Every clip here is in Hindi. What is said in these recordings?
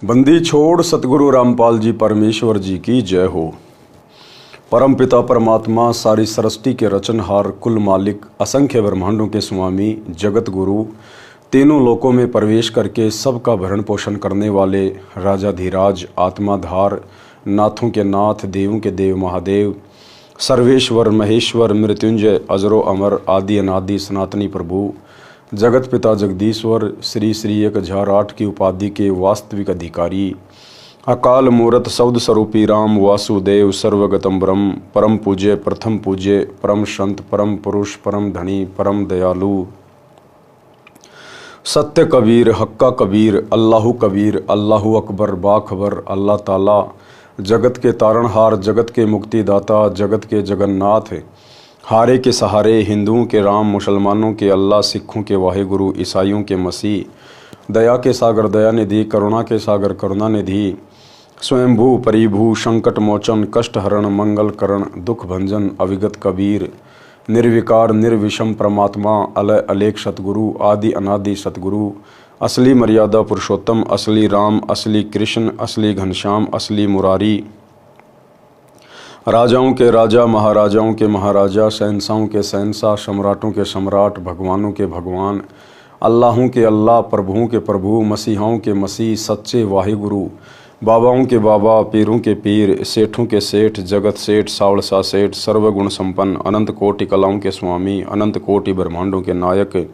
बंदी छोड़ सतगुरु रामपाल जी परमेश्वर जी की जय हो। परम पिता परमात्मा सारी सृष्टि के रचनहार, कुल मालिक, असंख्य ब्रह्मांडों के स्वामी, जगत गुरु, तीनों लोकों में प्रवेश करके सबका भरण पोषण करने वाले राजाधिराज, आत्माधार, नाथों के नाथ, देवों के देव महादेव, सर्वेश्वर महेश्वर, मृत्युंजय, अजरो अमर, आदि अनादि सनातनी प्रभु, जगत पिता जगदीश्वर, श्री श्री 1008 की उपाधि के वास्तविक अधिकारी, अकाल मूरत शब्द स्वरूपी राम वासुदेव, सर्वगतम ब्रह्म, परम पूज्य, प्रथम पूज्य, परम संत, परम पुरुष, परम धनी, परम दयालु, सत्य कबीर, हक्का कबीर, अल्लाहु कबीर, अल्लाहु अकबर, बाखबर, अल्लाह ताला, जगत के तारणहार, जगत के मुक्तिदाता, जगत के जगन्नाथ, हारे के सहारे, हिंदुओं के राम, मुसलमानों के अल्लाह, सिखों के वाहेगुरु, ईसाइयों के मसीह, दया के सागर दया निधि, करुणा के सागर करुणा निधि, स्वयंभू परिभू, संकट मोचन, कष्ट हरण, मंगल करण, दुख भंजन, अविगत कबीर, निर्विकार निर्विषम परमात्मा, अलय अलेख सतगुरु, आदि अनादि सतगुरु, असली मर्यादा पुरुषोत्तम, असली राम, असली कृष्ण, असली घनश्याम, असली मुरारी, राजाओं के राजा, महाराजाओं के महाराजा, शहंशाहों के शहंशाह, सम्राटों के सम्राट, भगवानों के भगवान, अल्लाहों के अल्लाह, प्रभुओं के प्रभु, मसीहाओं के मसीह, सच्चे वाहिगुरु, बाबाओं के बाबा, पीरों के पीर, सेठों के सेठ, जगत सेठ, सावड़सा सेठ, सर्वगुण संपन्न, अनंत कोटि कलाओं के स्वामी, अनंत कोटि ब्रह्मांडों के नायक,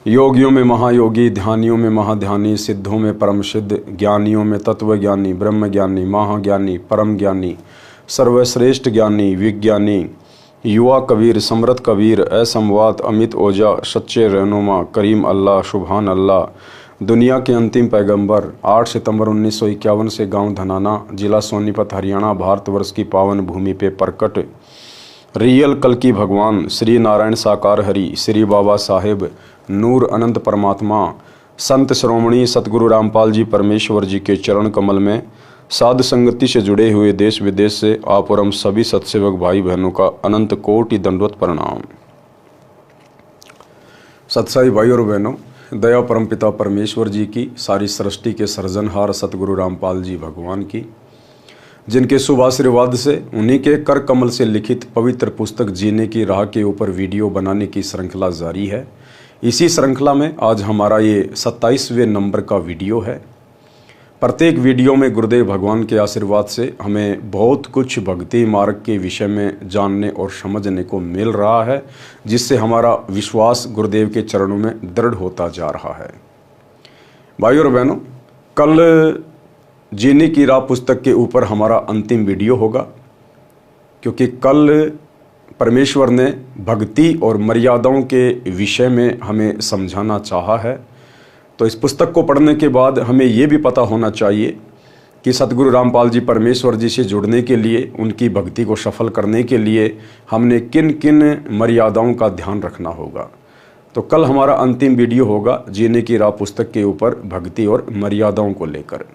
योगियों में महायोगी, ध्यानियों में महाध्यानी, सिद्धों में परम सिद्ध, ज्ञानियों में तत्वज्ञानी, ब्रह्म ज्ञानी, महाज्ञानी, परम ज्ञानी, सर्वश्रेष्ठ ज्ञानी, विज्ञानी, युवा कबीर, समृद्ध कबीर, असंवाद, अमित ओझा, सच्चे रहनुमा, करीम अल्लाह, सुभान अल्लाह, दुनिया के अंतिम पैगंबर, 8 सितंबर 1951 से गांव धनाना, जिला सोनीपत, हरियाणा, भारतवर्ष की पावन भूमि पे प्रकट रियल कल की भगवान, श्री नारायण साकार हरि, श्री बाबा साहेब, नूर अनंत परमात्मा, संत श्रोमणी सतगुरु रामपाल जी परमेश्वर जी के चरण कमल में साध संगति से जुड़े हुए देश विदेश से आप और हम सभी सत्सेवक भाई बहनों का अनंत कोटि दंडवत प्रणाम। सत्साई भाई और बहनों, दया परम पिता परमेश्वर जी की, सारी सृष्टि के सृजनहार सतगुरु रामपाल जी भगवान की, जिनके शुभ आशीर्वाद से उन्हीं के कर कमल से लिखित पवित्र पुस्तक जीने की राह के ऊपर वीडियो बनाने की श्रृंखला जारी है। इसी श्रृंखला में आज हमारा ये 27वें नंबर का वीडियो है। प्रत्येक वीडियो में गुरुदेव भगवान के आशीर्वाद से हमें बहुत कुछ भक्ति मार्ग के विषय में जानने और समझने को मिल रहा है, जिससे हमारा विश्वास गुरुदेव के चरणों में दृढ़ होता जा रहा है। भाई और बहनों, कल जीने की राह पुस्तक के ऊपर हमारा अंतिम वीडियो होगा, क्योंकि कल परमेश्वर ने भक्ति और मर्यादाओं के विषय में हमें समझाना चाहा है। तो इस पुस्तक को पढ़ने के बाद हमें ये भी पता होना चाहिए कि सतगुरु रामपाल जी परमेश्वर जी से जुड़ने के लिए, उनकी भक्ति को सफल करने के लिए हमने किन किन मर्यादाओं का ध्यान रखना होगा। तो कल हमारा अंतिम वीडियो होगा जीने की राह पुस्तक के ऊपर भक्ति और मर्यादाओं को लेकर।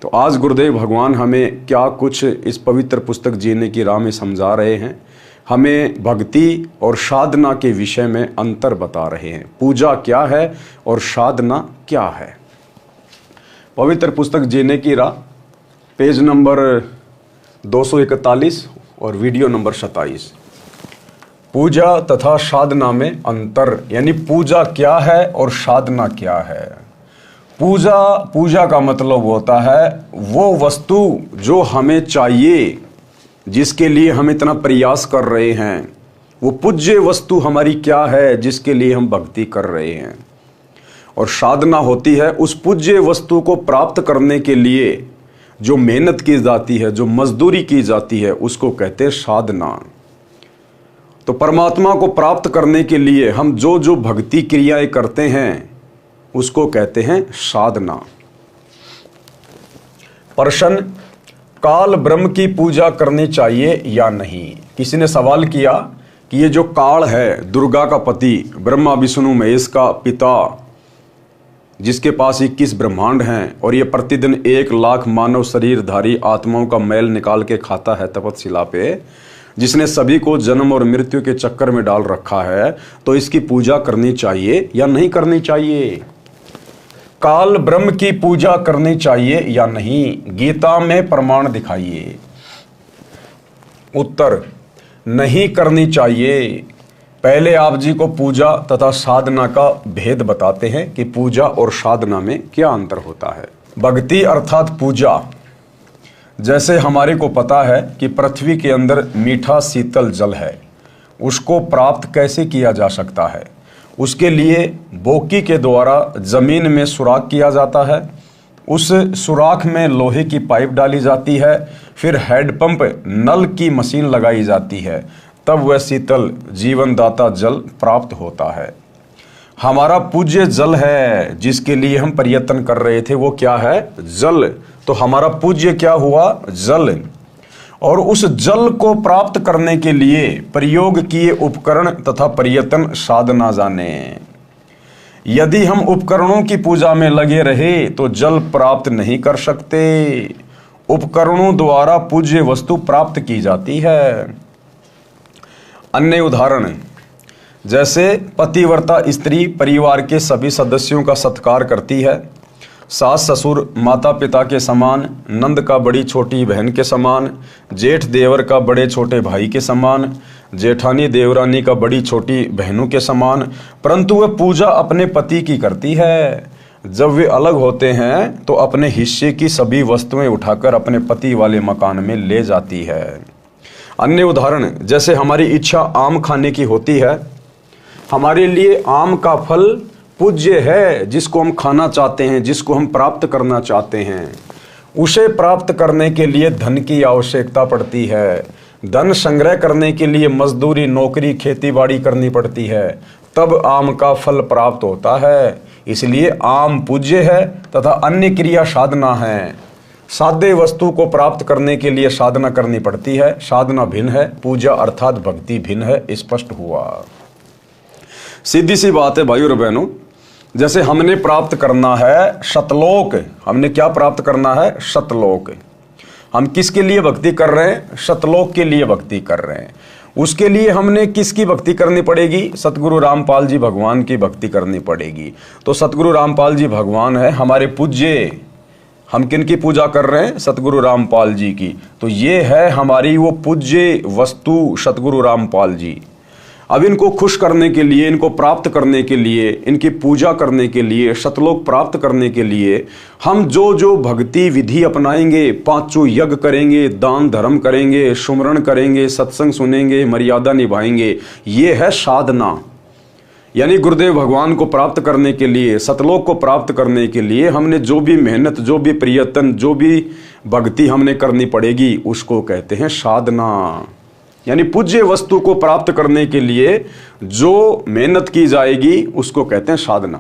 तो आज गुरुदेव भगवान हमें क्या कुछ इस पवित्र पुस्तक जीने की राह में समझा रहे हैं, हमें भक्ति और साधना के विषय में अंतर बता रहे हैं। पूजा क्या है और साधना क्या है। पवित्र पुस्तक जीने की राह, पेज नंबर 241 और वीडियो नंबर 27। पूजा तथा साधना में अंतर, यानी पूजा क्या है और साधना क्या है। पूजा का मतलब होता है वो वस्तु जो हमें चाहिए, जिसके लिए हम इतना प्रयास कर रहे हैं, वो पूज्य वस्तु हमारी क्या है जिसके लिए हम भक्ति कर रहे हैं। और साधना होती है उस पूज्य वस्तु को प्राप्त करने के लिए जो मेहनत की जाती है, जो मजदूरी की जाती है, उसको कहते हैं साधना। तो परमात्मा को प्राप्त करने के लिए हम जो जो भक्ति क्रियाएं करते हैं उसको कहते हैं साधना। प्रश्न, काल ब्रह्म की पूजा करनी चाहिए या नहीं। किसी ने सवाल किया कि ये जो काल है, दुर्गा का पति, ब्रह्मा विष्णु महेश का पिता, जिसके पास 21 ब्रह्मांड हैं और ये प्रतिदिन 1 लाख मानव शरीरधारी आत्माओं का मैल निकाल के खाता है तपतशिला पे, जिसने सभी को जन्म और मृत्यु के चक्कर में डाल रखा है, तो इसकी पूजा करनी चाहिए या नहीं करनी चाहिए। काल ब्रह्म की पूजा करनी चाहिए या नहीं, गीता में प्रमाण दिखाइए। उत्तर, नहीं करनी चाहिए। पहले आप जी को पूजा तथा साधना का भेद बताते हैं कि पूजा और साधना में क्या अंतर होता है। भक्ति अर्थात पूजा, जैसे हमारे को पता है कि पृथ्वी के अंदर मीठा शीतल जल है, उसको प्राप्त कैसे किया जा सकता है। उसके लिए बोकी के द्वारा जमीन में सुराख किया जाता है, उस सुराख में लोहे की पाइप डाली जाती है, फिर हैंडपंप नल की मशीन लगाई जाती है, तब वह शीतल जीवनदाता जल प्राप्त होता है। हमारा पूज्य जल है जिसके लिए हम प्रयत्न कर रहे थे, वो क्या है? जल। तो हमारा पूज्य क्या हुआ? जल। और उस जल को प्राप्त करने के लिए प्रयोग किए उपकरण तथा प्रयत्न साधना जाने। यदि हम उपकरणों की पूजा में लगे रहे तो जल प्राप्त नहीं कर सकते। उपकरणों द्वारा पूज्य वस्तु प्राप्त की जाती है। अन्य उदाहरण, जैसे पतिव्रता स्त्री परिवार के सभी सदस्यों का सत्कार करती है, सास ससुर माता पिता के समान, नंद का बड़ी छोटी बहन के समान, जेठ देवर का बड़े छोटे भाई के समान, जेठानी देवरानी का बड़ी छोटी बहनों के समान, परंतु वह पूजा अपने पति की करती है। जब वे अलग होते हैं तो अपने हिस्से की सभी वस्तुएं उठाकर अपने पति वाले मकान में ले जाती है। अन्य उदाहरण, जैसे हमारी इच्छा आम खाने की होती है, हमारे लिए आम का फल पूज्य है, जिसको हम खाना चाहते हैं, जिसको हम प्राप्त करना चाहते हैं। उसे प्राप्त करने के लिए धन की आवश्यकता पड़ती है। धन संग्रह करने के लिए मजदूरी, नौकरी, खेतीबाड़ी करनी पड़ती है, तब आम का फल प्राप्त होता है। इसलिए आम पूज्य है तथा अन्य क्रिया साधना है। साध्य वस्तु को प्राप्त करने के लिए साधना करनी पड़ती है। साधना भिन्न है, पूजा अर्थात भक्ति भिन्न है। स्पष्ट हुआ। सीधी सी बात है भाइयों और बहनों, जैसे हमने प्राप्त करना है सतलोक। हमने क्या प्राप्त करना है? सतलोक। हम किसके लिए भक्ति कर रहे हैं? सतलोक के लिए भक्ति कर रहे हैं। उसके लिए हमने किसकी भक्ति करनी पड़ेगी? सतगुरु रामपाल जी भगवान की भक्ति करनी पड़ेगी। तो सतगुरु रामपाल जी भगवान है हमारे पूज्य। हम किन की पूजा कर रहे हैं? सतगुरु रामपाल जी की। तो ये है हमारी वो पूज्य वस्तु सतगुरु रामपाल जी। अब इनको खुश करने के लिए, इनको प्राप्त करने के लिए, इनकी पूजा करने के लिए, सतलोक प्राप्त करने के लिए हम जो जो भक्ति विधि अपनाएंगे, पांचों यज्ञ करेंगे, दान धर्म करेंगे, सुमरण करेंगे, सत्संग सुनेंगे, मर्यादा निभाएंगे, ये है साधना। यानी गुरुदेव भगवान को प्राप्त करने के लिए, सतलोक को प्राप्त करने के लिए हमने जो भी मेहनत, जो भी प्रयत्न, जो भी भक्ति हमने करनी पड़ेगी, उसको कहते हैं साधना। यानी पूज्य वस्तु को प्राप्त करने के लिए जो मेहनत की जाएगी उसको कहते हैं साधना।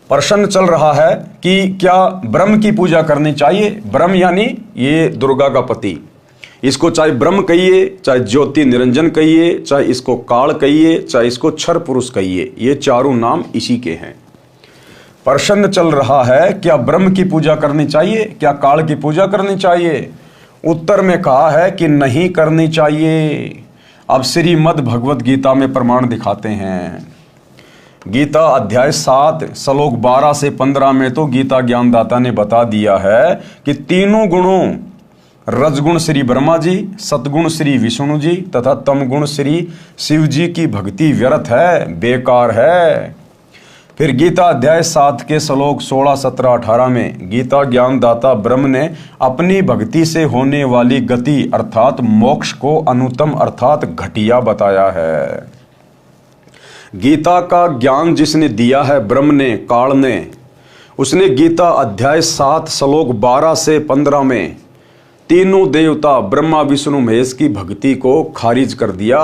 प्रश्न चल रहा है कि क्या ब्रह्म की पूजा करनी चाहिए? ब्रह्म यानी ये दुर्गा का पति। इसको चाहे ब्रह्म कहिए, चाहे ज्योति निरंजन कहिए, चाहे इसको काल कहिए, चाहे इसको क्षर पुरुष कहिए, ये चारों नाम इसी के हैं। प्रश्न चल रहा है क्या ब्रह्म की पूजा करनी चाहिए, क्या काल की पूजा करनी चाहिए? उत्तर में कहा है कि नहीं करनी चाहिए। अब श्रीमद् भगवत गीता में प्रमाण दिखाते हैं। गीता अध्याय 7 श्लोक 12 से 15 में तो गीता ज्ञानदाता ने बता दिया है कि तीनों गुणों, रजगुण श्री ब्रह्मा जी, सतगुण श्री विष्णु जी तथा तमगुण श्री शिव जी की भक्ति व्यर्थ है, बेकार है। फिर गीता अध्याय 7 के श्लोक 16, 17, 18 में गीता ज्ञानदाता ब्रह्म ने अपनी भक्ति से होने वाली गति अर्थात मोक्ष को अनुत्तम अर्थात घटिया बताया है। गीता का ज्ञान जिसने दिया है ब्रह्म ने, काल ने, उसने गीता अध्याय 7 श्लोक 12 से 15 में तीनों देवता ब्रह्मा विष्णु महेश की भक्ति को खारिज कर दिया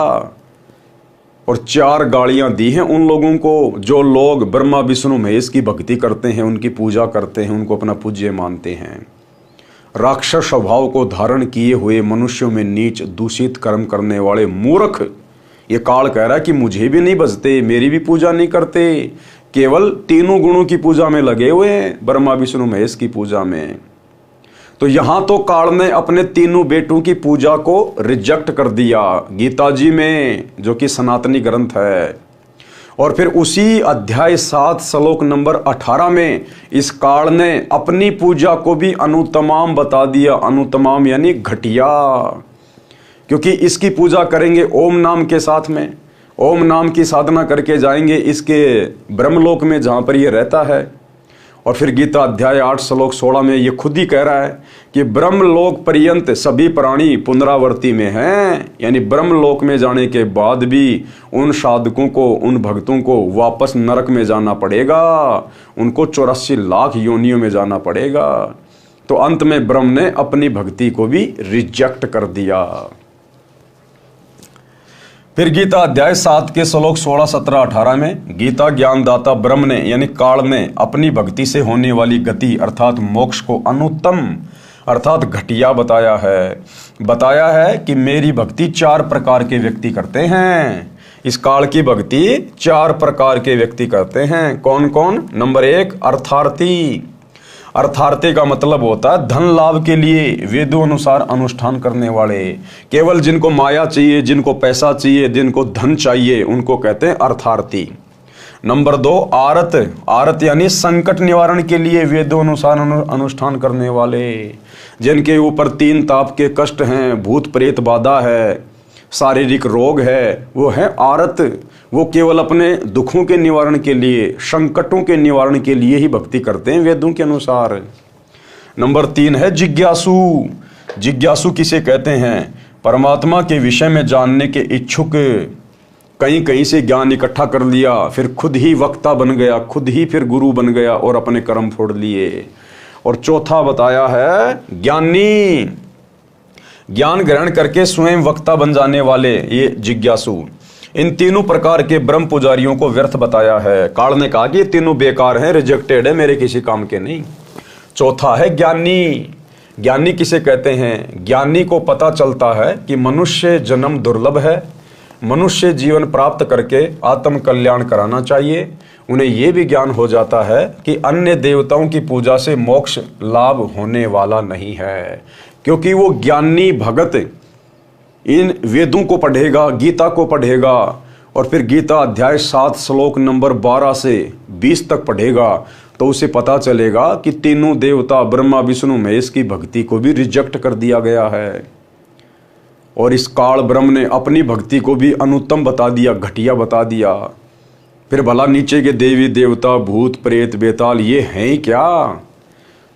और 4 गालियां दी हैं उन लोगों को जो लोग ब्रह्मा विष्णु महेश की भक्ति करते हैं, उनकी पूजा करते हैं, उनको अपना पूज्य मानते हैं। राक्षस स्वभाव को धारण किए हुए मनुष्यों में नीच दूषित कर्म करने वाले मूर्ख, ये काल कह रहा है कि मुझे भी नहीं बजते, मेरी भी पूजा नहीं करते, केवल तीनों गुणों की पूजा में लगे हुए हैं, ब्रह्मा विष्णु महेश की पूजा में। तो यहां तो काल ने अपने तीनों बेटों की पूजा को रिजेक्ट कर दिया गीता जी में, जो कि सनातनी ग्रंथ है। और फिर उसी अध्याय 7 श्लोक नंबर 18 में इस काल ने अपनी पूजा को भी अनुत्तमाम बता दिया। अनुत्तमाम यानी घटिया, क्योंकि इसकी पूजा करेंगे ओम नाम के साथ में, ओम नाम की साधना करके जाएंगे इसके ब्रह्मलोक में जहाँ पर ये रहता है। और फिर गीता अध्याय 8 श्लोक 16 में ये खुद ही कह रहा है कि ब्रह्मलोक पर्यंत सभी प्राणी पुनरावर्ती में हैं, यानी ब्रह्मलोक में जाने के बाद भी उन साधकों को, उन भक्तों को वापस नरक में जाना पड़ेगा, उनको 84 लाख योनियों में जाना पड़ेगा। तो अंत में ब्रह्म ने अपनी भक्ति को भी रिजेक्ट कर दिया। फिर गीता अध्याय 7 के श्लोक 16, 17, 18 में गीता ज्ञानदाता ब्रह्म ने यानी काल ने अपनी भक्ति से होने वाली गति अर्थात मोक्ष को अनुत्तम अर्थात घटिया बताया है कि मेरी भक्ति 4 प्रकार के व्यक्ति करते हैं। इस काल की भक्ति 4 प्रकार के व्यक्ति करते हैं। कौन कौन? नंबर 1 अर्थार्थी। अर्थार्थी का मतलब होता है धन लाभ के लिए वेदों अनुसार अनुष्ठान करने वाले। केवल जिनको माया चाहिए, जिनको पैसा चाहिए, जिनको धन चाहिए, उनको कहते हैं अर्थार्थी। नंबर 2 आरत। आरत यानी संकट निवारण के लिए वेदों अनुसार अनुष्ठान करने वाले, जिनके ऊपर 3 ताप के कष्ट हैं, भूत प्रेत बाधा है, शारीरिक रोग है, वो है आरत। वो केवल अपने दुखों के निवारण के लिए, संकटों के निवारण के लिए ही भक्ति करते हैं वेदों के अनुसार। नंबर 3 है जिज्ञासु। जिज्ञासु किसे कहते हैं? परमात्मा के विषय में जानने के इच्छुक। कहीं कहीं से ज्ञान इकट्ठा कर लिया, फिर खुद ही वक्ता बन गया, खुद ही फिर गुरु बन गया और अपने कर्म फोड़ लिए। और चौथा बताया है ज्ञानी। ज्ञान ग्रहण करके स्वयं वक्ता बन जाने वाले, ये जिज्ञासु। इन तीनों प्रकार के ब्रह्म पुजारियों को व्यर्थ बताया है। काल ने कहा कि ये तीनों बेकार हैं, रिजेक्टेड है, मेरे किसी काम के नहीं। चौथा है ज्ञानी। ज्ञानी किसे कहते हैं? ज्ञानी को पता चलता है कि मनुष्य जन्म दुर्लभ है, मनुष्य जीवन प्राप्त करके आत्म कल्याण कराना चाहिए। उन्हें यह भी ज्ञान हो जाता है कि अन्य देवताओं की पूजा से मोक्ष लाभ होने वाला नहीं है, क्योंकि वो ज्ञानी भगत इन वेदों को पढ़ेगा, गीता को पढ़ेगा और फिर गीता अध्याय 7 श्लोक नंबर 12 से 20 तक पढ़ेगा, तो उसे पता चलेगा कि तीनों देवता ब्रह्मा विष्णु महेश की भक्ति को भी रिजेक्ट कर दिया गया है। और इस काल ब्रह्म ने अपनी भक्ति को भी अनुत्तम बता दिया, घटिया बता दिया। फिर भला नीचे के देवी देवता, भूत प्रेत बेताल ये हैं क्या?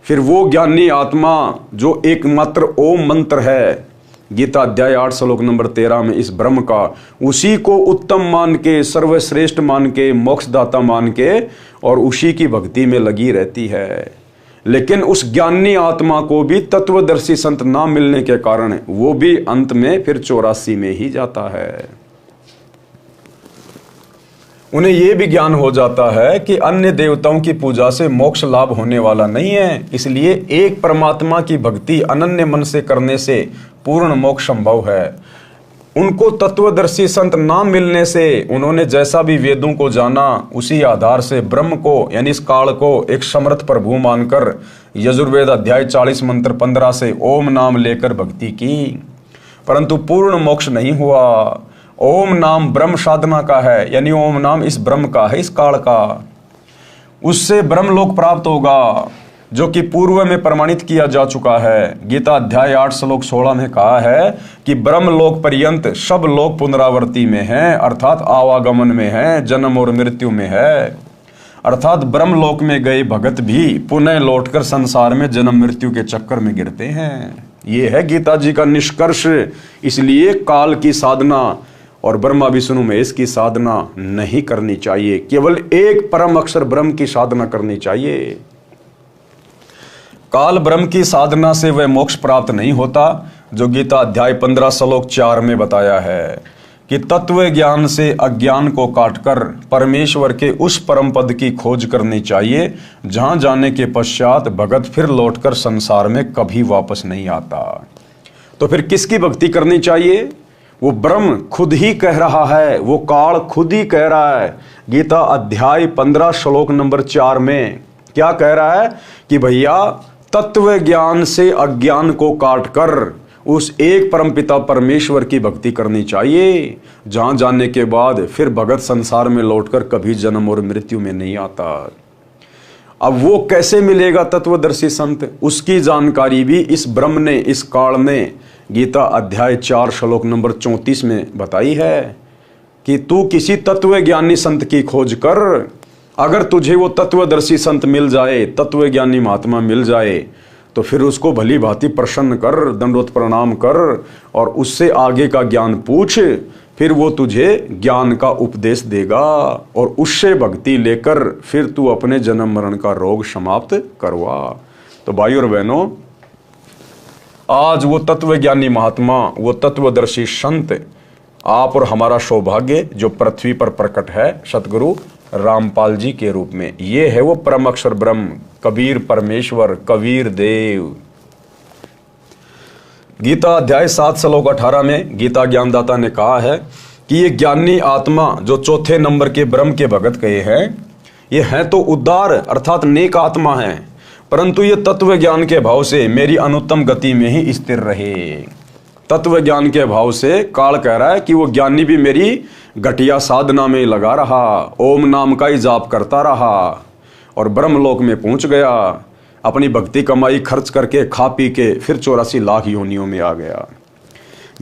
फिर वो ज्ञानी आत्मा जो एकमात्र ओम मंत्र है, गीता अध्याय 8 श्लोक नंबर 13 में इस ब्रह्म का, उसी को उत्तम मान के, सर्वश्रेष्ठ मान के, मोक्षदाता मान के और उसी की भक्ति में लगी रहती है। लेकिन उस ज्ञानी आत्मा को भी तत्वदर्शी संत ना मिलने के कारण वो भी अंत में फिर 84 में ही जाता है। उन्हें यह भी ज्ञान हो जाता है कि अन्य देवताओं की पूजा से मोक्ष लाभ होने वाला नहीं है, इसलिए एक परमात्मा की भक्ति अनन्य मन से करने से पूर्ण मोक्ष संभव है। उनको तत्वदर्शी संत ना मिलने से उन्होंने जैसा भी वेदों को जाना, उसी आधार से ब्रह्म को यानी इस काल को एक समर्थ प्रभु मानकर यजुर्वेद अध्याय 40 मंत्र 15 से ओम नाम लेकर भक्ति की, परंतु पूर्ण मोक्ष नहीं हुआ। ओम नाम ब्रह्म साधना का है, यानी ओम नाम इस ब्रह्म का है, इस काल का। उससे ब्रह्म लोक प्राप्त होगा, जो कि पूर्व में प्रमाणित किया जा चुका है। गीता अध्याय 8 श्लोक 16 में कहा है कि ब्रह्म लोक पर्यंत सब लोग पुनरावर्ती में हैं, अर्थात आवागमन में हैं, जन्म और मृत्यु में है। अर्थात ब्रह्म लोक में गए भगत भी पुनः लौटकर संसार में जन्म मृत्यु के चक्कर में गिरते हैं। ये है गीता जी का निष्कर्ष। इसलिए काल की साधना और ब्रह्मा विष्णु महेश की साधना नहीं करनी चाहिए, केवल एक परम अक्षर ब्रह्म की साधना करनी चाहिए। काल ब्रह्म की साधना से वह मोक्ष प्राप्त नहीं होता, जो गीता अध्याय 15 श्लोक 4 में बताया है कि तत्व ज्ञान से अज्ञान को काटकर परमेश्वर के उस परम पद की खोज करनी चाहिए, जहां जाने के पश्चात भगत फिर लौटकर संसार में कभी वापस नहीं आता। तो फिर किसकी भक्ति करनी चाहिए? वो ब्रह्म खुद ही कह रहा है, वो काल खुद ही कह रहा है। गीता अध्याय 15 श्लोक नंबर 4 में क्या कह रहा है कि भैया तत्व ज्ञान से अज्ञान को काटकर उस एक परमपिता परमेश्वर की भक्ति करनी चाहिए, जहां जाने के बाद फिर भगत संसार में लौटकर कभी जन्म और मृत्यु में नहीं आता। अब वो कैसे मिलेगा तत्वदर्शी संत, उसकी जानकारी भी इस ब्रह्म ने, इस काल ने गीता अध्याय 4 श्लोक नंबर 34 में बताई है कि तू किसी तत्वज्ञानी संत की खोज कर। अगर तुझे वो तत्वदर्शी संत मिल जाए, तत्वज्ञानी महात्मा मिल जाए, तो फिर उसको भली भांति प्रसन्न कर, दंडवत प्रणाम कर और उससे आगे का ज्ञान पूछ। फिर वो तुझे ज्ञान का उपदेश देगा और उससे भक्ति लेकर फिर तू अपने जन्म मरण का रोग समाप्त करवा। तो भाई और बहनों, आज वो तत्वज्ञानी महात्मा, वो तत्वदर्शी संत, आप और हमारा सौभाग्य जो पृथ्वी पर प्रकट है सतगुरु रामपाल जी के रूप में। ये है वो परम अक्षर ब्रह्म, कबीर परमेश्वर, कबीर देव। गीता अध्याय 7 श्लोक 18 में गीता ज्ञानदाता ने कहा है कि ये ज्ञानी आत्मा जो चौथे नंबर के ब्रह्म के भगत कहे हैं, ये हैं तो उदार अर्थात नेक आत्मा है, परंतु ये तत्व ज्ञान के भाव से मेरी अनुत्तम गति में ही स्थिर रहे। तत्व ज्ञान के भाव से काल कह रहा है कि वो ज्ञानी भी मेरी घटिया साधना में लगा रहा, ओम नाम का ही जाप करता रहा और ब्रह्मलोक में पहुंच गया। अपनी भक्ति कमाई खर्च करके खा पी के फिर 84 लाख योनियों में आ गया।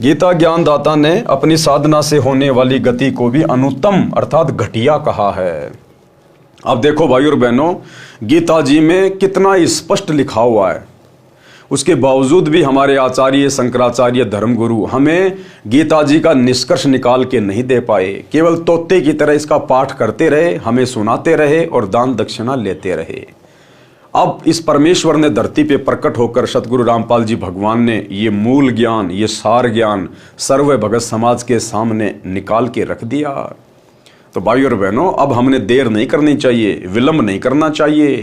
गीता ज्ञानदाता ने अपनी साधना से होने वाली गति को भी अनुत्तम अर्थात घटिया कहा है। अब देखो भाई और बहनों, गीता जी में कितना स्पष्ट लिखा हुआ है, उसके बावजूद भी हमारे आचार्य शंकराचार्य धर्मगुरु हमें गीता जी का निष्कर्ष निकाल के नहीं दे पाए। केवल तोते की तरह इसका पाठ करते रहे, हमें सुनाते रहे और दान दक्षिणा लेते रहे। अब इस परमेश्वर ने धरती पे प्रकट होकर सतगुरु रामपाल जी भगवान ने ये मूल ज्ञान, ये सार ज्ञान सर्व भगत समाज के सामने निकाल के रख दिया। तो भाई और बहनों, अब हमने देर नहीं करनी चाहिए, विलंब नहीं करना चाहिए,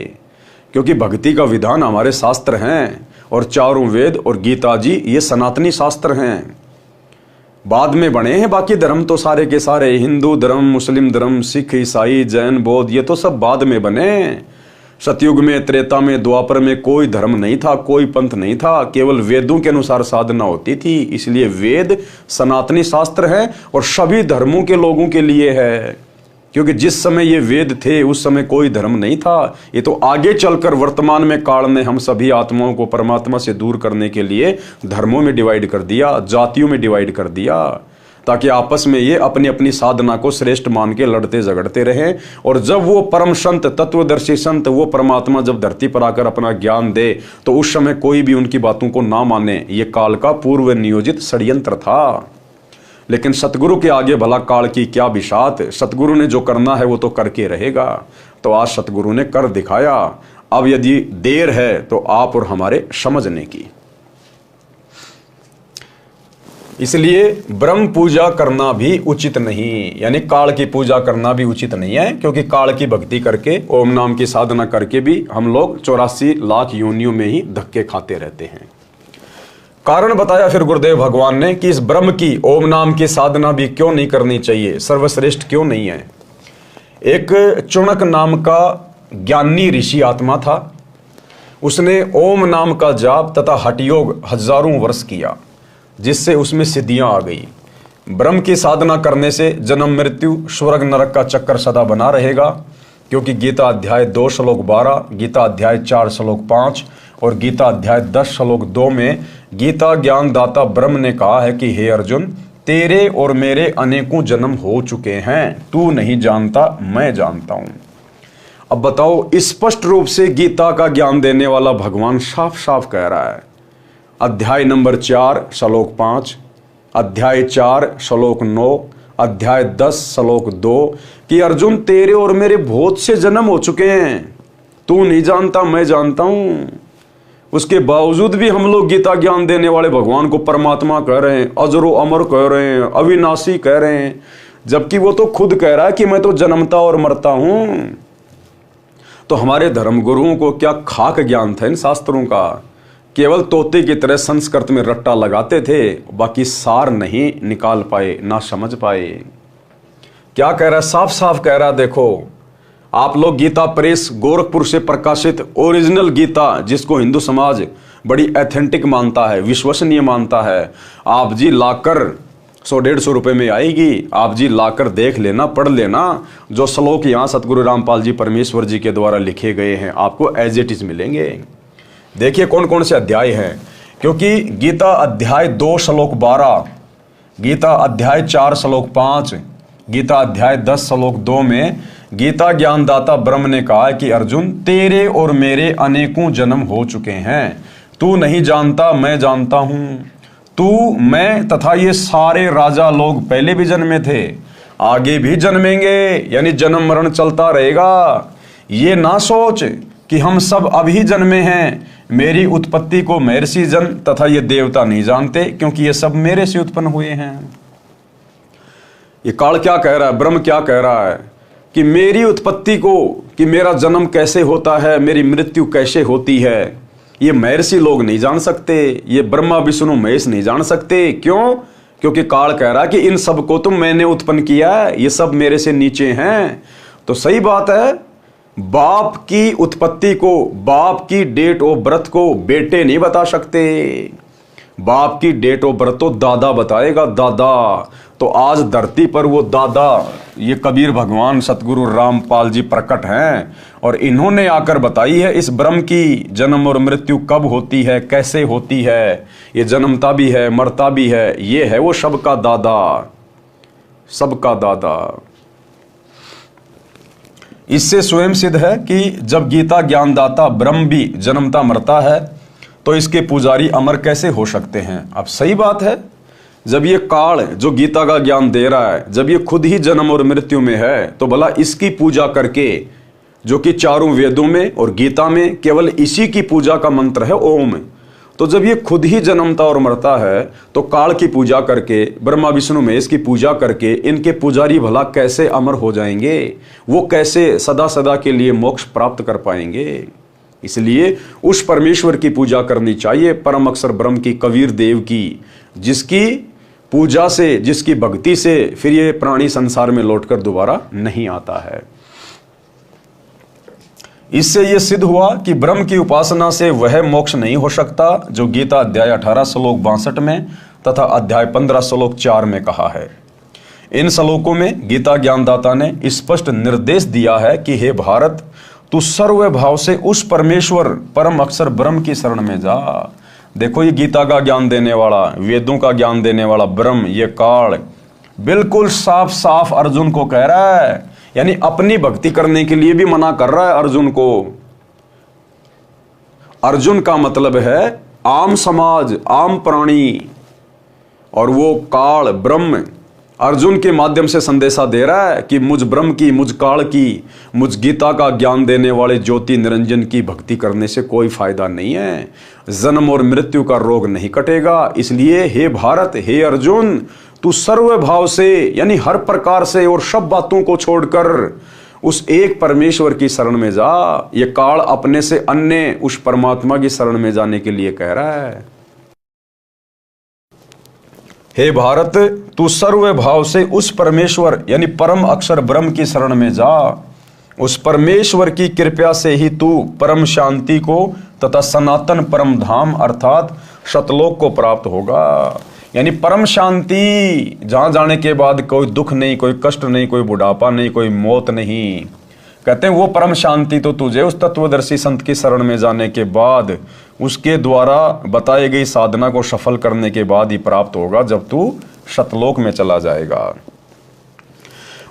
क्योंकि भक्ति का विधान हमारे शास्त्र हैं और चारों वेद और गीता जी ये सनातनी शास्त्र हैं। बाद में बने हैं बाकी धर्म तो सारे के सारे, हिंदू धर्म, मुस्लिम धर्म, सिख, ईसाई, जैन, बौद्ध, ये तो सब बाद में बने। सतयुग में, त्रेता में, द्वापर में कोई धर्म नहीं था, कोई पंथ नहीं था, केवल वेदों के अनुसार साधना होती थी। इसलिए वेद सनातनी शास्त्र है और सभी धर्मों के लोगों के लिए है, क्योंकि जिस समय ये वेद थे उस समय कोई धर्म नहीं था। ये तो आगे चलकर वर्तमान में काल ने हम सभी आत्माओं को परमात्मा से दूर करने के लिए धर्मों में डिवाइड कर दिया, जातियों में डिवाइड कर दिया, ताकि आपस में ये अपनी अपनी साधना को श्रेष्ठ मान के लड़ते झगड़ते रहें। और जब वो परम संत, तत्वदर्शी संत, वो परमात्मा जब धरती पर आकर अपना ज्ञान दे, तो उस समय कोई भी उनकी बातों को ना माने। ये काल का पूर्व नियोजित षड्यंत्र था। लेकिन सतगुरु के आगे भला काल की क्या बिसात, सतगुरु ने जो करना है वो तो करके रहेगा। तो आज सतगुरु ने कर दिखाया। अब यदि देर है तो आप और हमारे समझने की। इसलिए ब्रह्म पूजा करना भी उचित नहीं, यानी काल की पूजा करना भी उचित नहीं है, क्योंकि काल की भक्ति करके, ओम नाम की साधना करके भी हम लोग 84 लाख योनियों में ही धक्के खाते रहते हैं। कारण बताया फिर गुरुदेव भगवान ने कि इस ब्रह्म की, ओम नाम की साधना भी क्यों नहीं करनी चाहिए, सर्वश्रेष्ठ क्यों नहीं है। एक चुणक नाम का ज्ञानी ऋषि आत्मा था। उसने ओम नाम का जाप तथा हठयोग हजारों वर्ष किया, जिससे उसमें सिद्धियां आ गई। ब्रह्म की साधना करने से जन्म मृत्यु, स्वर्ग नरक का चक्कर सदा बना रहेगा, क्योंकि गीता अध्याय 2 श्लोक 12, गीता अध्याय 4 श्लोक 5 और गीता अध्याय 10 श्लोक 2 में गीता ज्ञानदाता ब्रह्म ने कहा है कि हे अर्जुन, तेरे और मेरे अनेकों जन्म हो चुके हैं, तू नहीं जानता, मैं जानता हूं। अब बताओ, स्पष्ट रूप से गीता का ज्ञान देने वाला भगवान साफ साफ कह रहा है, अध्याय नंबर 4 श्लोक 5, अध्याय 4 श्लोक 9, अध्याय 10 श्लोक 2 कि अर्जुन, तेरे और मेरे बहुत से जन्म हो चुके हैं, तू नहीं जानता, मैं जानता हूं। उसके बावजूद भी हम लोग गीता ज्ञान देने वाले भगवान को परमात्मा कह रहे हैं, अजरो अमर कह रहे हैं, अविनाशी कह रहे हैं, जबकि वो तो खुद कह रहा है कि मैं तो जन्मता और मरता हूं। तो हमारे धर्म गुरुओं को क्या खाक ज्ञान था इन शास्त्रों का, केवल तोते की तरह संस्कृत में रट्टा लगाते थे, बाकी सार नहीं निकाल पाए, ना समझ पाए। क्या कह रहा है, साफ साफ कह रहा है, देखो आप लोग गीता प्रेस गोरखपुर से प्रकाशित ओरिजिनल गीता, जिसको हिंदू समाज बड़ी एथेंटिक मानता है, विश्वसनीय मानता है, आप जी लाकर 100-150 रुपए में आएगी। आप जी लाकर देख लेना, पढ़ लेना। जो श्लोक यहाँ सतगुरु रामपाल जी परमेश्वर जी के द्वारा लिखे गए हैं आपको एज इट इज मिलेंगे। देखिए कौन कौन से अध्याय हैं, क्योंकि गीता अध्याय 2 श्लोक 12, गीता अध्याय 4 श्लोक 5, गीता अध्याय 10 श्लोक 2 में गीता ज्ञानदाता ब्रह्म ने कहा कि अर्जुन तेरे और मेरे अनेकों जन्म हो चुके हैं, तू नहीं जानता मैं जानता हूं, तू मैं तथा ये सारे राजा लोग पहले भी जन्मे थे, आगे भी जन्मेंगे, यानी जन्म मरण चलता रहेगा। ये ना सोच कि हम सब अभी जन्मे हैं, मेरी उत्पत्ति को महर्षि जन तथा ये देवता नहीं जानते, क्योंकि ये सब मेरे से उत्पन्न हुए हैं। ये काल क्या कह रहा है, ब्रह्म क्या कह रहा है कि मेरी उत्पत्ति को, कि मेरा जन्म कैसे होता है, मेरी मृत्यु कैसे होती है, ये महर्षि लोग नहीं जान सकते, ये ब्रह्मा विष्णु महेश नहीं जान सकते। क्यों? क्योंकि काल कह रहा है कि इन सब को तो मैंने उत्पन्न किया है, ये सब मेरे से नीचे हैं। तो सही बात है, बाप की उत्पत्ति को, बाप की डेट ऑफ बर्थ को बेटे नहीं बता सकते, बाप की डेट ऑफ बर्थ तो दादा बताएगा, दादा। तो आज धरती पर वो दादा, ये कबीर भगवान सतगुरु रामपाल जी प्रकट हैं, और इन्होंने आकर बताई है इस ब्रह्म की जन्म और मृत्यु कब होती है, कैसे होती है, ये जन्मता भी है मरता भी है, ये है वो सबका दादा, सबका दादा। इससे स्वयं सिद्ध है कि जब गीता ज्ञानदाता ब्रह्म भी जन्मता मरता है तो इसके पुजारी अमर कैसे हो सकते हैं। अब सही बात है, जब ये काल जो गीता का ज्ञान दे रहा है, जब ये खुद ही जन्म और मृत्यु में है, तो भला इसकी पूजा करके, जो कि चारों वेदों में और गीता में केवल इसी की पूजा का मंत्र है ओम, तो जब ये खुद ही जन्मता और मरता है, तो काल की पूजा करके, ब्रह्मा विष्णु महेश की पूजा करके इनके पुजारी भला कैसे अमर हो जाएंगे, वो कैसे सदा सदा के लिए मोक्ष प्राप्त कर पाएंगे। इसलिए उस परमेश्वर की पूजा करनी चाहिए, परम अक्षर ब्रह्म की, कबीर देव की, जिसकी पूजा से, जिसकी भक्ति से फिर ये प्राणी संसार में लौटकर दोबारा नहीं आता है। इससे यह सिद्ध हुआ कि ब्रह्म की उपासना से वह मोक्ष नहीं हो सकता जो गीता अध्याय 18 श्लोक 62 में तथा अध्याय 15 श्लोक 4 में कहा है। इन श्लोकों में गीता ज्ञानदाता ने स्पष्ट निर्देश दिया है कि हे भारत, तू सर्व भाव से उस परमेश्वर परम अक्षर ब्रह्म की शरण में जा। देखो ये गीता का ज्ञान देने वाला, वेदों का ज्ञान देने वाला ब्रह्म, ये काल बिल्कुल साफ साफ अर्जुन को कह रहा है, यानी अपनी भक्ति करने के लिए भी मना कर रहा है अर्जुन को। अर्जुन का मतलब है आम समाज, आम प्राणी, और वो काल ब्रह्म अर्जुन के माध्यम से संदेशा दे रहा है कि मुझ ब्रह्म की, मुझ काल की, मुझ गीता का ज्ञान देने वाले ज्योति निरंजन की भक्ति करने से कोई फायदा नहीं है, जन्म और मृत्यु का रोग नहीं कटेगा। इसलिए हे भारत, हे अर्जुन, तू सर्व भाव से, यानी हर प्रकार से और सब बातों को छोड़कर उस एक परमेश्वर की शरण में जा। ये काल अपने से अन्य उस परमात्मा की शरण में जाने के लिए कह रहा है। हे भारत, तू सर्व भाव से उस परमेश्वर यानी परम अक्षर ब्रह्म की शरण में जा। उस परमेश्वर की कृपा से ही तू परम शांति को तथा सनातन परम धाम अर्थात सतलोक को प्राप्त होगा। यानी परम शांति, जहां जाने के बाद कोई दुख नहीं, कोई कष्ट नहीं, कोई बुढ़ापा नहीं, कोई मौत नहीं। कहते हैं वो परम शांति तो तुझे उस तत्वदर्शी संत की शरण में जाने के बाद, उसके द्वारा बताई गई साधना को सफल करने के बाद ही प्राप्त होगा, जब तू सतलोक में चला जाएगा।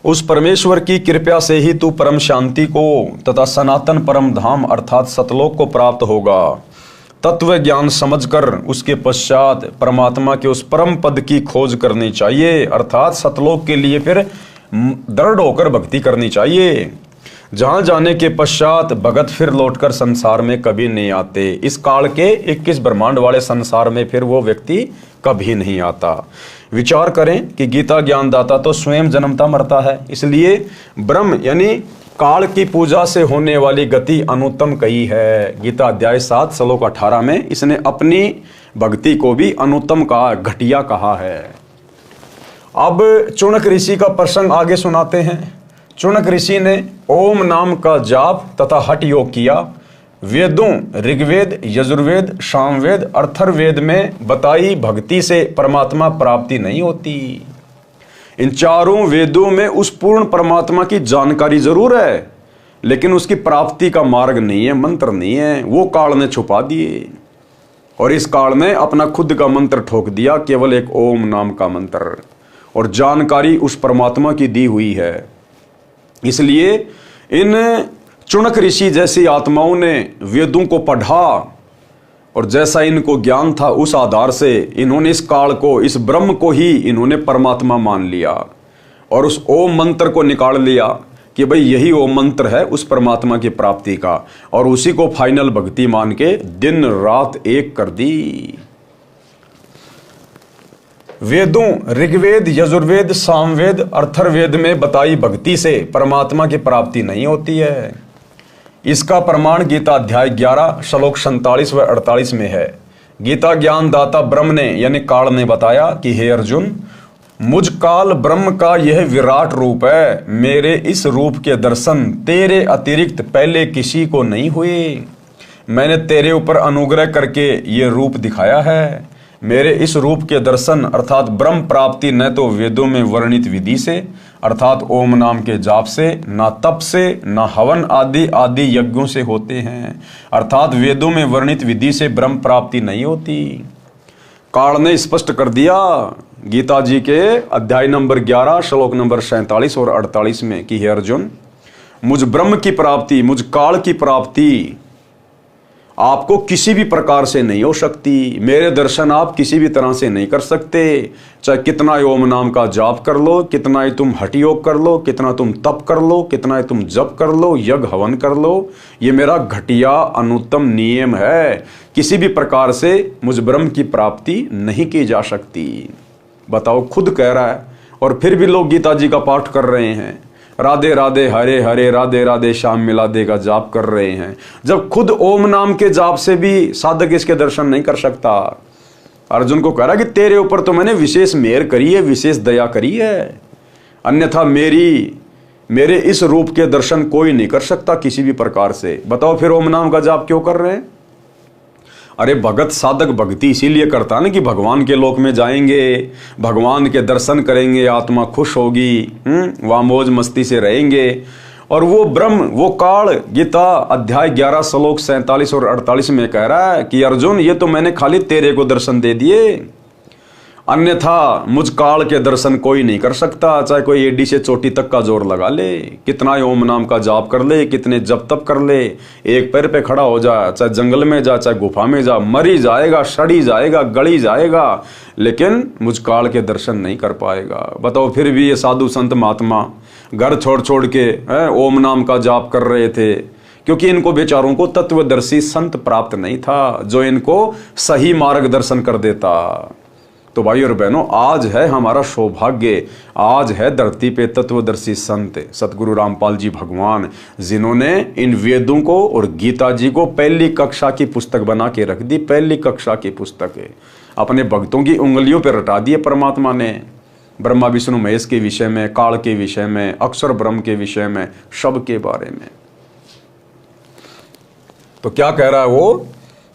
उस परमेश्वर की कृपा से ही तू परम शांति को तथा सनातन परम धाम अर्थात सतलोक को प्राप्त होगा। तत्व ज्ञान समझकर उसके पश्चात परमात्मा के उस परम पद की खोज करनी चाहिए, अर्थात सतलोक के लिए फिर दृढ़ होकर भक्ति करनी चाहिए। जहां जाने के पश्चात भगत फिर लौटकर संसार में कभी नहीं आते। इस काल के 21 ब्रह्मांड वाले संसार में फिर वो व्यक्ति कभी नहीं आता। विचार करें कि गीता ज्ञानदाता तो स्वयं जन्मता मरता है, इसलिए ब्रह्म यानी काल की पूजा से होने वाली गति अनुत्तम कही है। गीता अध्याय 7 श्लोक 18 में इसने अपनी भक्ति को भी अनुत्तम कहा, घटिया कहा है। अब चुनक ऋषि का प्रसंग आगे सुनाते हैं। चुनक ऋषि ने ओम नाम का जाप तथा हठ योग किया। वेदों ऋग्वेद, यजुर्वेद, सामवेद, अथर्ववेद में बताई भक्ति से परमात्मा प्राप्ति नहीं होती। इन चारों वेदों में उस पूर्ण परमात्मा की जानकारी जरूर है, लेकिन उसकी प्राप्ति का मार्ग नहीं है, मंत्र नहीं है, वो काल ने छुपा दिए। और इस काल ने अपना खुद का मंत्र ठोक दिया, केवल एक ओम नाम का मंत्र, और जानकारी उस परमात्मा की दी हुई है। इसलिए इन चुनक ऋषि जैसी आत्माओं ने वेदों को पढ़ा और जैसा इनको ज्ञान था उस आधार से इन्होंने इस काल को, इस ब्रह्म को ही इन्होंने परमात्मा मान लिया और उस ओम मंत्र को निकाल लिया कि भाई यही ओम मंत्र है उस परमात्मा की प्राप्ति का, और उसी को फाइनल भक्ति मान के दिन रात एक कर दी। वेदों ऋग्वेद, यजुर्वेद, सामवेद, अथर्ववेद में बताई भक्ति से परमात्मा की प्राप्ति नहीं होती है। इसका प्रमाण गीता अध्याय 11 श्लोक 47 व 48 में है। गीता ज्ञान दाता ब्रह्म ने यानी काल ने बताया कि हे अर्जुन, मुझ काल ब्रह्म का यह विराट रूप है। मेरे इस रूप के दर्शन तेरे अतिरिक्त पहले किसी को नहीं हुए। मैंने तेरे ऊपर अनुग्रह करके ये रूप दिखाया है। मेरे इस रूप के दर्शन अर्थात ब्रह्म प्राप्ति न तो वेदों में वर्णित विधि से अर्थात ओम नाम के जाप से, ना तप से, ना हवन आदि आदि यज्ञों से होते हैं। अर्थात वेदों में वर्णित विधि से ब्रह्म प्राप्ति नहीं होती। काल ने स्पष्ट कर दिया गीता जी के अध्याय नंबर 11 श्लोक नंबर 47 और 48 में कि हे अर्जुन, मुझ ब्रह्म की प्राप्ति, मुझ काल की प्राप्ति आपको किसी भी प्रकार से नहीं हो सकती। मेरे दर्शन आप किसी भी तरह से नहीं कर सकते। चाहे कितना ओम नाम का जाप कर लो, कितना ही तुम हठ योग कर लो, कितना तुम तप कर लो, कितना ही तुम जप कर लो, यज्ञ हवन कर लो, ये मेरा घटिया अनुत्तम नियम है। किसी भी प्रकार से मुझ ब्रह्म की प्राप्ति नहीं की जा सकती। बताओ, खुद कह रहा है और फिर भी लोग गीता जी का पाठ कर रहे हैं। राधे राधे हरे हरे राधे राधे श्याम मिलादे का जाप कर रहे हैं, जब खुद ओम नाम के जाप से भी साधक इसके दर्शन नहीं कर सकता। अर्जुन को कह रहा कि तेरे ऊपर तो मैंने विशेष मेहर करी है, विशेष दया करी है, अन्यथा मेरे इस रूप के दर्शन कोई नहीं कर सकता किसी भी प्रकार से। बताओ फिर ओम नाम का जाप क्यों कर रहे हैं? अरे भगत साधक भक्ति इसीलिए करता ना कि भगवान के लोक में जाएंगे, भगवान के दर्शन करेंगे, आत्मा खुश होगी, वहाँ मौज मस्ती से रहेंगे। और वो ब्रह्म, वो काल गीता अध्याय 11 श्लोक 47 और 48 में कह रहा है कि अर्जुन, ये तो मैंने खाली तेरे को दर्शन दे दिए, अन्यथा मुझ काल के दर्शन कोई नहीं कर सकता। चाहे कोई एडी से चोटी तक का जोर लगा ले, कितना ओम नाम का जाप कर ले, कितने जप तप कर ले, एक पैर पे खड़ा हो जा, चाहे जंगल में जा, चाहे गुफा में जा, मरी जाएगा, सड़ी जाएगा, गली जाएगा, लेकिन मुझ काल के दर्शन नहीं कर पाएगा। बताओ फिर भी ये साधु संत महात्मा घर छोड़ छोड़ के ओम नाम का जाप कर रहे थे, क्योंकि इनको बेचारों को तत्वदर्शी संत प्राप्त नहीं था जो इनको सही मार्गदर्शन कर देता। तो भाई और बहनों, आज है हमारा सौभाग्य, आज है धरती पे तत्वदर्शी संत सतगुरु रामपाल जी भगवान, जिन्होंने इन वेदों को और गीता जी को पहली कक्षा की पुस्तक बना के रख दी। पहली कक्षा की पुस्तक है, अपने भक्तों की उंगलियों पर रटा दिए परमात्मा ने। ब्रह्मा विष्णु महेश के विषय में, काल के विषय में, अक्षर ब्रह्म के विषय में, सब के बारे में। तो क्या कह रहा है वो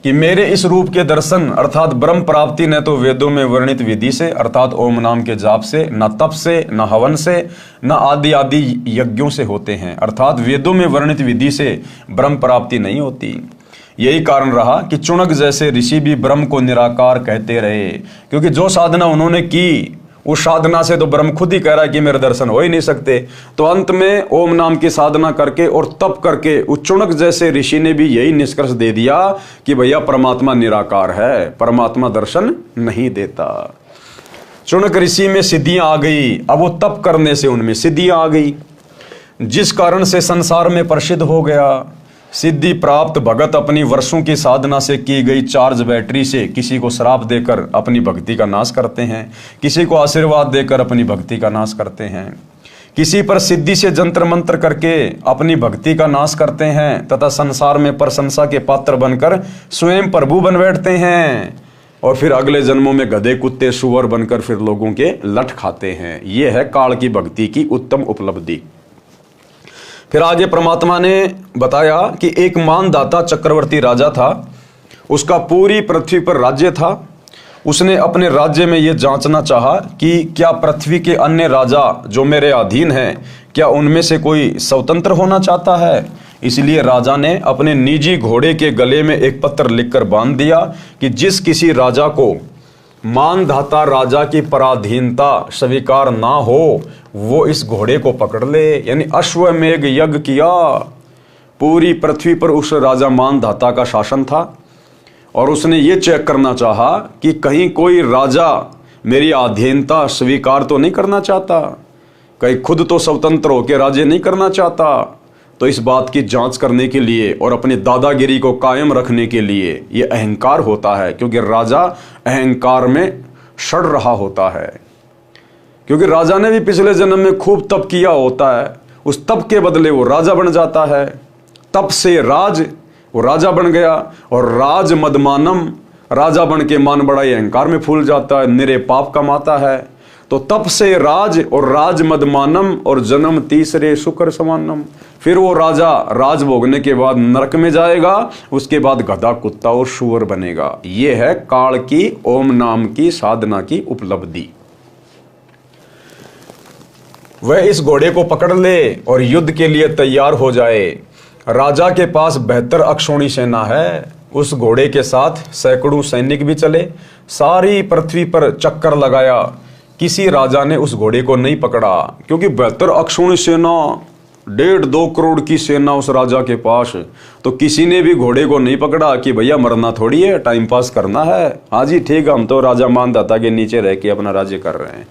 कि मेरे इस रूप के दर्शन अर्थात ब्रह्म प्राप्ति न तो वेदों में वर्णित विधि से अर्थात ओम नाम के जाप से, न तप से, न हवन से, न आदि आदि यज्ञों से होते हैं। अर्थात वेदों में वर्णित विधि से ब्रह्म प्राप्ति नहीं होती। यही कारण रहा कि चुनक जैसे ऋषि भी ब्रह्म को निराकार कहते रहे, क्योंकि जो साधना उन्होंने की उस साधना से तो ब्रह्म खुद ही कह रहा है कि मेरे दर्शन हो ही नहीं सकते। तो अंत में ओम नाम की साधना करके और तप करके उस चुनक जैसे ऋषि ने भी यही निष्कर्ष दे दिया कि भैया परमात्मा निराकार है, परमात्मा दर्शन नहीं देता। चुनक ऋषि में सिद्धियां आ गई, अब वो तप करने से उनमें सिद्धियां आ गई, जिस कारण से संसार में प्रसिद्ध हो गया। सिद्धि प्राप्त भगत अपनी वर्षों की साधना से की गई चार्ज बैटरी से किसी को श्राप देकर अपनी भक्ति का नाश करते हैं, किसी को आशीर्वाद देकर अपनी भक्ति का नाश करते हैं, किसी पर सिद्धि से जंत्र मंत्र करके अपनी भक्ति का नाश करते हैं तथा संसार में प्रशंसा के पात्र बनकर स्वयं प्रभु बन बैठते हैं, और फिर अगले जन्मों में गधे कुत्ते सुअर बनकर फिर लोगों के लठ खाते हैं। ये है काल की भक्ति की उत्तम उपलब्धि। फिर आगे परमात्मा ने बताया कि एक मानदाता चक्रवर्ती राजा था, उसका पूरी पृथ्वी पर राज्य था। उसने अपने राज्य में यह जांचना चाहा कि क्या पृथ्वी के अन्य राजा जो मेरे अधीन हैं, क्या उनमें से कोई स्वतंत्र होना चाहता है। इसलिए राजा ने अपने निजी घोड़े के गले में एक पत्र लिखकर बांध दिया कि जिस किसी राजा को मानधाता राजा की पराधीनता स्वीकार ना हो वो इस घोड़े को पकड़ ले। यानी अश्वमेघ यज्ञ किया। पूरी पृथ्वी पर उस राजा मानधाता का शासन था और उसने ये चेक करना चाहा कि कहीं कोई राजा मेरी अधीनता स्वीकार तो नहीं करना चाहता, कहीं खुद तो स्वतंत्र होकर राज्य नहीं करना चाहता। तो इस बात की जांच करने के लिए और अपनी दादागिरी को कायम रखने के लिए ये अहंकार होता है, क्योंकि राजा अहंकार में सड़ रहा होता है। क्योंकि राजा ने भी पिछले जन्म में खूब तप किया होता है, उस तप के बदले वो राजा बन जाता है। तप से राज, वो राजा बन गया। और राज मदमानम, राजा बन के मान बड़ा अहंकार में फूल जाता है, निरे पाप कमाता है। तो तप से राज और राज मदमानम और जन्म तीसरे शुक्र समानम। फिर वो राजा राज भोगने के बाद नरक में जाएगा, उसके बाद गधा, कुत्ता और शुअर बनेगा। ये है काल की ओम नाम की साधना की उपलब्धि। वह इस घोड़े को पकड़ ले और युद्ध के लिए तैयार हो जाए। राजा के पास बेहतर अक्षौणी सेना है, उस घोड़े के साथ सैकड़ों सैनिक भी चले। सारी पृथ्वी पर चक्कर लगाया, किसी राजा ने उस घोड़े को नहीं पकड़ा, क्योंकि बेहतर अक्षौणी सेना, 1.5-2 करोड़ की सेना उस राजा के पास। तो किसी ने भी घोड़े को नहीं पकड़ा कि भैया मरना थोड़ी है, टाइम पास करना है। हाँ जी ठीक है, हम तो राजा मानदाता के नीचे रह के अपना राज्य कर रहे हैं।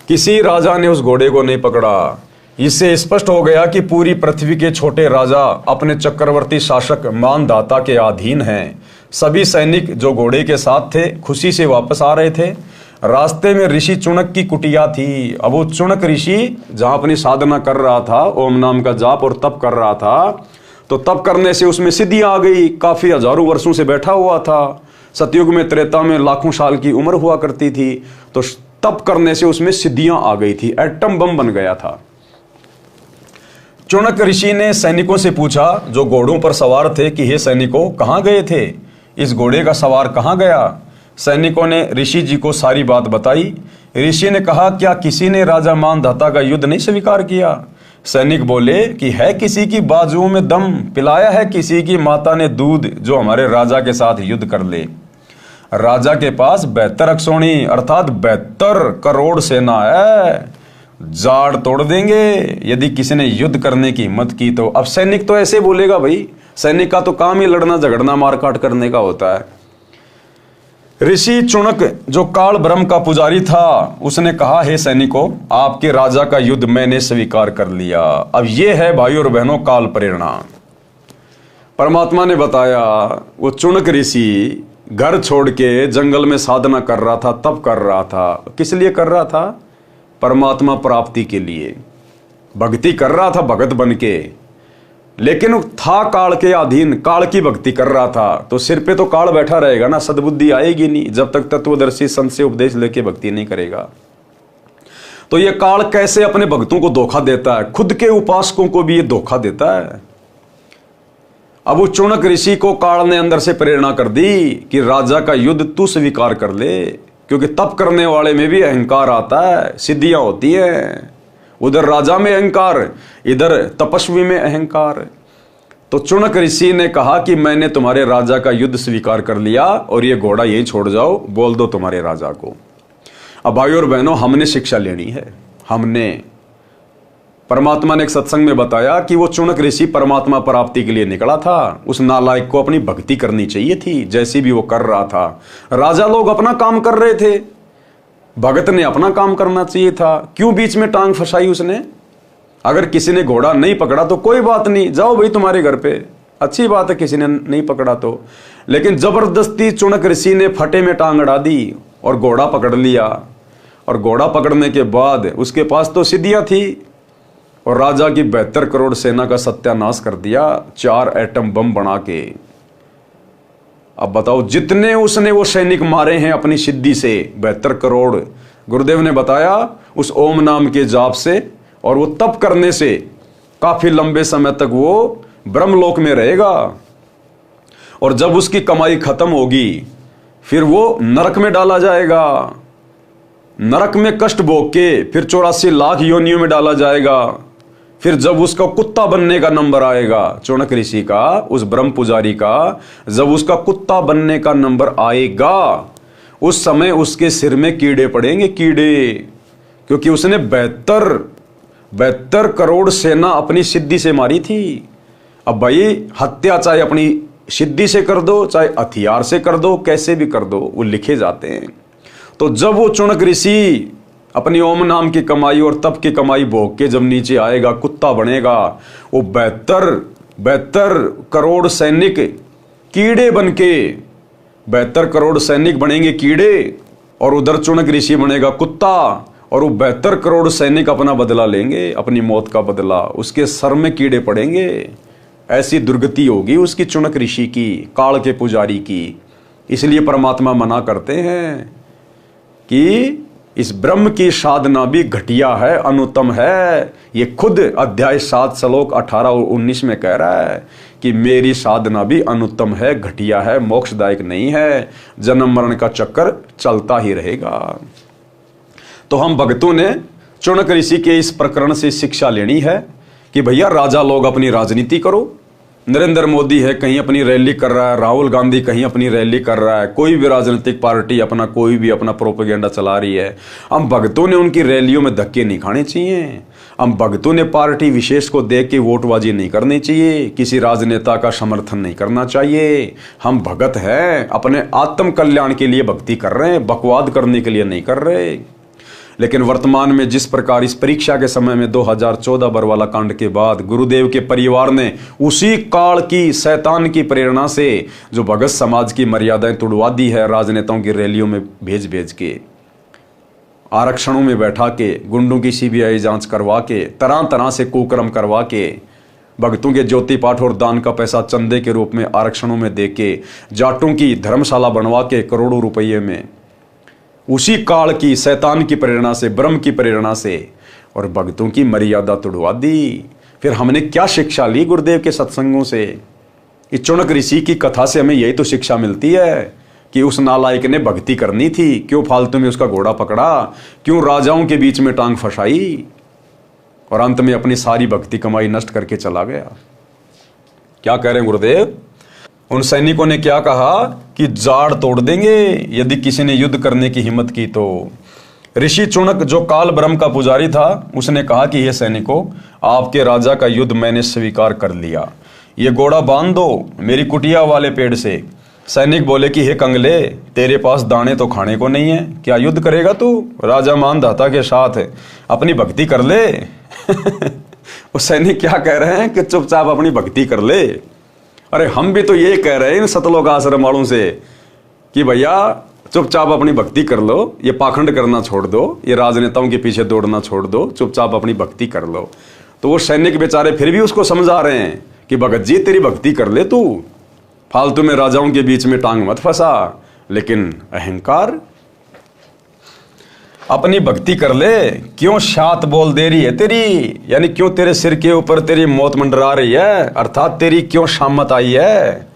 किसी राजा ने उस घोड़े को नहीं पकड़ा। इससे स्पष्ट हो गया कि पूरी पृथ्वी के छोटे राजा अपने चक्रवर्ती शासक मानदाता के अधीन हैं। सभी सैनिक जो घोड़े के साथ थे खुशी से वापस आ रहे थे। रास्ते में ऋषि चुनक की कुटिया थी। अब वो चुनक ऋषि जहां अपनी साधना कर रहा था, ओम नाम का जाप और तप कर रहा था, तो तप करने से उसमें सिद्धि आ गई। काफी हजारों वर्षों से बैठा हुआ था। सतयुग में, त्रेता में लाखों साल की उम्र हुआ करती थी। तो तप करने से उसमें सिद्धियां आ गई थी, एटम बम बन गया था। चुनक ऋषि ने सैनिकों से पूछा जो घोड़ों पर सवार थे कि हे सैनिकों, कहां गए थे, इस घोड़े का सवार कहां गया। सैनिकों ने ऋषि जी को सारी बात बताई। ऋषि ने कहा, क्या किसी ने राजा मानधाता का युद्ध नहीं स्वीकार किया। सैनिक बोले कि है किसी की बाजुओं में दम, पिलाया है किसी की माता ने दूध जो हमारे राजा के साथ युद्ध कर ले। राजा के पास 72 अक्षौणी अर्थात 72 करोड़ सेना है, जाड़ तोड़ देंगे यदि किसी ने युद्ध करने की हिम्मत की तो। अब सैनिक तो ऐसे बोलेगा, भाई सैनिक का तो काम ही लड़ना झगड़ना मारकाट करने का होता है। ऋषि चुनक जो काल ब्रह्म का पुजारी था, उसने कहा, हे सैनिकों, आपके राजा का युद्ध मैंने स्वीकार कर लिया। अब ये है भाइयों और बहनों काल प्रेरणा। परमात्मा ने बताया वो चुनक ऋषि घर छोड़ के जंगल में साधना कर रहा था, तप कर रहा था। किस लिए कर रहा था? परमात्मा प्राप्ति के लिए भक्ति कर रहा था, भगत बन के। लेकिन था काल के अधीन, काल की भक्ति कर रहा था, तो सिर पे तो काल बैठा रहेगा ना, सद्बुद्धि आएगी नहीं जब तक तत्वदर्शी संत से उपदेश लेके भक्ति नहीं करेगा। तो ये काल कैसे अपने भक्तों को धोखा देता है, खुद के उपासकों को भी ये धोखा देता है। अब वो चुनक ऋषि को काल ने अंदर से प्रेरणा कर दी कि राजा का युद्ध तू स्वीकार कर ले, क्योंकि तप करने वाले में भी अहंकार आता है, सिद्धियां होती हैं। उधर राजा में अहंकार, इधर तपस्वी में अहंकार। तो चुनक ऋषि ने कहा कि मैंने तुम्हारे राजा का युद्ध स्वीकार कर लिया और ये घोड़ा यही छोड़ जाओ, बोल दो तुम्हारे राजा को। अब भाइयों और बहनों, हमने शिक्षा लेनी है। हमने, परमात्मा ने एक सत्संग में बताया कि वो चुनक ऋषि परमात्मा प्राप्ति के लिए निकला था। उस नालायक को अपनी भक्ति करनी चाहिए थी, जैसी भी वो कर रहा था। राजा लोग अपना काम कर रहे थे, भगत ने अपना काम करना चाहिए था। क्यों बीच में टांग फंसाई उसने? अगर किसी ने घोड़ा नहीं पकड़ा तो कोई बात नहीं, जाओ भाई तुम्हारे घर पे, अच्छी बात है किसी ने नहीं पकड़ा तो। लेकिन जबरदस्ती चुनक ऋषि ने फटे में टांग अड़ा दी और घोड़ा पकड़ लिया। और घोड़ा पकड़ने के बाद उसके पास तो सिद्धियां थी और राजा की 72 करोड़ सेना का सत्यानाश कर दिया 4 एटम बम बना के। अब बताओ, जितने उसने वो सैनिक मारे हैं अपनी सिद्धि से, 72 करोड़, गुरुदेव ने बताया उस ओम नाम के जाप से और वो तप करने से काफी लंबे समय तक वो ब्रह्मलोक में रहेगा, और जब उसकी कमाई खत्म होगी फिर वो नरक में डाला जाएगा। नरक में कष्ट भोग के फिर 84 लाख योनियों में डाला जाएगा। फिर जब उसका कुत्ता बनने का नंबर आएगा, चौनक ऋषि का, उस ब्रह्म पुजारी का, जब उसका कुत्ता बनने का नंबर आएगा, उस समय उसके सिर में कीड़े पड़ेंगे, कीड़े, क्योंकि उसने 72 करोड़ सेना अपनी सिद्धि से मारी थी। अब भाई हत्या चाहे अपनी सिद्धि से कर दो, चाहे हथियार से कर दो, कैसे भी कर दो, वो लिखे जाते हैं। तो जब वो चौनक ऋषि अपनी ओम नाम की कमाई और तप की कमाई भोग के जब नीचे आएगा, कुत्ता बनेगा, वो 72 करोड़ सैनिक कीड़े बन के, 72 करोड़ सैनिक बनेंगे कीड़े, और उधर चौनक ऋषि बनेगा कुत्ता, और वो 72 करोड़ सैनिक अपना बदला लेंगे, अपनी मौत का बदला, उसके सर में कीड़े पड़ेंगे। ऐसी दुर्गति होगी उसकी, चौनक ऋषि की, काल के पुजारी की। इसलिए परमात्मा मना करते हैं कि इस ब्रह्म की साधना भी घटिया है, अनुत्तम है। ये खुद अध्याय 7 श्लोक 18 और 19 में कह रहा है कि मेरी साधना भी अनुत्तम है, घटिया है, मोक्षदायक नहीं है, जन्म मरण का चक्कर चलता ही रहेगा। तो हम भक्तों ने चौनक ऋषि के इस प्रकरण से शिक्षा लेनी है कि भैया राजा लोग अपनी राजनीति करो। नरेंद्र मोदी है कहीं अपनी रैली कर रहा है, राहुल गांधी कहीं अपनी रैली कर रहा है, कोई भी राजनीतिक पार्टी अपना कोई भी अपना प्रोपेगेंडा चला रही है। हम भक्तों ने उनकी रैलियों में धक्के नहीं खाने चाहिए। हम भक्तों ने पार्टी विशेष को देख के वोटबाजी नहीं करनी चाहिए, किसी राजनेता का समर्थन नहीं करना चाहिए। हम भगत हैं, अपने आत्म कल्याण के लिए भक्ति कर रहे हैं, बकवाद करने के लिए नहीं कर रहे। लेकिन वर्तमान में जिस प्रकार इस परीक्षा के समय में 2014 बरवाला कांड के बाद गुरुदेव के परिवार ने उसी काल की शैतान की प्रेरणा से जो भगत समाज की मर्यादाएं तुड़वा दी है, राजनेताओं की रैलियों में भेज भेज के, आरक्षणों में बैठा के, गुंडों की सीबीआई जांच करवा के, तरह तरह से कुकर्म करवा के, भक्तों के ज्योति पाठ और दान का पैसा चंदे के रूप में आरक्षणों में दे के, जाटों की धर्मशाला बनवा के करोड़ों रुपये में, उसी काल की शैतान की प्रेरणा से, ब्रह्म की प्रेरणा से, और भक्तों की मर्यादा तुड़वा दी। फिर हमने क्या शिक्षा ली गुरुदेव के सत्संगों से? इस चौनक ऋषि की कथा से हमें यही तो शिक्षा मिलती है कि उस नालायक ने भक्ति करनी थी, क्यों फालतू में उसका घोड़ा पकड़ा, क्यों राजाओं के बीच में टांग फंसाई, और अंत में अपनी सारी भक्ति कमाई नष्ट करके चला गया। क्या कह रहे हैं गुरुदेव? उन सैनिकों ने क्या कहा कि जाड़ तोड़ देंगे यदि किसी ने युद्ध करने की हिम्मत की तो। ऋषि चौनक जो काल ब्रह्म का पुजारी था, उसने कहा कि ये सैनिकों, आपके राजा का युद्ध मैंने स्वीकार कर लिया, ये घोड़ा बांध दो मेरी कुटिया वाले पेड़ से। सैनिक बोले कि हे कंगले, तेरे पास दाने तो खाने को नहीं है, क्या युद्ध करेगा तू? राजा मानधाता के साथ अपनी भक्ति कर ले। वो सैनिक क्या कह रहे हैं कि चुपचाप अपनी भक्ति कर ले। अरे हम भी तो ये कह रहे हैं इन सतलोक आश्रम वालों से कि भैया चुपचाप अपनी भक्ति कर लो, ये पाखंड करना छोड़ दो, ये राजनेताओं के पीछे दौड़ना छोड़ दो, चुपचाप अपनी भक्ति कर लो। तो वो सैनिक बेचारे फिर भी उसको समझा रहे हैं कि भगत जी तेरी भक्ति कर ले, तू फालतू में राजाओं के बीच में टांग मत फंसा। लेकिन अहंकार, अपनी भक्ति कर ले, क्यों शात बोल दे रही है तेरी, यानी क्यों तेरे सिर के ऊपर तेरी मौत मंडरा रही है, अर्थात तेरी क्यों शामत आई है।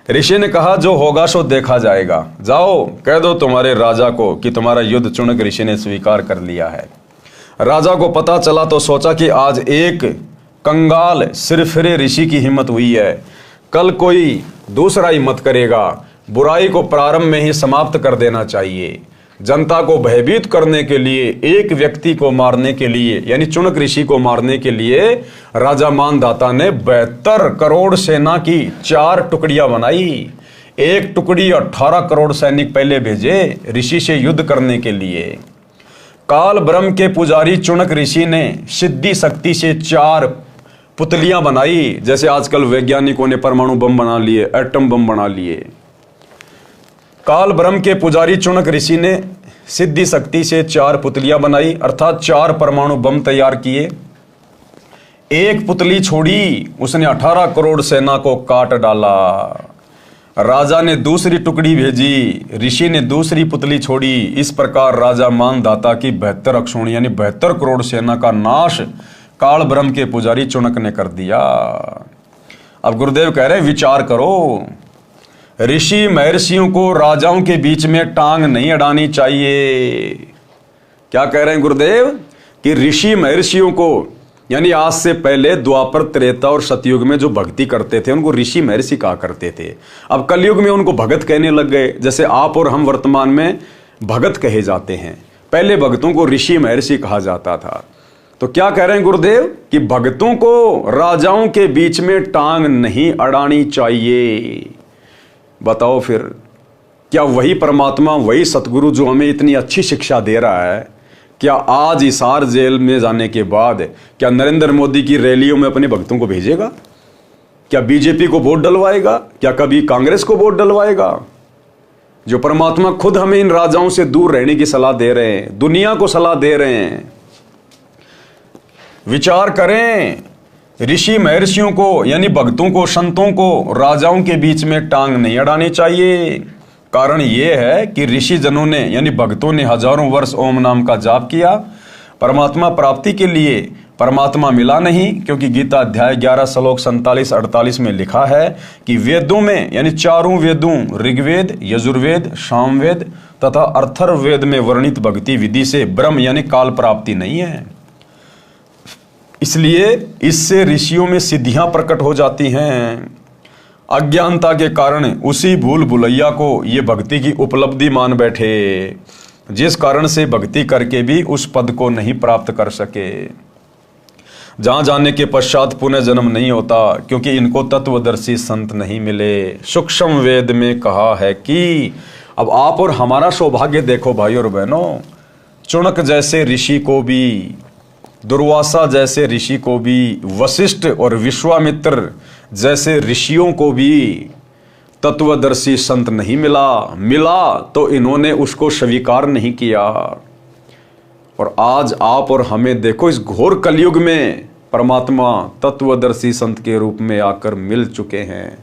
ऋषि ने कहा जो होगा सो देखा जाएगा, जाओ कह दो तुम्हारे राजा को कि तुम्हारा युद्ध चौनक ऋषि ने स्वीकार कर लिया है। राजा को पता चला तो सोचा कि आज एक कंगाल सिरफिरे ऋषि की हिम्मत हुई है, कल कोई दूसरा हिम्मत करेगा। बुराई को प्रारंभ में ही समाप्त कर देना चाहिए। जनता को भयभीत करने के लिए, एक व्यक्ति को मारने के लिए, यानी चौनक ऋषि को मारने के लिए राजा मानधाता ने 72 करोड़ सेना की 4 टुकड़ियां बनाई। एक टुकड़ी 18 करोड़ सैनिक पहले भेजे ऋषि से युद्ध करने के लिए। काल ब्रह्म के पुजारी चौनक ऋषि ने सिद्धि शक्ति से 4 पुतलियां बनाई, जैसे आजकल वैज्ञानिकों ने परमाणु बम बना लिए, एटम बम बना लिए। काल ब्रह्म के पुजारी चौनक ऋषि ने सिद्धि शक्ति से 4 पुतलियां बनाई, अर्थात 4 परमाणु बम तैयार किए। एक पुतली छोड़ी, उसने 18 करोड़ सेना को काट डाला। राजा ने दूसरी टुकड़ी भेजी, ऋषि ने दूसरी पुतली छोड़ी। इस प्रकार राजा मानधाता की 72 अक्षोणी यानी 72 करोड़ सेना का नाश काल ब्रह्म के पुजारी चुनक ने कर दिया। अब गुरुदेव कह रहे विचार करो, ऋषि महर्षियों को राजाओं के बीच में टांग नहीं अड़ानी चाहिए। क्या कह रहे हैं गुरुदेव कि ऋषि महर्षियों को, यानी आज से पहले द्वापर, त्रेता और सतयुग में जो भक्ति करते थे उनको ऋषि महर्षि कहा करते थे। अब कलयुग में उनको भगत कहने लग गए, जैसे आप और हम वर्तमान में भगत कहे जाते हैं। पहले भक्तों को ऋषि महर्षि कहा जाता था। तो क्या कह रहे हैं गुरुदेव कि भक्तों को राजाओं के बीच में टांग नहीं अड़ानी चाहिए। बताओ फिर, क्या वही परमात्मा, वही सतगुरु जो हमें इतनी अच्छी शिक्षा दे रहा है, क्या आज हिसार जेल में जाने के बाद क्या नरेंद्र मोदी की रैलियों में अपने भक्तों को भेजेगा? क्या बीजेपी को वोट डलवाएगा? क्या कभी कांग्रेस को वोट डलवाएगा? जो परमात्मा खुद हमें इन राजाओं से दूर रहने की सलाह दे रहे हैं, दुनिया को सलाह दे रहे हैं। विचार करें, ऋषि महर्षियों को यानी भक्तों को, संतों को राजाओं के बीच में टांग नहीं अड़ानी चाहिए। कारण यह है कि ऋषि जनों ने यानी भक्तों ने हजारों वर्ष ओम नाम का जाप किया परमात्मा प्राप्ति के लिए। परमात्मा मिला नहीं, क्योंकि गीता अध्याय 11 श्लोक 47-48 में लिखा है कि वेदों में यानी चारों वेदों ऋग्वेद, यजुर्वेद, सामवेद तथा अथर्ववेद में वर्णित भक्ति विधि से ब्रह्म यानी काल प्राप्ति नहीं है। इसलिए इससे ऋषियों में सिद्धियां प्रकट हो जाती हैं। अज्ञानता के कारण उसी भूल भुलैया को ये भक्ति की उपलब्धि मान बैठे, जिस कारण से भक्ति करके भी उस पद को नहीं प्राप्त कर सके। जहां जाने के पश्चात पुनः जन्म नहीं होता, क्योंकि इनको तत्वदर्शी संत नहीं मिले। सूक्ष्म वेद में कहा है कि अब आप और हमारा सौभाग्य देखो भाई और बहनों, चुनक जैसे ऋषि को भी, दुर्वासा जैसे ऋषि को भी, वशिष्ठ और विश्वामित्र जैसे ऋषियों को भी तत्वदर्शी संत नहीं मिला तो इन्होंने उसको स्वीकार नहीं किया। और आज आप और हमें देखो, इस घोर कलयुग में परमात्मा तत्वदर्शी संत के रूप में आकर मिल चुके हैं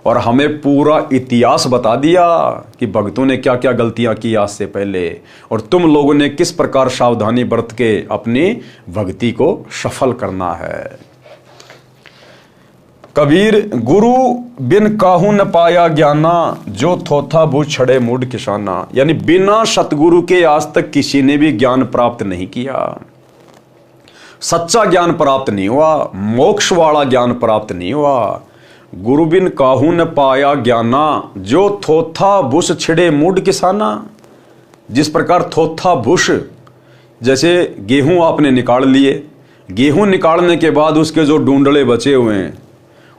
और हमें पूरा इतिहास बता दिया कि भक्तों ने क्या क्या गलतियां की आज से पहले, और तुम लोगों ने किस प्रकार सावधानी बरत के अपनी भक्ति को सफल करना है। कबीर, गुरु बिन काहू न पाया ज्ञाना, जो थोथा भू छड़े मूड किसाना। यानी बिना सतगुरु के आज तक किसी ने भी ज्ञान प्राप्त नहीं किया, सच्चा ज्ञान प्राप्त नहीं हुआ, मोक्ष वाला ज्ञान प्राप्त नहीं हुआ। गुरु बिन काहू न पाया ज्ञाना, जो थोथा भूस छिड़े मूड किसाना। जिस प्रकार थोथा भूस, जैसे गेहूं आपने निकाल लिए, गेहूं निकालने के बाद उसके जो डूंडले बचे हुए हैं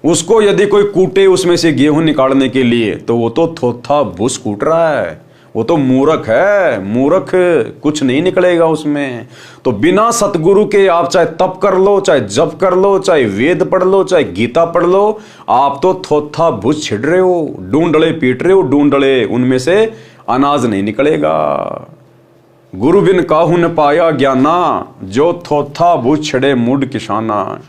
उसको यदि कोई कूटे उसमें से गेहूं निकालने के लिए, तो वो तो थोथा भूस कूट रहा है, वो तो मूर्ख है, मूर्ख, कुछ नहीं निकलेगा उसमें। तो बिना सतगुरु के आप चाहे तप कर लो, चाहे जप कर लो, चाहे वेद पढ़ लो, चाहे गीता पढ़ लो, आप तो थोथा भूस छिड़ रहे हो, डूंडले पीट रहे हो, डूंडले, उनमें से अनाज नहीं निकलेगा। गुरु बिन काहू न पाया ज्ञाना, जो थोथा भूस छिड़े मूड किसाना।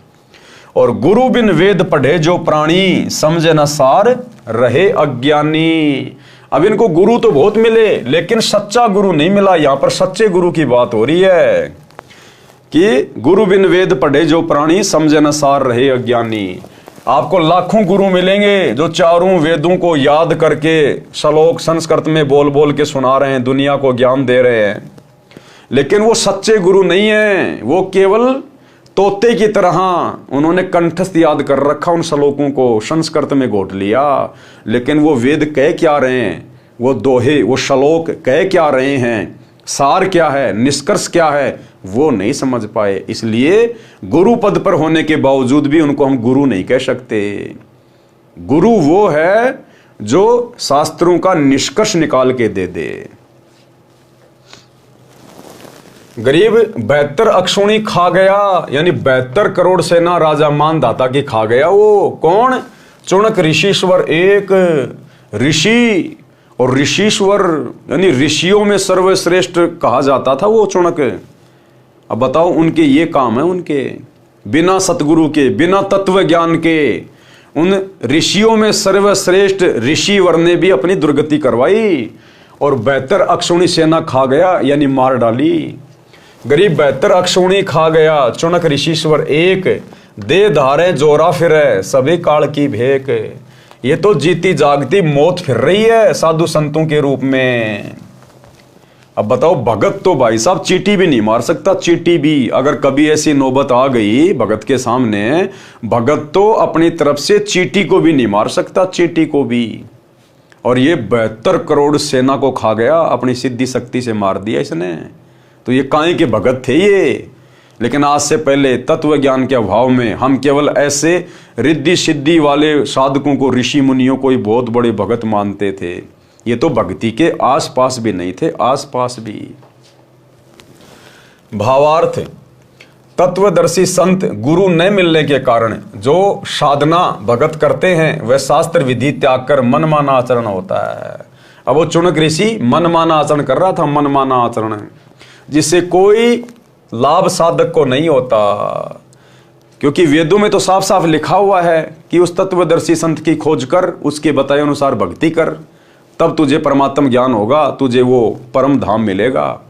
और गुरु बिन वेद पढ़े जो प्राणी, समझे न सार रहे अज्ञानी। अब इनको गुरु तो बहुत मिले लेकिन सच्चा गुरु नहीं मिला। यहां पर सच्चे गुरु की बात हो रही है कि गुरु बिन वेद पढ़े जो प्राणी, समझे न सार रहे अज्ञानी। आपको लाखों गुरु मिलेंगे जो चारों वेदों को याद करके श्लोक संस्कृत में बोल बोल के सुना रहे हैं, दुनिया को ज्ञान दे रहे हैं, लेकिन वो सच्चे गुरु नहीं है। वो केवल तोते की तरह उन्होंने कंठस्थ याद कर रखा, उन श्लोकों को संस्कृत में घोट लिया, लेकिन वो वेद कह क्या रहे हैं, वो दोहे, वो श्लोक कह क्या रहे हैं, सार क्या है, निष्कर्ष क्या है, वो नहीं समझ पाए। इसलिए गुरु पद पर होने के बावजूद भी उनको हम गुरु नहीं कह सकते। गुरु वो है जो शास्त्रों का निष्कर्ष निकाल के दे दे। गरीब 72 अक्षौणी खा गया, यानी 72 करोड़ सेना राजा मानधाता की खा गया। वो कौन? चुनक ऋषिश्वर, एक ऋषि और ऋषिश्वर यानी ऋषियों में सर्वश्रेष्ठ कहा जाता था वो चुनक। अब बताओ, उनके ये काम है, उनके बिना सतगुरु के, बिना तत्व ज्ञान के, उन ऋषियों में सर्वश्रेष्ठ ऋषिवर ने भी अपनी दुर्गति करवाई और 72 अक्षौणी सेना खा गया, यानी मार डाली। गरीब 72 अक्षुणी खा गया, चुनक ऋषिश्वर एक, दे धारे जोरा फिरे सभी काल की भेक। ये तो जीती जागती मौत फिर रही है साधु संतों के रूप में। अब बताओ, भगत तो भाई साहब चींटी भी नहीं मार सकता, चींटी भी। अगर कभी ऐसी नौबत आ गई भगत के सामने, भगत तो अपनी तरफ से चींटी को भी नहीं मार सकता, चींटी को भी। और ये 72 करोड़ सेना को खा गया, अपनी सिद्धि शक्ति से मार दिया इसने। तो ये काहे के भगत थे ये। लेकिन आज से पहले तत्व ज्ञान के अभाव में हम केवल ऐसे रिद्धि सिद्धि वाले साधकों को, ऋषि मुनियों को ही बहुत बड़े भगत मानते थे। ये तो भक्ति के आसपास भी नहीं थे, आसपास भी। भावार्थ, तत्वदर्शी संत गुरु न मिलने के कारण जो साधना भगत करते हैं वह शास्त्र विधि त्याग कर मनमाना आचरण होता है। अब वो चुनक ऋषि मनमाना आचरण कर रहा था, मनमाना आचरण, जिससे कोई लाभ साधक को नहीं होता। क्योंकि वेदों में तो साफ साफ लिखा हुआ है कि उस तत्वदर्शी संत की खोज कर, उसके बताए अनुसार भक्ति कर, तब तुझे परमात्म ज्ञान होगा, तुझे वो परम धाम मिलेगा।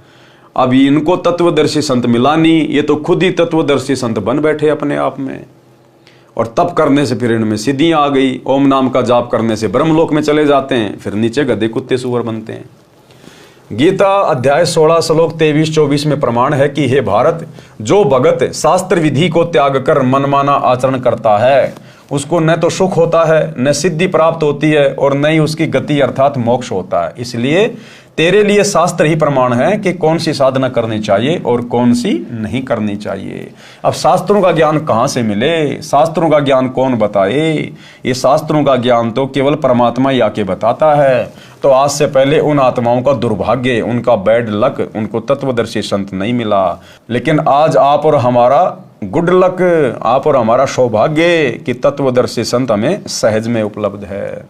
अब इनको तत्वदर्शी संत मिला नहीं, ये तो खुद ही तत्वदर्शी संत बन बैठे अपने आप में। और तब करने से फिर इनमें सिद्धियां आ गई। ओम नाम का जाप करने से ब्रह्मलोक में चले जाते हैं, फिर नीचे गधे कुत्ते सुअर बनते हैं। गीता अध्याय 16 श्लोक 23-24 में प्रमाण है कि हे भारत, जो भगत शास्त्र विधि को त्याग कर मनमाना आचरण करता है उसको न तो सुख होता है, न सिद्धि प्राप्त होती है, और न ही उसकी गति अर्थात मोक्ष होता है। इसलिए तेरे लिए शास्त्र ही प्रमाण है कि कौन सी साधना करनी चाहिए और कौन सी नहीं करनी चाहिए। अब शास्त्रों का ज्ञान कहाँ से मिले, शास्त्रों का ज्ञान कौन बताए? ये शास्त्रों का ज्ञान तो केवल परमात्मा ही आके बताता है। तो आज से पहले उन आत्माओं का दुर्भाग्य, उनका बैड लक, उनको तत्वदर्शी संत नहीं मिला। लेकिन आज आप और हमारा गुड लक, आप और हमारा सौभाग्य कि तत्वदर्शी संत हमें सहज में उपलब्ध है।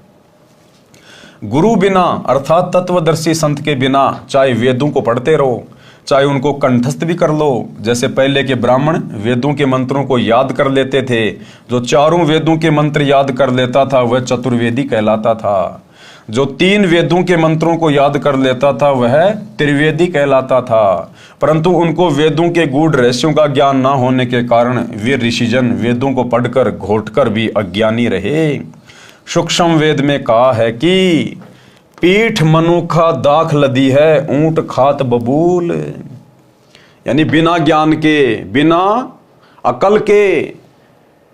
गुरु बिना अर्थात तत्वदर्शी संत के बिना चाहे वेदों को पढ़ते रहो, चाहे उनको कंठस्थ भी कर लो। जैसे पहले के ब्राह्मण वेदों के मंत्रों को याद कर लेते थे, जो चारों वेदों के मंत्र याद कर लेता था वह चतुर्वेदी कहलाता था। जो 3 वेदों के मंत्रों को याद कर लेता था वह त्रिवेदी कहलाता था। परंतु उनको वेदों के गूढ़ रहस्यों का ज्ञान ना होने के कारण वे ऋषिजन वेदों को पढ़कर घोटकर भी अज्ञानी रहे। सूक्ष्म वेद में कहा है कि पीठ मनुखा दाख लदी है, ऊंट खात बबूल। यानी बिना ज्ञान के, बिना अकल के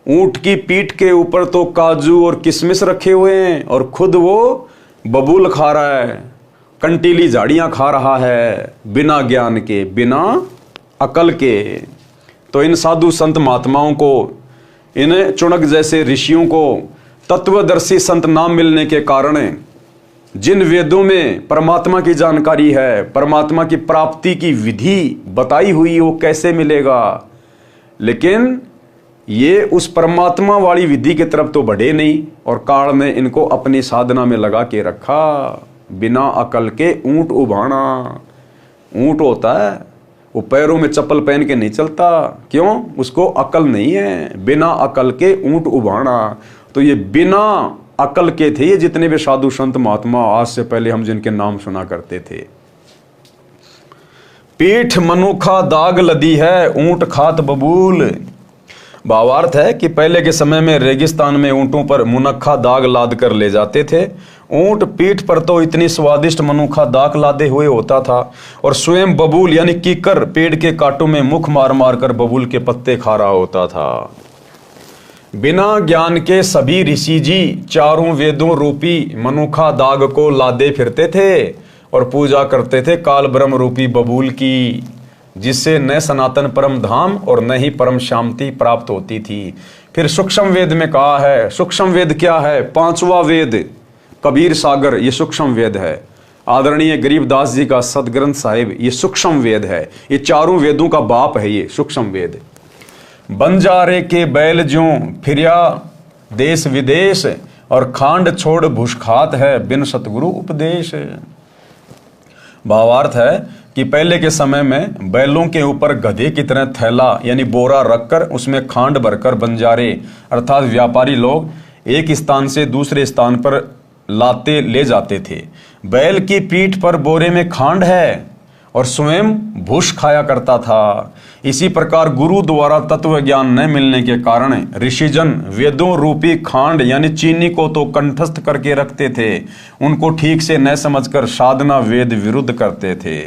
ऊंट की पीठ के ऊपर तो काजू और किशमिश रखे हुए हैं और खुद वो बबूल खा रहा है, कंटीली झाड़ियां खा रहा है, बिना ज्ञान के, बिना अकल के। तो इन साधु संत महात्माओं को, इन चुनक जैसे ऋषियों को तत्वदर्शी संत ना मिलने के कारण जिन वेदों में परमात्मा की जानकारी है, परमात्मा की प्राप्ति की विधि बताई हुई, वो कैसे मिलेगा? लेकिन ये उस परमात्मा वाली विधि की तरफ तो बढ़े नहीं, और काल ने इनको अपनी साधना में लगा के रखा। बिना अकल के ऊंट उभाना। ऊंट होता है वो पैरों में चप्पल पहन के नहीं चलता, क्यों? उसको अकल नहीं है। बिना अकल के ऊंट उभाना। तो ये बिना अकल के थे ये जितने भी साधु संत महात्मा आज से पहले हम जिनके नाम सुना करते थे। पीठ मनुखा दाग लदी है, ऊंट खात बबूल। भावार्थ है कि पहले के समय में रेगिस्तान में ऊंटों पर मुनक्खा दाग लाद कर ले जाते थे। ऊंट पीठ पर तो इतनी स्वादिष्ट मनुखा दाग लादे हुए होता था, और स्वयं बबूल यानी कीकर पेड़ के कांटों में मुख मार मार कर बबूल के पत्ते खा रहा होता था। बिना ज्ञान के सभी ऋषि जी चारों वेदों रूपी मनुखा दाग को लादे फिरते थे और पूजा करते थे काल ब्रह्म रूपी बबूल की, जिससे न सनातन परम धाम और न ही परम शांति प्राप्त होती थी। फिर सूक्ष्म वेद में कहा है, सूक्ष्म वेद क्या है? 5वां वेद कबीर सागर, ये सूक्ष्म वेद है। आदरणीय गरीबदास जी का सदग्रंथ साहिब, ये सूक्ष्म वेद है। ये चारों वेदों का बाप है ये सूक्ष्म वेद। बंजारे के बैल ज्यों फिरिया देश विदेश, और खांड छोड़ भुषखात है बिन सतगुरु उपदेश। भावार्थ है कि पहले के समय में बैलों के ऊपर गधे की तरह थैला यानी बोरा रखकर उसमें खांड भरकर बंजारे अर्थात व्यापारी लोग एक स्थान से दूसरे स्थान पर लाते ले जाते थे। बैल की पीठ पर बोरे में खांड है और स्वयं भूष खाया करता था। इसी प्रकार गुरु द्वारा तत्व ज्ञान न मिलने के कारण ऋषिजन वेदों रूपी खांड यानी चीनी को तो कंठस्थ करके रखते थे, उनको ठीक से न समझकर साधना वेद विरुद्ध करते थे।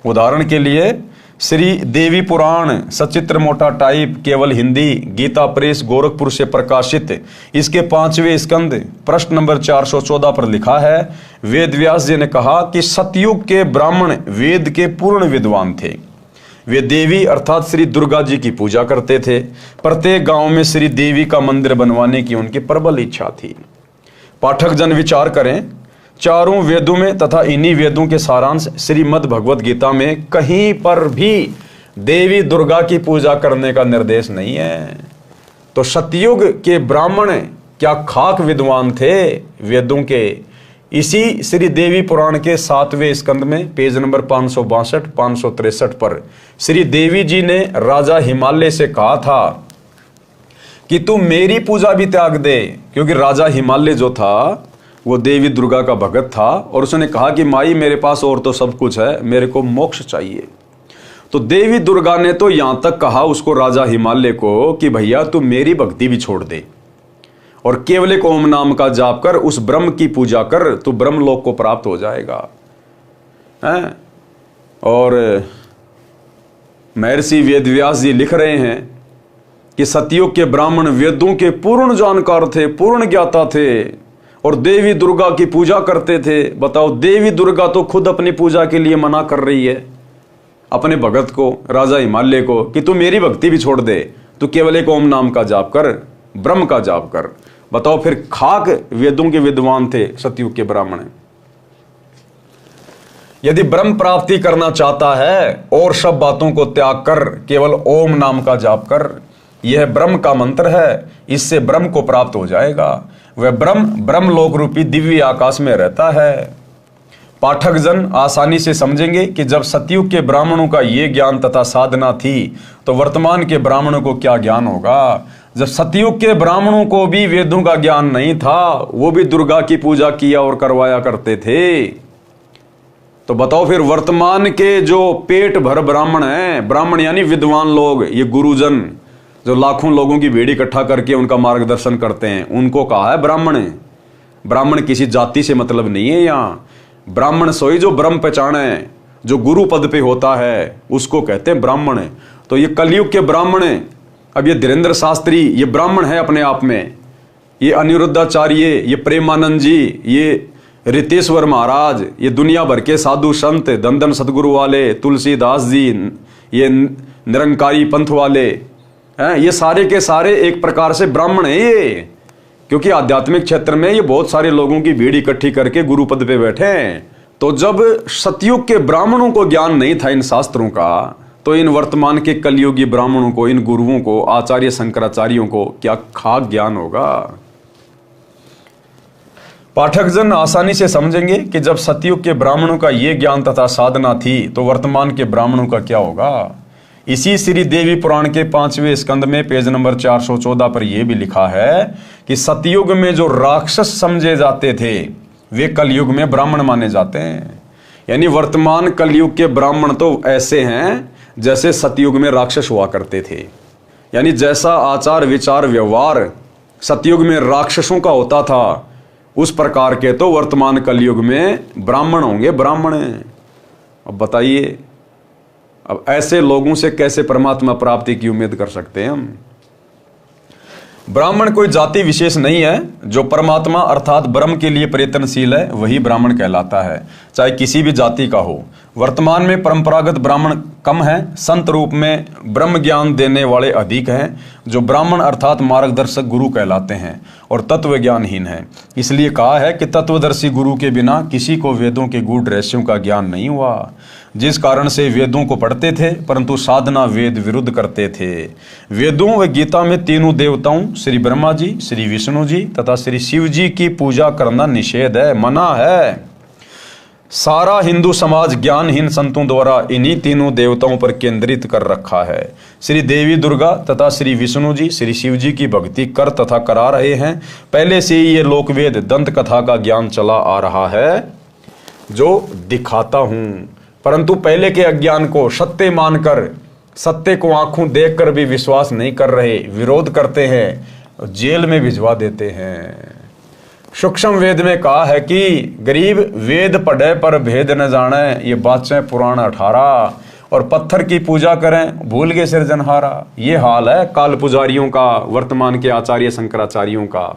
उदाहरण के लिए श्री देवी पुराण सचित्र मोटा टाइप केवल हिंदी गीता प्रेस गोरखपुर से प्रकाशित इसके 5वें स्कंद प्रश्न नंबर 414 पर लिखा है, वेद व्यास जी ने कहा कि सतयुग के ब्राह्मण वेद के पूर्ण विद्वान थे। वे देवी अर्थात श्री दुर्गा जी की पूजा करते थे। प्रत्येक गांव में श्री देवी का मंदिर बनवाने की उनकी प्रबल इच्छा थी। पाठक जन विचार करें, चारों वेदों में तथा इन्हीं वेदों के सारांश श्रीमद् भगवत गीता में कहीं पर भी देवी दुर्गा की पूजा करने का निर्देश नहीं है। तो सतयुग के ब्राह्मण क्या खाक विद्वान थे वेदों के। इसी श्री देवी पुराण के 7वें स्कंद में पेज नंबर 562 563 पर श्री देवी जी ने राजा हिमालय से कहा था कि तू मेरी पूजा भी त्याग दे, क्योंकि राजा हिमालय जो था वो देवी दुर्गा का भगत था और उसने कहा कि माई मेरे पास और तो सब कुछ है, मेरे को मोक्ष चाहिए। तो देवी दुर्गा ने तो यहां तक कहा उसको राजा हिमालय को कि भैया तू मेरी भक्ति भी छोड़ दे और केवल एक ओम नाम का जाप कर, उस ब्रह्म की पूजा कर, तू ब्रह्मलोक को प्राप्त हो जाएगा। हैं? और महर्षि वेदव्यास जी लिख रहे हैं कि सतयुग के ब्राह्मण वेदों के पूर्ण जानकार थे, पूर्ण ज्ञाता थे और देवी दुर्गा की पूजा करते थे। बताओ, देवी दुर्गा तो खुद अपनी पूजा के लिए मना कर रही है अपने भगत को, राजा हिमालय को, कि तू मेरी भक्ति भी छोड़ दे, तू केवल एक ओम नाम का जाप कर, ब्रह्म का जाप कर। बताओ, फिर खाक वेदों के विद्वान थे सतयुग के ब्राह्मण। यदि ब्रह्म प्राप्ति करना चाहता है और सब बातों को त्याग कर केवल ओम नाम का जाप कर, यह ब्रह्म का मंत्र है, इससे ब्रह्म को प्राप्त हो जाएगा। वह ब्रह्मलोक रूपी दिव्य आकाश में रहता है। पाठक जन आसानी से समझेंगे कि जब सतयुग के ब्राह्मणों का ये ज्ञान तथा साधना थी तो वर्तमान के ब्राह्मणों को क्या ज्ञान होगा। जब सतयुग के ब्राह्मणों को भी वेदों का ज्ञान नहीं था, वो भी दुर्गा की पूजा किया और करवाया करते थे। तो बताओ, फिर वर्तमान के जो पेट भर ब्राह्मण हैं, ब्राह्मण यानी विद्वान लोग, ये गुरुजन जो लाखों लोगों की भीड़ इकट्ठा करके उनका मार्गदर्शन करते हैं, उनको कहा है ब्राह्मण। ब्राह्मण किसी जाति से मतलब नहीं है। यहाँ ब्राह्मण सोई जो ब्रह्म पहचान है, जो गुरु पद पे होता है, उसको कहते हैं ब्राह्मण। तो ये कलयुग के ब्राह्मण, अब ये धीरेन्द्र शास्त्री ये ब्राह्मण है अपने आप में, ये अनिरुद्धाचार्य, ये प्रेमानंद जी, ये रितेश्वर महाराज, ये दुनिया भर के साधु संत, दंदन सतगुरु वाले, तुलसीदास जी, ये निरंकारी पंथ वाले हैं, ये सारे के सारे एक प्रकार से ब्राह्मण है ये, क्योंकि आध्यात्मिक क्षेत्र में ये बहुत सारे लोगों की भीड़ इकट्ठी करके गुरु पद पे बैठे हैं। तो जब सतयुग के ब्राह्मणों को ज्ञान नहीं था इन शास्त्रों का, तो इन वर्तमान के कलयुगी ब्राह्मणों को, इन गुरुओं को, आचार्य शंकराचार्यों को क्या खाक ज्ञान होगा। पाठक जन आसानी से समझेंगे कि जब सतयुग के ब्राह्मणों का ये ज्ञान तथा साधना थी तो वर्तमान के ब्राह्मणों का क्या होगा। इसी श्री देवी पुराण के 5वें स्कंद में पेज नंबर 414 पर यह भी लिखा है कि सतयुग में जो राक्षस समझे जाते थे वे कलयुग में ब्राह्मण माने जाते हैं। यानी वर्तमान कलयुग के ब्राह्मण तो ऐसे हैं जैसे सतयुग में राक्षस हुआ करते थे। यानी जैसा आचार विचार व्यवहार सतयुग में राक्षसों का होता था, उस प्रकार के तो वर्तमान कलयुग में ब्राह्मण होंगे, ब्राह्मण। अब बताइए, अब ऐसे लोगों से कैसे परमात्मा प्राप्ति की उम्मीद कर सकते हैं हम। ब्राह्मण कोई जाति विशेष नहीं है, जो परमात्मा अर्थात ब्रह्म के लिए प्रयत्नशील है वही ब्राह्मण कहलाता है, चाहे किसी भी जाति का हो। वर्तमान में परंपरागत ब्राह्मण कम हैं, संत रूप में ब्रह्म ज्ञान देने वाले अधिक हैं, जो ब्राह्मण अर्थात मार्गदर्शक गुरु कहलाते हैं और तत्व ज्ञानहीन हैं। इसलिए कहा है कि तत्वदर्शी गुरु के बिना किसी को वेदों के गूढ़ रहस्यों का ज्ञान नहीं हुआ। जिस कारण से वेदों को पढ़ते थे परंतु साधना वेद विरुद्ध करते थे। वेदों व गीता में तीनों देवताओं श्री ब्रह्मा जी, श्री विष्णु जी तथा श्री शिव जी की पूजा करना निषेध है, मना है। सारा हिंदू समाज ज्ञानहीन संतों द्वारा इन्हीं तीनों देवताओं पर केंद्रित कर रखा है। श्री देवी दुर्गा तथा श्री विष्णु जी, श्री शिव जी की भक्ति कर तथा करा रहे हैं। पहले से ही ये लोकवेद दंत कथा का ज्ञान चला आ रहा है, जो दिखाता हूं। परंतु पहले के अज्ञान को सत्य मानकर, सत्य को आंखों देखकर भी विश्वास नहीं कर रहे, विरोध करते हैं, जेल में भिजवा देते हैं। सूक्ष्म वेद में कहा है कि गरीब वेद पढ़े पर भेद न जाने, ये बातें पुराण 18, और पत्थर की पूजा करें भूल के सिरजनहारा। ये हाल है काल पुजारियों का, वर्तमान के आचार्य शंकराचार्यों का।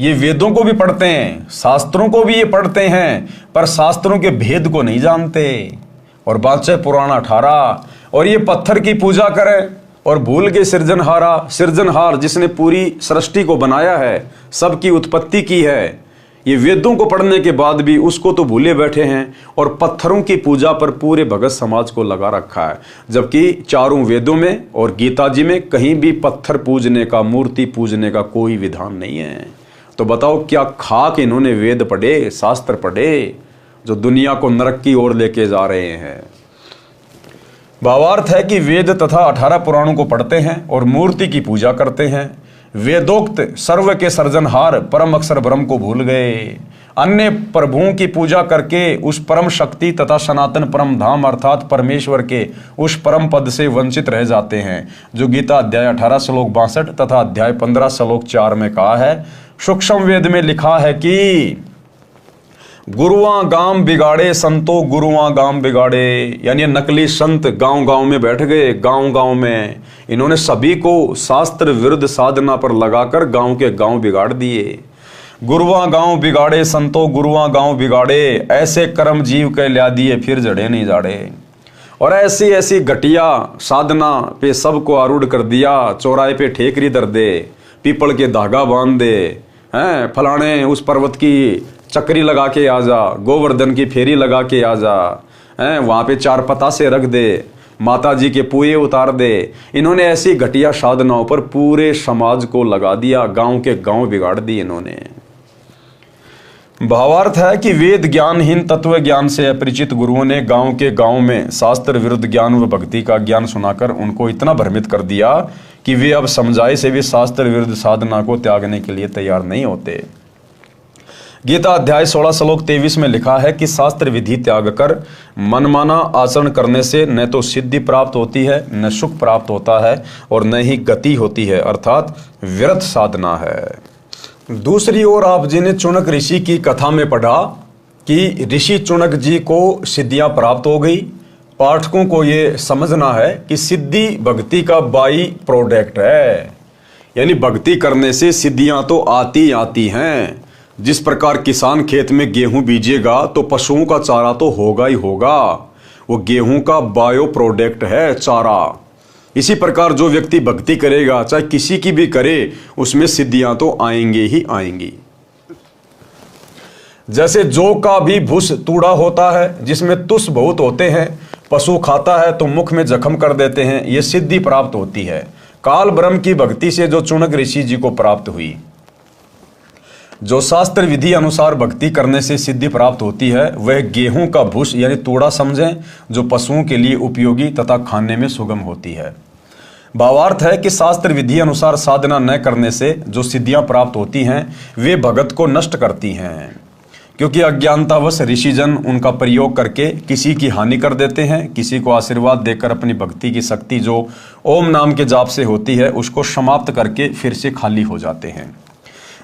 ये वेदों को भी पढ़ते हैं, शास्त्रों को भी ये पढ़ते हैं, पर शास्त्रों के भेद को नहीं जानते, और बातें पुराण 18, और ये पत्थर की पूजा करें और भूल के सिरजनहारा। सिरजनहार जिसने पूरी सृष्टि को बनाया है, सबकी उत्पत्ति की है, ये वेदों को पढ़ने के बाद भी उसको तो भूले बैठे हैं और पत्थरों की पूजा पर पूरे भगत समाज को लगा रखा है। जबकि चारों वेदों में और गीता जी में कहीं भी पत्थर पूजने का, मूर्ति पूजने का कोई विधान नहीं है। तो बताओ क्या खाक इन्होंने वेद पढ़े, शास्त्र पढ़े, जो दुनिया को नरक की ओर लेके जा रहे हैं। भावार्थ है कि वेद तथा 18 पुराणों को पढ़ते हैं और मूर्ति की पूजा करते हैं। वेदोक्त सर्व के सर्जनहार परम अक्षर ब्रह्म को भूल गए। अन्य प्रभुओं की पूजा करके उस परम शक्ति तथा सनातन परम धाम अर्थात परमेश्वर के उस परम पद से वंचित रह जाते हैं, जो गीता अध्याय 18 श्लोक 62 तथा अध्याय 15 श्लोक 4 में कहा है। सूक्ष्म वेद में लिखा है कि गुरुआ गांव बिगाड़े संतो गुरुआ गांव बिगाड़े, यानी नकली संत गांव गांव में बैठ गए। गांव गांव में इन्होंने सभी को शास्त्र विरुद्ध साधना पर लगाकर गांव के गांव बिगाड़ दिए। गुरुआ गांव बिगाड़े संतो गुरुआ गांव बिगाड़े, ऐसे कर्म जीव के ल्या दिए फिर जड़े नहीं जाड़े। और ऐसी ऐसी घटिया साधना पे सबको आरूढ़ कर दिया। चौराहे पे ठेकरी दर दे, पीपल के धागा बांध दे, हैं फलाने उस पर्वत की चक्री लगा के आ जा, गोवर्धन की फेरी लगा के आ जा, हैं वहाँ पे 4 पतासे रख दे, माता जी के पुए उतार दे। इन्होंने ऐसी घटिया साधनाओं पर पूरे समाज को लगा दिया, गांव के गांव बिगाड़ दिए इन्होंने। भावार्थ है कि वेद ज्ञानहीन तत्व ज्ञान से अपरिचित गुरुओं ने गांव के गांव में शास्त्र विरुद्ध ज्ञान व भक्ति का ज्ञान सुनाकर उनको इतना भ्रमित कर दिया कि वे अब समझाए से भी शास्त्र विरुद्ध साधना को त्यागने के लिए तैयार नहीं होते। गीता अध्याय 16 श्लोक 23 में लिखा है कि शास्त्र विधि त्याग कर मनमाना आचरण करने से न तो सिद्धि प्राप्त होती है, न सुख प्राप्त होता है, और न ही गति होती है, अर्थात व्यर्थ साधना है। दूसरी ओर आप जी ने चुनक ऋषि की कथा में पढ़ा कि ऋषि चुनक जी को सिद्धियां प्राप्त हो गई। पाठकों को ये समझना है कि सिद्धि भक्ति का बाई प्रोडक्ट है, यानी भक्ति करने से सिद्धियां तो आती आती हैं। जिस प्रकार किसान खेत में गेहूं बीजेगा तो पशुओं का चारा तो होगा ही होगा, वो गेहूं का बायो प्रोडक्ट है चारा। इसी प्रकार जो व्यक्ति भक्ति करेगा, चाहे किसी की भी करे, उसमें सिद्धियां तो आएंगे ही आएंगी। जैसे जौ का भी भूस तूड़ा होता है जिसमें तुस बहुत होते हैं, पशु खाता है तो मुख में जख्म कर देते हैं, ये सिद्धि प्राप्त होती है। काल ब्रह्म की भक्ति से जो चुनक ऋषि जी को प्राप्त हुई, जो शास्त्र विधि अनुसार भक्ति करने से सिद्धि प्राप्त होती है, वह गेहूं का भूस यानी तूड़ा समझें, जो पशुओं के लिए उपयोगी तथा खाने में सुगम होती है। भावार्थ है कि शास्त्र विधि अनुसार साधना न करने से जो सिद्धियां प्राप्त होती हैं, वे भगत को नष्ट करती हैं, क्योंकि अज्ञानतावश ऋषिजन उनका प्रयोग करके किसी की हानि कर देते हैं, किसी को आशीर्वाद देकर अपनी भक्ति की शक्ति जो ओम नाम के जाप से होती है उसको समाप्त करके फिर से खाली हो जाते हैं।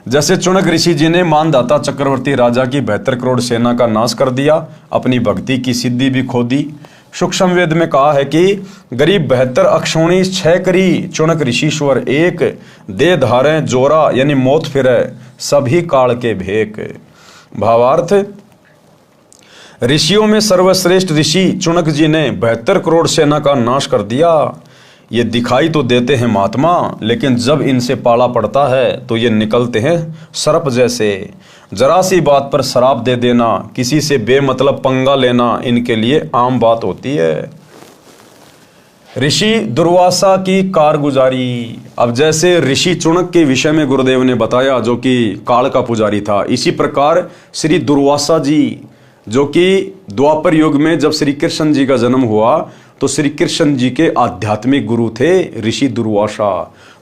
जैसे चुनक ऋषि जी ने मानदाता चक्रवर्ती राजा की 72 करोड़ सेना का नाश कर दिया, अपनी भक्ति की सिद्धि भी खो दी। सूक्ष्म वेद में कहा है कि गरीब 72 अक्षोणी 6 करी, चुनक ऋषिश्वर एक, दे धारे जोरा यानी मौत फिरे, सभी काल के भेक। भावार्थ, ऋषियों में सर्वश्रेष्ठ ऋषि चुनक जी ने 72 करोड़ सेना का नाश कर दिया। ये दिखाई तो देते हैं महात्मा, लेकिन जब इनसे पाला पड़ता है तो ये निकलते हैं सर्प जैसे। जरा सी बात पर शराप दे देना, किसी से बेमतलब पंगा लेना इनके लिए आम बात होती है। ऋषि दुर्वासा की कारगुजारी। अब जैसे ऋषि चुनक के विषय में गुरुदेव ने बताया जो कि काल का पुजारी था, इसी प्रकार श्री दुर्वासा जी जो कि द्वापर युग में जब श्री कृष्ण जी का जन्म हुआ तो श्री कृष्ण जी के आध्यात्मिक गुरु थे ऋषि दुर्वासा।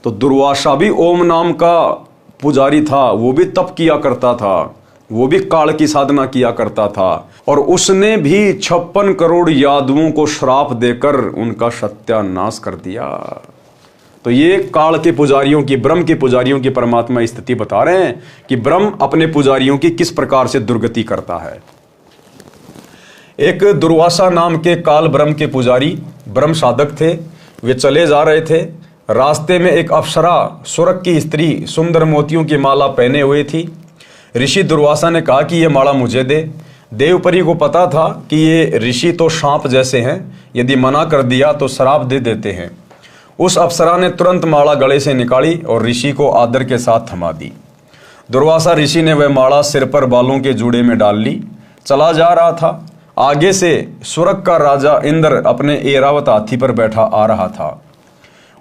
तो दुर्वासा भी ओम नाम का पुजारी था, वो भी तप किया करता था, वो भी काल की साधना किया करता था और उसने भी 56 करोड़ यादवों को श्राप देकर उनका सत्यानाश कर दिया। तो ये काल के पुजारियों की, ब्रह्म के पुजारियों की परमात्मा स्थिति बता रहे हैं कि ब्रह्म अपने पुजारियों की किस प्रकार से दुर्गति करता है। एक दुर्वासा नाम के काल ब्रह्म के पुजारी ब्रह्म साधक थे। वे चले जा रहे थे। रास्ते में एक अप्सरा सुरक की स्त्री सुंदर मोतियों की माला पहने हुए थी। ऋषि दुर्वासा ने कहा कि ये माला मुझे दे। देवपरी को पता था कि ये ऋषि तो सांप जैसे हैं, यदि मना कर दिया तो श्राप दे देते हैं। उस अप्सरा ने तुरंत माला गले से निकाली और ऋषि को आदर के साथ थमा दी। दुर्वासा ऋषि ने वह माला सिर पर बालों के जूड़े में डाल ली। चला जा रहा था। आगे से सुरक का राजा इंद्र अपने ऐरावत हाथी पर बैठा आ रहा था।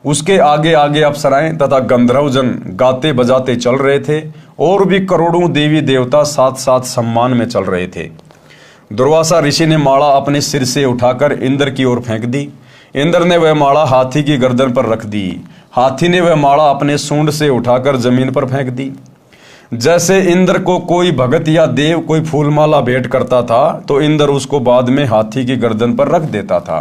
उसके आगे आगे अप्सराएं तथा गंधर्वजन गाते बजाते चल रहे थे और भी करोड़ों देवी देवता साथ साथ सम्मान में चल रहे थे। दुर्वासा ऋषि ने माला अपने सिर से उठाकर इंद्र की ओर फेंक दी। इंद्र ने वह माला हाथी की गर्दन पर रख दी। हाथी ने वह माला अपने सूंड से उठाकर जमीन पर फेंक दी। जैसे इंद्र को कोई भगत या देव कोई फूलमाला भेंट करता था तो इंद्र उसको बाद में हाथी की गर्दन पर रख देता था।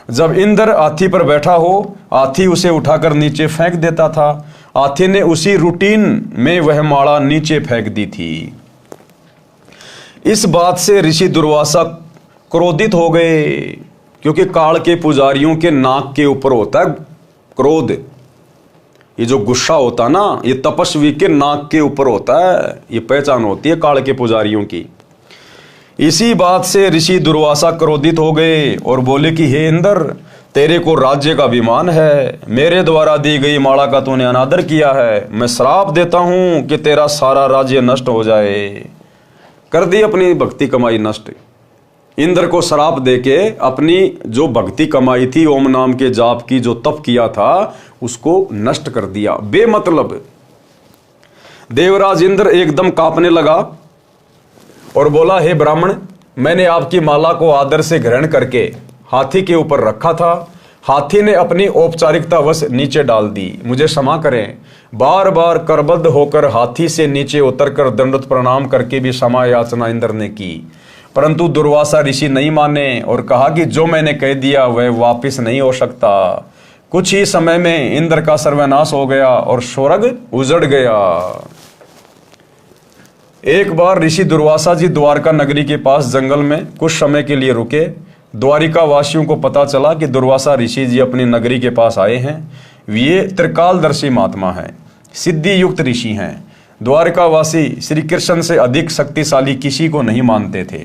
जब इंद्र हाथी पर बैठा हो, हाथी उसे उठाकर नीचे फेंक देता था। हाथी ने उसी रूटीन में वह माला नीचे फेंक दी थी। इस बात से ऋषि दुर्वासा क्रोधित हो गए, क्योंकि काल के पुजारियों के नाक के ऊपर होता है क्रोध। ये जो गुस्सा होता है ना, ये तपस्वी के नाक के ऊपर होता है। ये पहचान होती है काल के पुजारियों की। इसी बात से ऋषि दुर्वासा क्रोधित हो गए और बोले कि हे इंद्र, तेरे को राज्य का अभिमान है। मेरे द्वारा दी गई माला का तूने अनादर किया है। मैं श्राप देता हूं कि तेरा सारा राज्य नष्ट हो जाए। कर दी अपनी भक्ति कमाई नष्ट। इंद्र को श्राप देके अपनी जो भक्ति कमाई थी, ओम नाम के जाप की जो तप किया था, उसको नष्ट कर दिया बेमतलब। देवराज इंद्र एकदम कांपने लगा और बोला, हे ब्राह्मण, मैंने आपकी माला को आदर से ग्रहण करके हाथी के ऊपर रखा था। हाथी ने अपनी औपचारिकतावश नीचे डाल दी। मुझे क्षमा करें। बार बार करबद्ध होकर हाथी से नीचे उतरकर दंडवत प्रणाम करके भी क्षमा याचना इंद्र ने की, परंतु दुर्वासा ऋषि नहीं माने और कहा कि जो मैंने कह दिया वह वापिस नहीं हो सकता। कुछ ही समय में इंद्र का सर्वनाश हो गया और स्वर्ग उजड़ गया। एक बार ऋषि दुर्वासा जी द्वारका नगरी के पास जंगल में कुछ समय के लिए रुके। द्वारिका वासियों को पता चला कि दुर्वासा ऋषि जी अपनी नगरी के पास आए हैं। ये त्रिकालदर्शी महात्मा हैं, सिद्धि युक्त ऋषि हैं। द्वारकावासी श्री कृष्ण से अधिक शक्तिशाली किसी को नहीं मानते थे।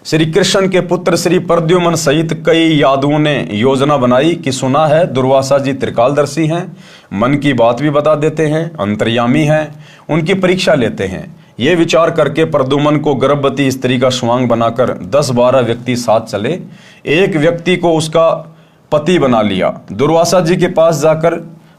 श्री कृष्ण के पुत्र श्री प्रद्युम्न सहित कई यादवों ने योजना बनाई कि सुना है दुर्वासा जी त्रिकालदर्शी हैं, मन की बात भी बता देते हैं, अंतर्यामी हैं, उनकी परीक्षा लेते हैं। ये विचार करके प्रद्युम्न को गर्भवती स्त्री का स्वांग बनाकर 10-12 व्यक्ति साथ चले। एक व्यक्ति को उसका पति बना लिया। दुर्वासा जी के पास जाकर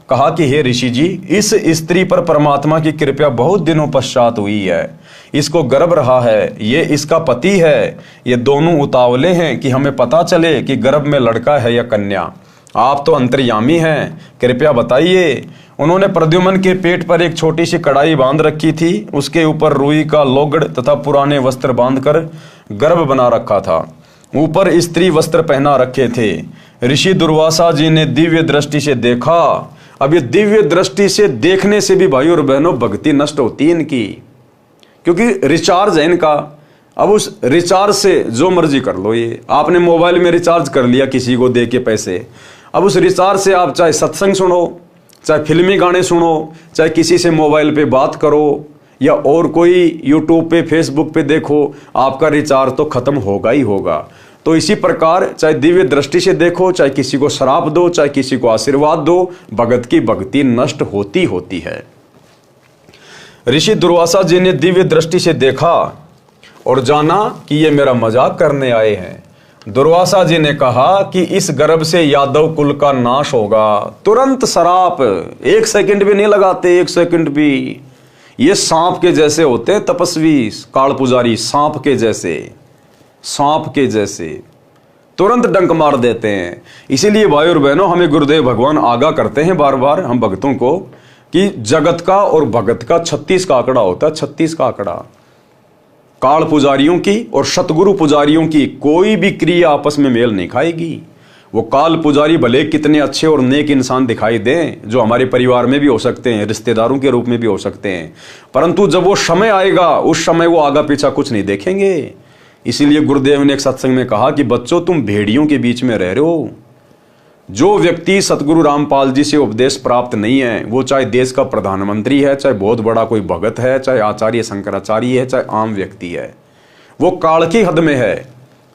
कहा कि हे ऋषि जी, इस स्त्री पर परमात्मा की कृपा बहुत दिनों पश्चात हुई है। इसको गर्भ रहा है, ये इसका पति है। ये दोनों उतावले हैं कि हमें पता चले कि गर्भ में लड़का है या कन्या। आप तो अंतर्यामी हैं, कृपया बताइए। उन्होंने प्रद्युम्न के पेट पर एक छोटी सी कड़ाई बांध रखी थी। उसके ऊपर रुई का लोगड़ तथा पुराने वस्त्र बांधकर गर्भ बना रखा था। ऊपर स्त्री वस्त्र पहना रखे थे। ऋषि दुर्वासा जी ने दिव्य दृष्टि से देखा। अब ये दिव्य दृष्टि से देखने से भी भाई और बहनों भक्ति नष्ट होती है इनकी, क्योंकि रिचार्ज है इनका। अब उस रिचार्ज से जो मर्जी कर लो। ये आपने मोबाइल में रिचार्ज कर लिया किसी को दे के पैसे, अब उस रिचार्ज से आप चाहे सत्संग सुनो, चाहे फिल्मी गाने सुनो, चाहे किसी से मोबाइल पे बात करो, या और कोई यूट्यूब पे फेसबुक पे देखो, आपका रिचार्ज तो खत्म होगा ही होगा। तो इसी प्रकार चाहे दिव्य दृष्टि से देखो, चाहे किसी को श्राप दो, चाहे किसी को आशीर्वाद दो, भगत की भक्ति नष्ट होती होती है। ऋषि दुर्वासा जी ने दिव्य दृष्टि से देखा और जाना कि ये मेरा मजाक करने आए हैं। दुर्वासा जी ने कहा कि इस गर्भ से यादव कुल का नाश होगा। तुरंत श्राप, 1 सेकंड भी नहीं लगाते, 1 सेकंड भी। ये सांप के जैसे होते हैं तपस्वी काल पुजारी, सांप के जैसे, सांप के जैसे तुरंत डंक मार देते हैं। इसीलिए भाई और बहनों, हमें गुरुदेव भगवान आगाह करते हैं बार बार हम भक्तों को कि जगत का और भगत का 36 का आंकड़ा होता है, 36 का आंकड़ा। काल पुजारियों की और सतगुरु पुजारियों की कोई भी क्रिया आपस में मेल नहीं खाएगी। वो काल पुजारी भले कितने अच्छे और नेक इंसान दिखाई दें, जो हमारे परिवार में भी हो सकते हैं, रिश्तेदारों के रूप में भी हो सकते हैं, परंतु जब वो समय आएगा उस समय वो आगा पीछा कुछ नहीं देखेंगे। इसीलिए गुरुदेव ने एक सत्संग में कहा कि बच्चों, तुम भेड़ियों के बीच में रह रहे हो। जो व्यक्ति सतगुरु रामपाल जी से उपदेश प्राप्त नहीं है, वो चाहे देश का प्रधानमंत्री है, चाहे बहुत बड़ा कोई भगत है, चाहे आचार्य शंकराचार्य है, चाहे आम व्यक्ति है, वो काल की हद में है।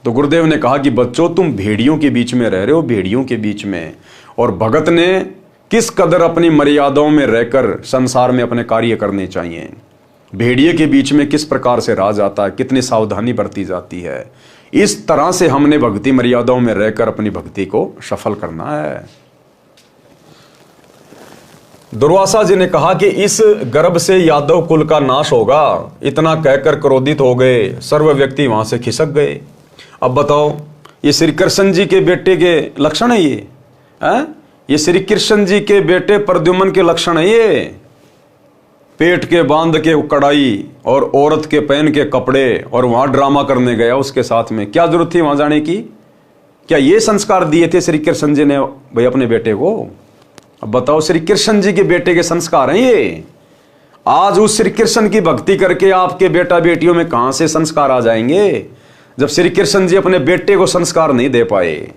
तो गुरुदेव ने कहा कि बच्चों, तुम भेड़ियों के बीच में रह रहे हो, भेड़ियों के बीच में। और भगत ने किस कदर अपनी मर्यादाओं में रहकर संसार में अपने कार्य करने चाहिए, भेड़िए के बीच में किस प्रकार से राज आता है, कितनी सावधानी बरती जाती है, इस तरह से हमने भक्ति मर्यादाओं में रहकर अपनी भक्ति को सफल करना है। दुर्वासा जी ने कहा कि इस गर्भ से यादव कुल का नाश होगा। इतना कहकर क्रोधित हो गए, सर्व व्यक्ति वहां से खिसक गए। अब बताओ, ये श्री कृष्ण जी के बेटे के लक्षण है ये? ये श्री कृष्ण जी के बेटे प्रद्युम्न के लक्षण है ये? पेट के बांध के कड़ाई और औरत के पहन के कपड़े और वहां ड्रामा करने गया उसके साथ में। क्या जरूरत थी वहां जाने की? क्या ये संस्कार दिए थे श्री कृष्ण जी ने भाई अपने बेटे को? अब बताओ, श्री कृष्ण जी के बेटे के संस्कार हैं ये। आज उस श्री कृष्ण की भक्ति करके आपके बेटा बेटियों में कहां से संस्कार आ जाएंगे, जब श्री कृष्ण जी अपने बेटे को संस्कार नहीं दे पाए?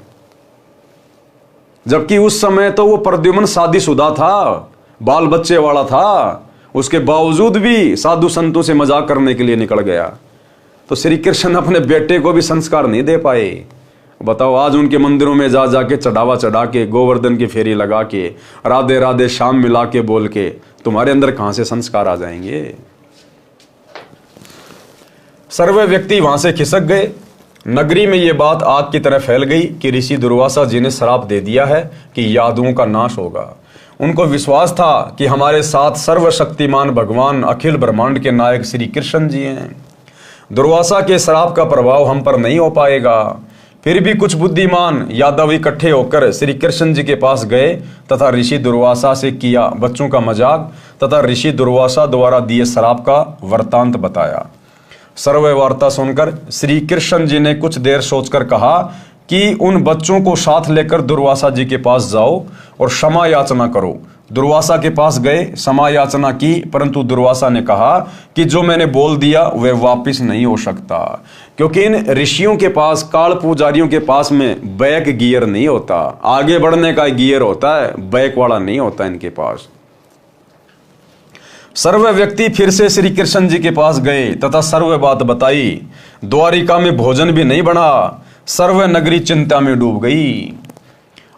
जबकि उस समय तो वो प्रद्युम्न शादीशुदा था, बाल बच्चे वाला था, उसके बावजूद भी साधु संतों से मजाक करने के लिए निकल गया। तो श्री कृष्ण अपने बेटे को भी संस्कार नहीं दे पाए। बताओ, आज उनके मंदिरों में जा जाके चढ़ावा चढ़ा के, गोवर्धन की फेरी लगा के, राधे राधे शाम मिला के बोल के, तुम्हारे अंदर कहां से संस्कार आ जाएंगे? सर्वे व्यक्ति वहां से खिसक गए। नगरी में यह बात आग की तरह फैल गई कि ऋषि दुर्वासा जी ने श्राप दे दिया है कि यादवों का नाश होगा। उनको विश्वास था कि हमारे साथ सर्वशक्तिमान भगवान अखिल ब्रह्मांड के नायक श्री कृष्ण जी हैं। दुर्वासा के श्राप का प्रभाव हम पर नहीं हो पाएगा। फिर भी कुछ बुद्धिमान यादव इकट्ठे होकर श्री कृष्ण जी के पास गए तथा ऋषि दुर्वासा से किया बच्चों का मजाक तथा ऋषि दुर्वासा द्वारा दिए श्राप का वृत्तांत बताया। सर्व वार्ता सुनकर श्री कृष्ण जी ने कुछ देर सोचकर कहा कि उन बच्चों को साथ लेकर दुर्वासा जी के पास जाओ और क्षमा याचना करो। दुर्वासा के पास गए, क्षमा याचना की, परंतु दुर्वासा ने कहा कि जो मैंने बोल दिया वह वापस नहीं हो सकता, क्योंकि इन ऋषियों के पास, काल पुजारियों के पास में बैक गियर नहीं होता, आगे बढ़ने का गियर होता है, बैक वाला नहीं होता इनके पास। सर्व व्यक्ति फिर से श्री कृष्ण जी के पास गए तथा सर्व बात बताई। द्वारिका में भोजन भी नहीं बना, सर्व नगरी चिंता में डूब गई।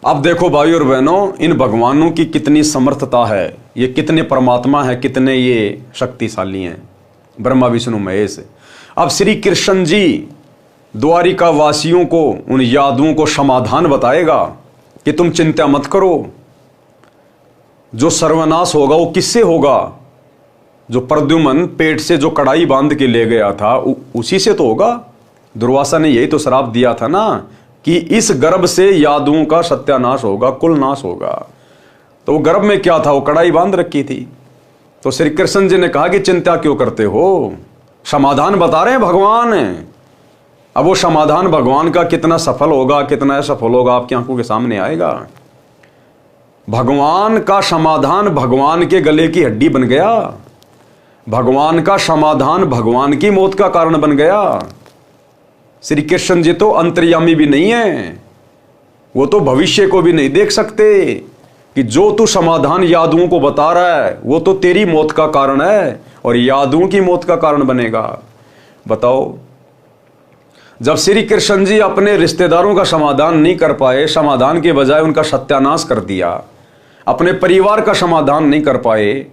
अब देखो भाई और बहनों, इन भगवानों की कितनी समर्थता है, ये कितने परमात्मा है, कितने ये शक्तिशाली हैं, ब्रह्मा विष्णु महेश। अब श्री कृष्ण जी द्वारिका वासियों को, उन यादवों को समाधान बताएगा कि तुम चिंता मत करो, जो सर्वनाश होगा वो किससे होगा? जो प्रद्युम्न पेट से जो कड़ाई बांध के ले गया था उसी से तो होगा। दुर्वासा ने यही तो श्राप दिया था ना कि इस गर्भ से यादवों का सत्यानाश होगा, कुल नाश होगा। तो वो गर्भ में क्या था? वो कड़ाई बांध रखी थी। तो श्री कृष्ण जी ने कहा कि चिंता क्यों करते हो, समाधान बता रहे हैं भगवान। अब वो समाधान भगवान का कितना सफल होगा, कितना असफल होगा, आपकी आंखों के सामने आएगा। भगवान का समाधान भगवान के गले की हड्डी बन गया। भगवान का समाधान भगवान की मौत का कारण बन गया। श्री कृष्ण जी तो अंतर्यामी भी नहीं है, वो तो भविष्य को भी नहीं देख सकते कि जो तू समाधान यादवों को बता रहा है वो तो तेरी मौत का कारण है और यादवों की मौत का कारण बनेगा। बताओ, जब श्री कृष्ण जी अपने रिश्तेदारों का समाधान नहीं कर पाए, समाधान के बजाय उनका सत्यानाश कर दिया, अपने परिवार का समाधान नहीं कर पाए,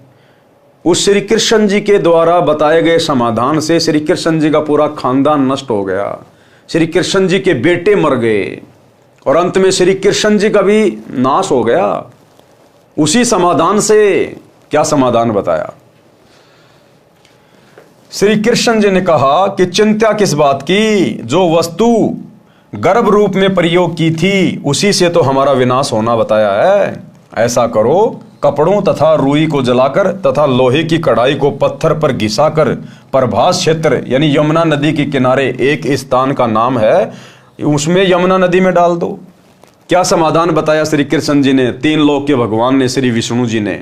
उस श्री कृष्ण जी के द्वारा बताए गए समाधान से श्री कृष्ण जी का पूरा खानदान नष्ट हो गया, श्री कृष्ण जी के बेटे मर गए और अंत में श्री कृष्ण जी का भी नाश हो गया। उसी समाधान से क्या समाधान बताया? श्री कृष्ण जी ने कहा कि चिंता किस बात की, जो वस्तु गर्भ रूप में प्रयोग की थी उसी से तो हमारा विनाश होना बताया है। ऐसा करो, कपड़ों तथा रुई को जलाकर तथा लोहे की कढ़ाई को पत्थर पर घिसाकर प्रभास क्षेत्र यानी यमुना नदी के किनारे एक स्थान का नाम है, उसमें यमुना नदी में डाल दो। क्या समाधान बताया श्री कृष्ण जी ने, तीन लोक के भगवान ने, श्री विष्णु जी ने,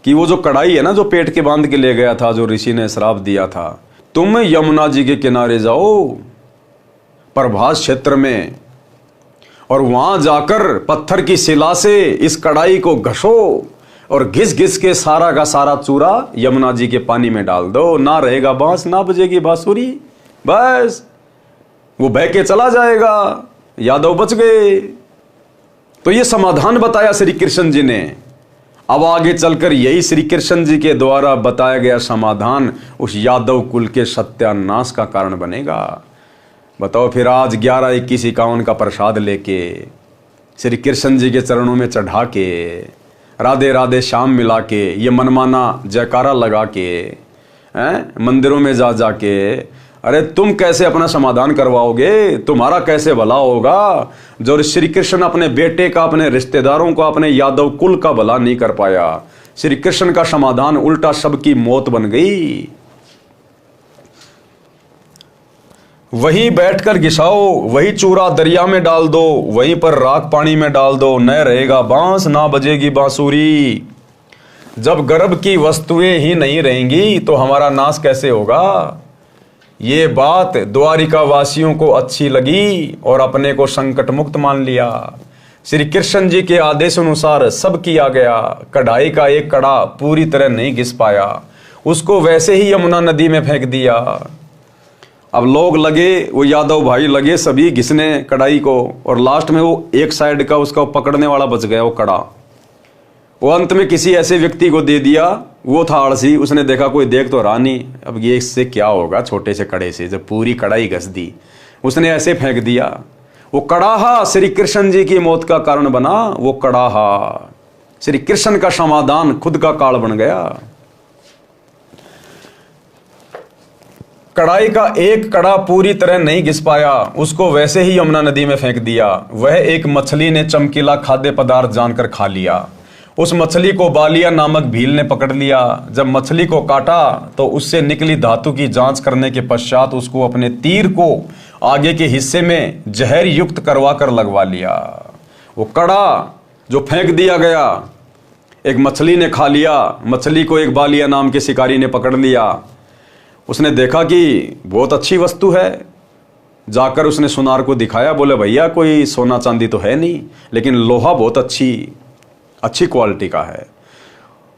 कि वो जो कढ़ाई है ना जो पेट के बांध के ले गया था, जो ऋषि ने श्राप दिया था, तुम यमुना जी के किनारे जाओ प्रभास क्षेत्र में और वहां जाकर पत्थर की शिला से इस कढ़ाई को घसो और घिस घिस के सारा का सारा चूरा यमुना जी के पानी में डाल दो। ना रहेगा बांस, ना बजेगी बांसुरी, बस वो बह के चला जाएगा, यादव बच गए। तो ये समाधान बताया श्री कृष्ण जी ने। अब आगे चलकर यही श्री कृष्ण जी के द्वारा बताया गया समाधान उस यादव कुल के सत्यानाश का कारण बनेगा। बताओ फिर आज 11-21-51 का प्रसाद लेके श्री कृष्ण जी के चरणों में चढ़ा के राधे राधे श्याम मिला के ये मनमाना जयकारा लगा के मंदिरों में जा जाके, अरे तुम कैसे अपना समाधान करवाओगे? तुम्हारा कैसे भला होगा? जो श्री कृष्ण अपने बेटे का, अपने रिश्तेदारों का, अपने यादव कुल का भला नहीं कर पाया, श्री कृष्ण का समाधान उल्टा सबकी मौत बन गई। वहीं बैठकर घिसाओ, वही चूरा दरिया में डाल दो, वहीं पर राख पानी में डाल दो, न रहेगा बांस, ना बजेगी बांसुरी। जब गर्भ की वस्तुएं ही नहीं रहेंगी तो हमारा नाश कैसे होगा? ये बात द्वारिका वासियों को अच्छी लगी और अपने को संकट मुक्त मान लिया। श्री कृष्ण जी के आदेश अनुसार सब किया गया। कढ़ाई का एक कड़ा पूरी तरह नहीं घिस पाया, उसको वैसे ही यमुना नदी में फेंक दिया। अब लोग लगे, वो यादव भाई लगे सभी घिसने कढ़ाई को, और लास्ट में वो एक साइड का उसका पकड़ने वाला बच गया, वो कड़ा वो अंत में किसी ऐसे व्यक्ति को दे दिया। वो था आलसी, उसने देखा कोई देख तो रहा नहीं, अब ये इससे क्या होगा छोटे से कड़े से, जब पूरी कढ़ाई घस दी, उसने ऐसे फेंक दिया। वो कड़ाहा श्री कृष्ण जी की मौत का कारण बना। वो कड़ाहा श्री कृष्ण का समाधान खुद का काल बन गया। कढ़ाई का एक कड़ा पूरी तरह नहीं घिस पाया, उसको वैसे ही यमुना नदी में फेंक दिया। वह एक मछली ने चमकीला खाद्य पदार्थ जानकर खा लिया। उस मछली को बालिया नामक भील ने पकड़ लिया। जब मछली को काटा तो उससे निकली धातु की जांच करने के पश्चात उसको अपने तीर को आगे के हिस्से में जहर युक्त करवा कर लगवा लिया। वो कड़ा जो फेंक दिया गया, एक मछली ने खा लिया। मछली को एक बालिया नाम के शिकारी ने पकड़ लिया। उसने देखा कि बहुत अच्छी वस्तु है, जाकर उसने सुनार को दिखाया। बोले भैया कोई सोना चांदी तो है नहीं, लेकिन लोहा बहुत अच्छी क्वालिटी का है।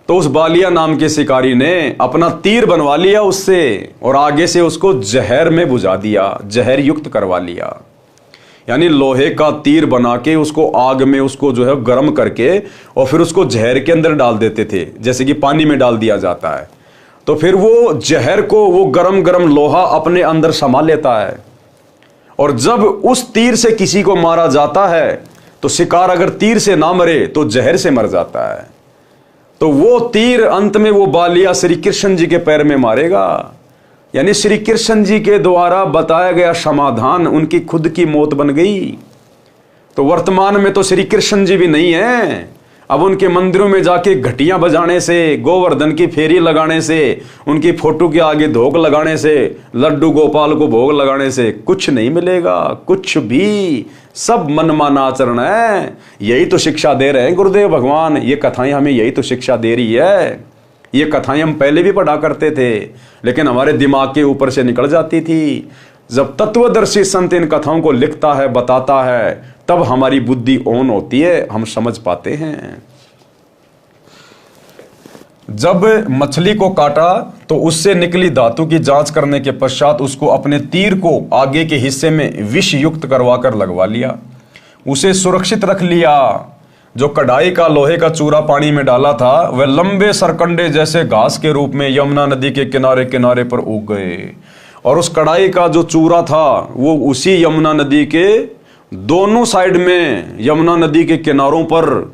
तो उस बालिया नाम के शिकारी ने अपना तीर बनवा लिया उससे और आगे से उसको जहर में बुझा दिया, जहर युक्त करवा लिया। यानी लोहे का तीर बना के उसको आग में उसको जो है गर्म करके और फिर उसको जहर के अंदर डाल देते थे, जैसे कि पानी में डाल दिया जाता है। तो फिर वो जहर को वो गरम गरम लोहा अपने अंदर समा लेता है। और जब उस तीर से किसी को मारा जाता है तो शिकार अगर तीर से ना मरे तो जहर से मर जाता है। तो वो तीर अंत में वो बालिया श्री कृष्ण जी के पैर में मारेगा। यानी श्री कृष्ण जी के द्वारा बताया गया समाधान उनकी खुद की मौत बन गई। तो वर्तमान में तो श्री कृष्ण जी भी नहीं है। अब उनके मंदिरों में जाके घटियां बजाने से, गोवर्धन की फेरी लगाने से, उनकी फोटो के आगे धोख लगाने से, लड्डू गोपाल को भोग लगाने से कुछ नहीं मिलेगा, कुछ भी। सब मनमाना आचरण है। यही तो शिक्षा दे रहे हैं गुरुदेव भगवान। ये कथाएं हमें यही तो शिक्षा दे रही है। ये कथाएं हम पहले भी पढ़ा करते थे, लेकिन हमारे दिमाग के ऊपर से निकल जाती थी। जब तत्वदर्शी संत इन कथाओं को लिखता है, बताता है, तब हमारी बुद्धि ऑन होती है, हम समझ पाते हैं। जब मछली को काटा तो उससे निकली धातु की जांच करने के पश्चात उसको अपने तीर को आगे के हिस्से में विष युक्त करवाकर लगवा लिया। उसे सुरक्षित रख लिया। जो कढ़ाई का लोहे का चूरा पानी में डाला था वह लंबे सरकंडे जैसे घास के रूप में यमुना नदी के किनारे किनारे पर उग गए। और उस कढ़ाई का जो चूरा था वो उसी यमुना नदी के दोनों साइड में, यमुना नदी के किनारों पर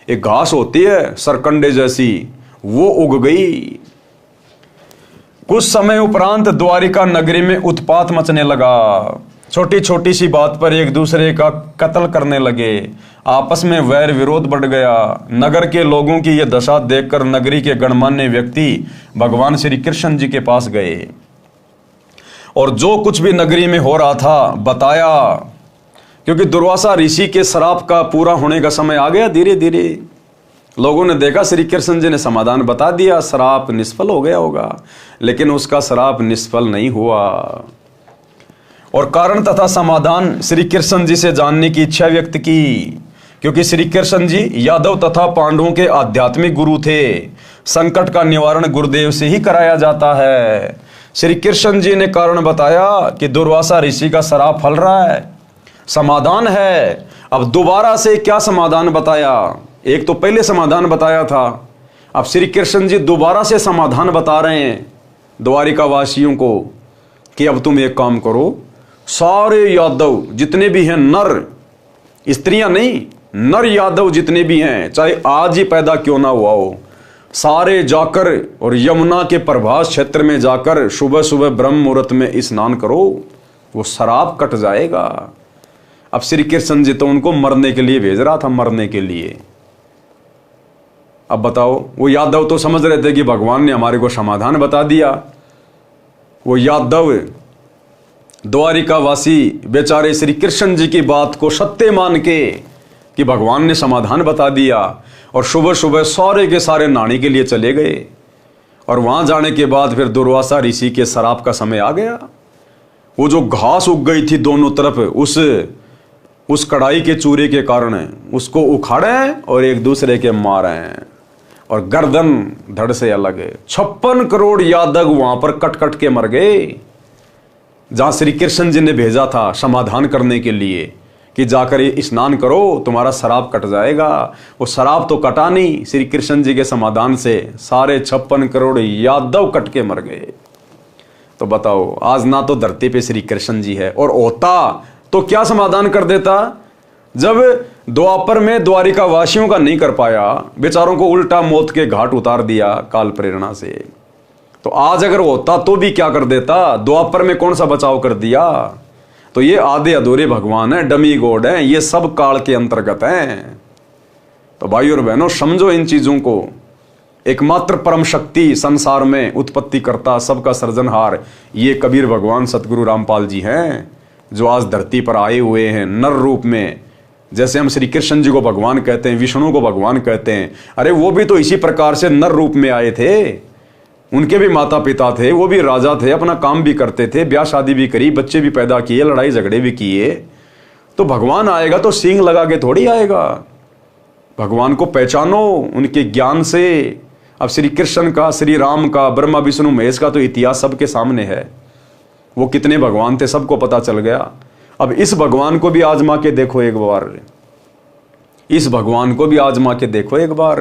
एक घास होती है सरकंडे जैसी, वो उग गई। कुछ समय उपरांत द्वारिका नगरी में उत्पात मचने लगा। छोटी छोटी सी बात पर एक दूसरे का कत्ल करने लगे, आपस में वैर विरोध बढ़ गया। नगर के लोगों की यह दशा देखकर नगरी के गणमान्य व्यक्ति भगवान श्री कृष्ण जी के पास गए और जो कुछ भी नगरी में हो रहा था बताया, क्योंकि दुर्वासा ऋषि के श्राप का पूरा होने का समय आ गया। धीरे धीरे लोगों ने देखा श्री कृष्ण जी ने समाधान बता दिया, श्राप निष्फल हो गया होगा, लेकिन उसका श्राप निष्फल नहीं हुआ। और कारण तथा समाधान श्री कृष्ण जी से जानने की इच्छा व्यक्त की, क्योंकि श्री कृष्ण जी यादव तथा पांडवों के आध्यात्मिक गुरु थे। संकट का निवारण गुरुदेव से ही कराया जाता है। श्री कृष्ण जी ने कारण बताया कि दुर्वासा ऋषि का श्राप फल रहा है, समाधान है। अब दोबारा से क्या समाधान बताया? एक तो पहले समाधान बताया था, अब श्री कृष्ण जी दोबारा से समाधान बता रहे हैं द्वारिका वासियों को कि अब तुम एक काम करो, सारे यादव जितने भी हैं, नर स्त्रियां नहीं, नर यादव जितने भी हैं, चाहे आज ही पैदा क्यों ना हुआ हो, सारे जाकर और यमुना के प्रभास क्षेत्र में जाकर सुबह सुबह ब्रह्म मुहूर्त में स्नान करो, वो श्राप कट जाएगा। अब श्री कृष्ण जी तो उनको मरने के लिए भेज रहा था, मरने के लिए। अब बताओ, वो यादव तो समझ रहे थे कि भगवान ने हमारे को समाधान बता दिया। वो यादव द्वारिका वासी बेचारे श्री कृष्ण जी की बात को सत्य मान के कि भगवान ने समाधान बता दिया, और सुबह सुबह सारे के सारे नहाने के लिए चले गए। और वहां जाने के बाद फिर दुर्वासा ऋषि के श्राप का समय आ गया। वो जो घास उग गई थी दोनों तरफ, उस कढ़ाई के चूरे के कारण उसको उखाड़े और एक दूसरे के मारे, और गर्दन धड़ से अलग है। 56 करोड़ यादव वहां पर कट कट के मर गए, जहां श्री कृष्ण जी ने भेजा था समाधान करने के लिए कि जाकर स्नान करो, तुम्हारा श्राप कट जाएगा। वो श्राप तो कटा नहीं, श्री कृष्ण जी के समाधान से सारे 56 करोड़ यादव कट के मर गए। तो बताओ, आज ना तो धरती पे श्री कृष्ण जी है, और होता तो क्या समाधान कर देता। जब द्वापर में द्वारिका वासियों का नहीं कर पाया, बेचारों को उल्टा मौत के घाट उतार दिया काल प्रेरणा से, तो आज अगर होता तो भी क्या कर देता। द्वापर में कौन सा बचाव कर दिया। तो ये आधे अधूरे भगवान है, डमी गॉड है, ये सब काल के अंतर्गत हैं। तो भाई और बहनों, समझो इन चीजों को। एकमात्र परम शक्ति संसार में उत्पत्ति करता, सबका सृजनहार, ये कबीर भगवान सतगुरु रामपाल जी हैं, जो आज धरती पर आए हुए हैं नर रूप में। जैसे हम श्री कृष्ण जी को भगवान कहते हैं, विष्णु को भगवान कहते हैं, अरे वो भी तो इसी प्रकार से नर रूप में आए थे। उनके भी माता पिता थे, वो भी राजा थे, अपना काम भी करते थे, ब्याह शादी भी करी, बच्चे भी पैदा किए, लड़ाई झगड़े भी किए। तो भगवान आएगा तो सींग लगा के थोड़ी आएगा। भगवान को पहचानो उनके ज्ञान से। अब श्री कृष्ण का, श्री राम का, ब्रह्मा विष्णु महेश का तो इतिहास सबके सामने है। वो कितने भगवान थे सबको पता चल गया। अब इस भगवान को भी आजमा के देखो एक बार, इस भगवान को भी आजमा के देखो एक बार।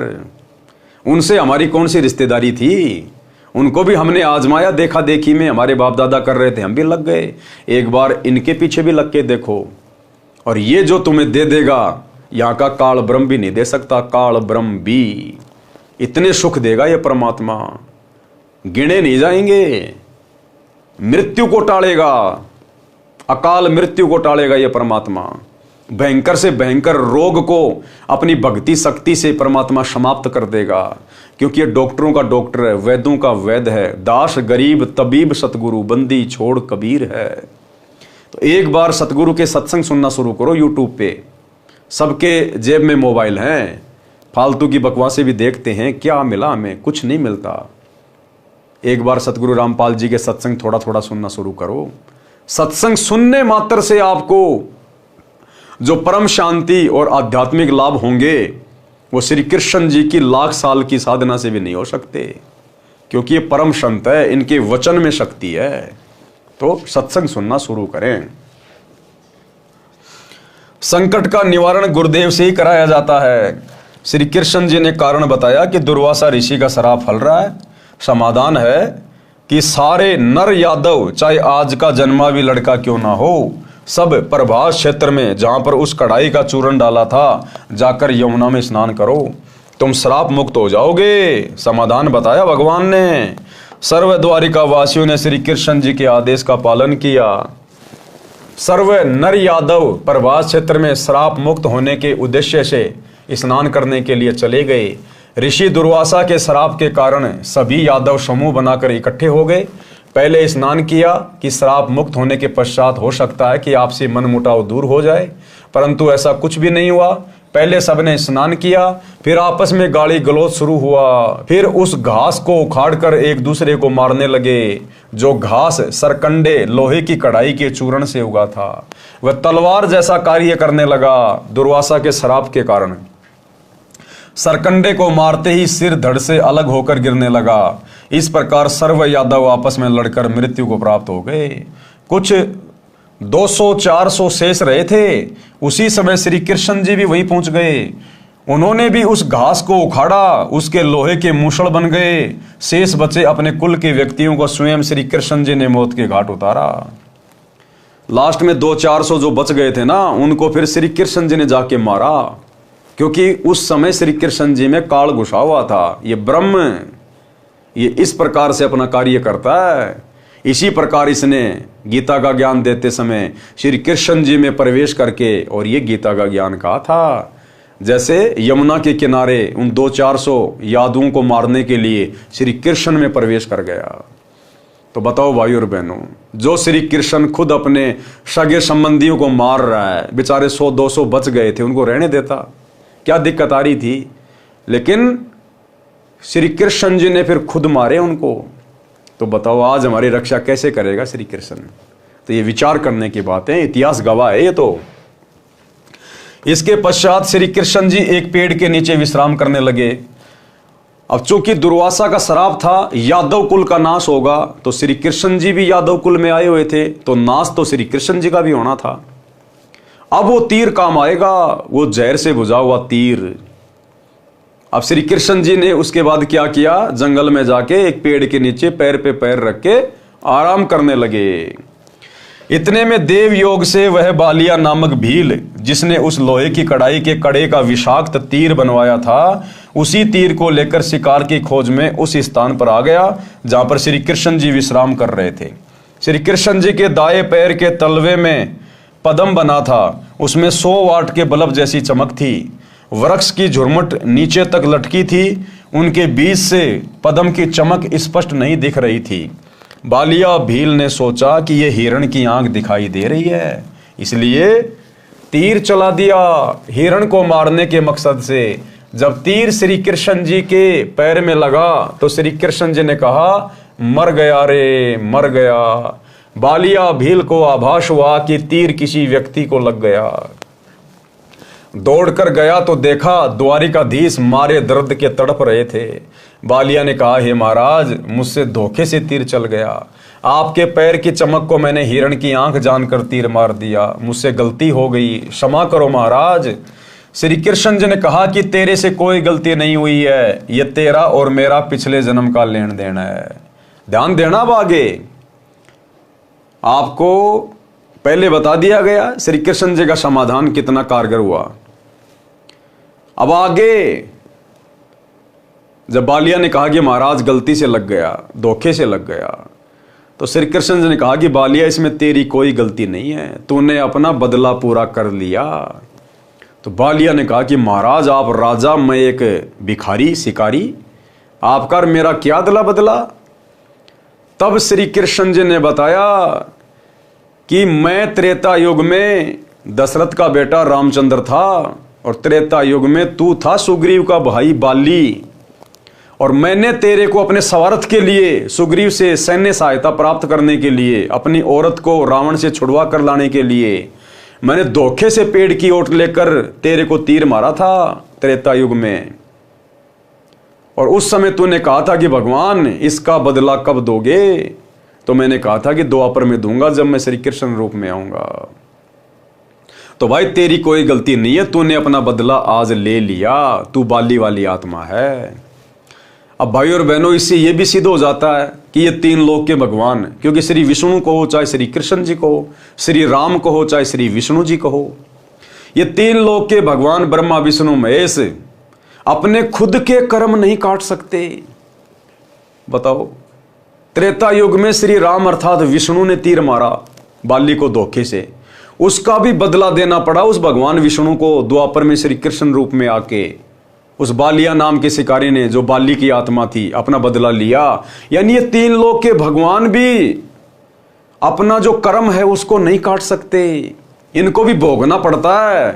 उनसे हमारी कौन सी रिश्तेदारी थी, उनको भी हमने आजमाया, देखा देखी में हमारे बाप दादा कर रहे थे, हम भी लग गए। एक बार इनके पीछे भी लग के देखो, और ये जो तुम्हें दे देगा, यहाँ का काल ब्रह्म भी नहीं दे सकता। काल ब्रह्म भी इतने सुख देगा ये परमात्मा, गिने नहीं जाएंगे। मृत्यु को टालेगा, अकाल मृत्यु को टालेगा ये परमात्मा। भयंकर से भयंकर रोग को अपनी भक्ति शक्ति से परमात्मा समाप्त कर देगा, क्योंकि ये डॉक्टरों का डॉक्टर है, वैद्यों का वैद्य है। दास गरीब तबीब सतगुरु, बंदी छोड़ कबीर है। तो एक बार सतगुरु के सत्संग सुनना शुरू करो यूट्यूब पे। सबके जेब में मोबाइल हैं, फालतू की बकवासें भी देखते हैं, क्या मिला हमें, कुछ नहीं मिलता। एक बार सतगुरु रामपाल जी के सत्संग थोड़ा थोड़ा सुनना शुरू करो। सत्संग सुनने मात्र से आपको जो परम शांति और आध्यात्मिक लाभ होंगे, वो श्री कृष्ण जी की लाख साल की साधना से भी नहीं हो सकते, क्योंकि ये परम संत है, इनके वचन में शक्ति है। तो सत्संग सुनना शुरू करें। संकट का निवारण गुरुदेव से ही कराया जाता है। श्री कृष्ण जी ने कारण बताया कि दुर्वासा ऋषि का श्राप फल रहा है। समाधान है कि सारे नर यादव, चाहे आज का जन्मा भी लड़का क्यों ना हो, सब प्रभास क्षेत्र में जहां पर उस कढ़ाई का चूरन डाला था, जाकर यमुना में स्नान करो, तुम श्राप मुक्त हो जाओगे। समाधान बताया भगवान ने। सर्व द्वारिका वासियों ने श्री कृष्ण जी के आदेश का पालन किया। सर्व नर यादव प्रभास क्षेत्र में श्राप मुक्त होने के उद्देश्य से स्नान करने के लिए चले गए। ऋषि दुर्वासा के श्राप के कारण सभी यादव समूह बनाकर इकट्ठे हो गए। पहले स्नान किया कि श्राप मुक्त होने के पश्चात हो सकता है कि आपसे मनमुटाव दूर हो जाए, परंतु ऐसा कुछ भी नहीं हुआ। पहले सबने स्नान किया, फिर आपस में गाली गलौज शुरू हुआ। फिर उस घास को उखाड़कर एक दूसरे को मारने लगे। जो घास सरकंडे लोहे की कढ़ाई के चूर्ण से उगा था, वह तलवार जैसा कार्य करने लगा। दुर्वासा के श्राप के कारण सरकंडे को मारते ही सिर धड़ से अलग होकर गिरने लगा। इस प्रकार सर्व यादव आपस में लड़कर मृत्यु को प्राप्त हो गए। कुछ 200-400 शेष रहे थे। उसी समय श्री कृष्ण जी भी वहीं पहुंच गए। उन्होंने भी उस घास को उखाड़ा, उसके लोहे के मूषण बन गए। शेष बचे अपने कुल के व्यक्तियों को स्वयं श्री कृष्ण जी ने मौत के घाट उतारा। लास्ट में 200-400 जो बच गए थे ना, उनको फिर श्री कृष्ण जी ने जाके मारा, क्योंकि उस समय श्री कृष्ण जी में काल घुसा हुआ था। ये ब्रह्म, ये इस प्रकार से अपना कार्य करता है। इसी प्रकार इसने गीता का ज्ञान देते समय श्री कृष्ण जी में प्रवेश करके और ये गीता का ज्ञान कहा था। जैसे यमुना के किनारे उन 200-400 यादवों को मारने के लिए श्री कृष्ण में प्रवेश कर गया। तो बताओ भाई और बहनों, जो श्री कृष्ण खुद अपने सगे संबंधियों को मार रहा है, बेचारे 100-200 बच गए थे, उनको रहने देता, क्या दिक्कत आ रही थी? लेकिन श्री कृष्ण जी ने फिर खुद मारे उनको। तो बताओ आज हमारी रक्षा कैसे करेगा श्री कृष्ण? तो ये विचार करने की बात है, इतिहास गवाह है ये तो। इसके पश्चात श्री कृष्ण जी एक पेड़ के नीचे विश्राम करने लगे। अब चूंकि दुर्वासा का श्राप था यादव कुल का नाश होगा, तो श्री कृष्ण जी भी यादव कुल में आए हुए थे, तो नाश तो श्री कृष्ण जी का भी होना था। अब वो तीर काम आएगा, वो जहर से बुझा हुआ तीर। अब श्री कृष्ण जी ने उसके बाद क्या किया, जंगल में जाके एक पेड़ के नीचे पैर पे पैर रख के आराम करने लगे। इतने में देव योग से वह बालिया नामक भील, जिसने उस लोहे की कढ़ाई के कड़े का विषाक्त तीर बनवाया था, उसी तीर को लेकर शिकार की खोज में उस स्थान पर आ गया जहां पर श्री कृष्ण जी विश्राम कर रहे थे। श्री कृष्ण जी के दाएं पैर के तलवे में पदम बना था, उसमें 100 वाट के बल्ब जैसी चमक थी। वृक्ष की झुरमुट नीचे तक लटकी थी, उनके बीच से पदम की चमक स्पष्ट नहीं दिख रही थी। बालिया भील ने सोचा कि यह हिरण की आंख दिखाई दे रही है, इसलिए तीर चला दिया हिरण को मारने के मकसद से। जब तीर श्री कृष्ण जी के पैर में लगा तो श्री कृष्ण जी ने कहा, मर गया रे, मर गया। बालिया भील को आभास हुआ कि तीर किसी व्यक्ति को लग गया। दौड़कर गया तो देखा द्वारिकाधीश मारे दर्द के तड़प रहे थे। बालिया ने कहा, हे महाराज, मुझसे धोखे से तीर चल गया। आपके पैर की चमक को मैंने हिरण की आंख जानकर तीर मार दिया, मुझसे गलती हो गई, क्षमा करो महाराज। श्री कृष्ण जी ने कहा कि तेरे से कोई गलती नहीं हुई है, ये तेरा और मेरा पिछले जन्म का लेन देन है। ध्यान देना, अब आगे आपको पहले बता दिया गया श्री कृष्ण जी का समाधान कितना कारगर हुआ। अब आगे जब बालिया ने कहा कि महाराज गलती से लग गया, धोखे से लग गया, तो श्री कृष्ण जी ने कहा कि बालिया, इसमें तेरी कोई गलती नहीं है, तूने अपना बदला पूरा कर लिया। तो बालिया ने कहा कि महाराज आप राजा, मैं एक भिखारी शिकारी, आपका और मेरा क्या अदला बदला। तब श्री कृष्ण जी ने बताया कि मैं त्रेता युग में दशरथ का बेटा रामचंद्र था और त्रेता युग में तू था सुग्रीव का भाई बाली, और मैंने तेरे को अपने स्वार्थ के लिए सुग्रीव से सैन्य सहायता प्राप्त करने के लिए, अपनी औरत को रावण से छुड़वा कर लाने के लिए मैंने धोखे से पेड़ की ओट लेकर तेरे को तीर मारा था त्रेता युग में। और उस समय तूने कहा था कि भगवान इसका बदला कब दोगे, तो मैंने कहा था कि द्वापर में दूंगा, जब मैं श्री कृष्ण रूप में आऊंगा। तो भाई तेरी कोई गलती नहीं है, तूने अपना बदला आज ले लिया, तू बाली वाली आत्मा है। अब भाई और बहनों, इससे यह भी सिद्ध हो जाता है कि ये तीन लोक के भगवान, क्योंकि श्री विष्णु को हो चाहे श्री कृष्ण जी को हो, श्री राम को हो चाहे श्री विष्णु जी को हो, ये तीन लोक के भगवान ब्रह्मा विष्णु महेश अपने खुद के कर्म नहीं काट सकते। बताओ, त्रेता युग में श्री राम अर्थात विष्णु ने तीर मारा बाली को धोखे से, उसका भी बदला देना पड़ा उस भगवान विष्णु को द्वापर में श्री कृष्ण रूप में आके। उस बालिया नाम के शिकारी ने, जो बाली की आत्मा थी, अपना बदला लिया। यानी ये तीन लोक के भगवान भी अपना जो कर्म है उसको नहीं काट सकते, इनको भी भोगना पड़ता है।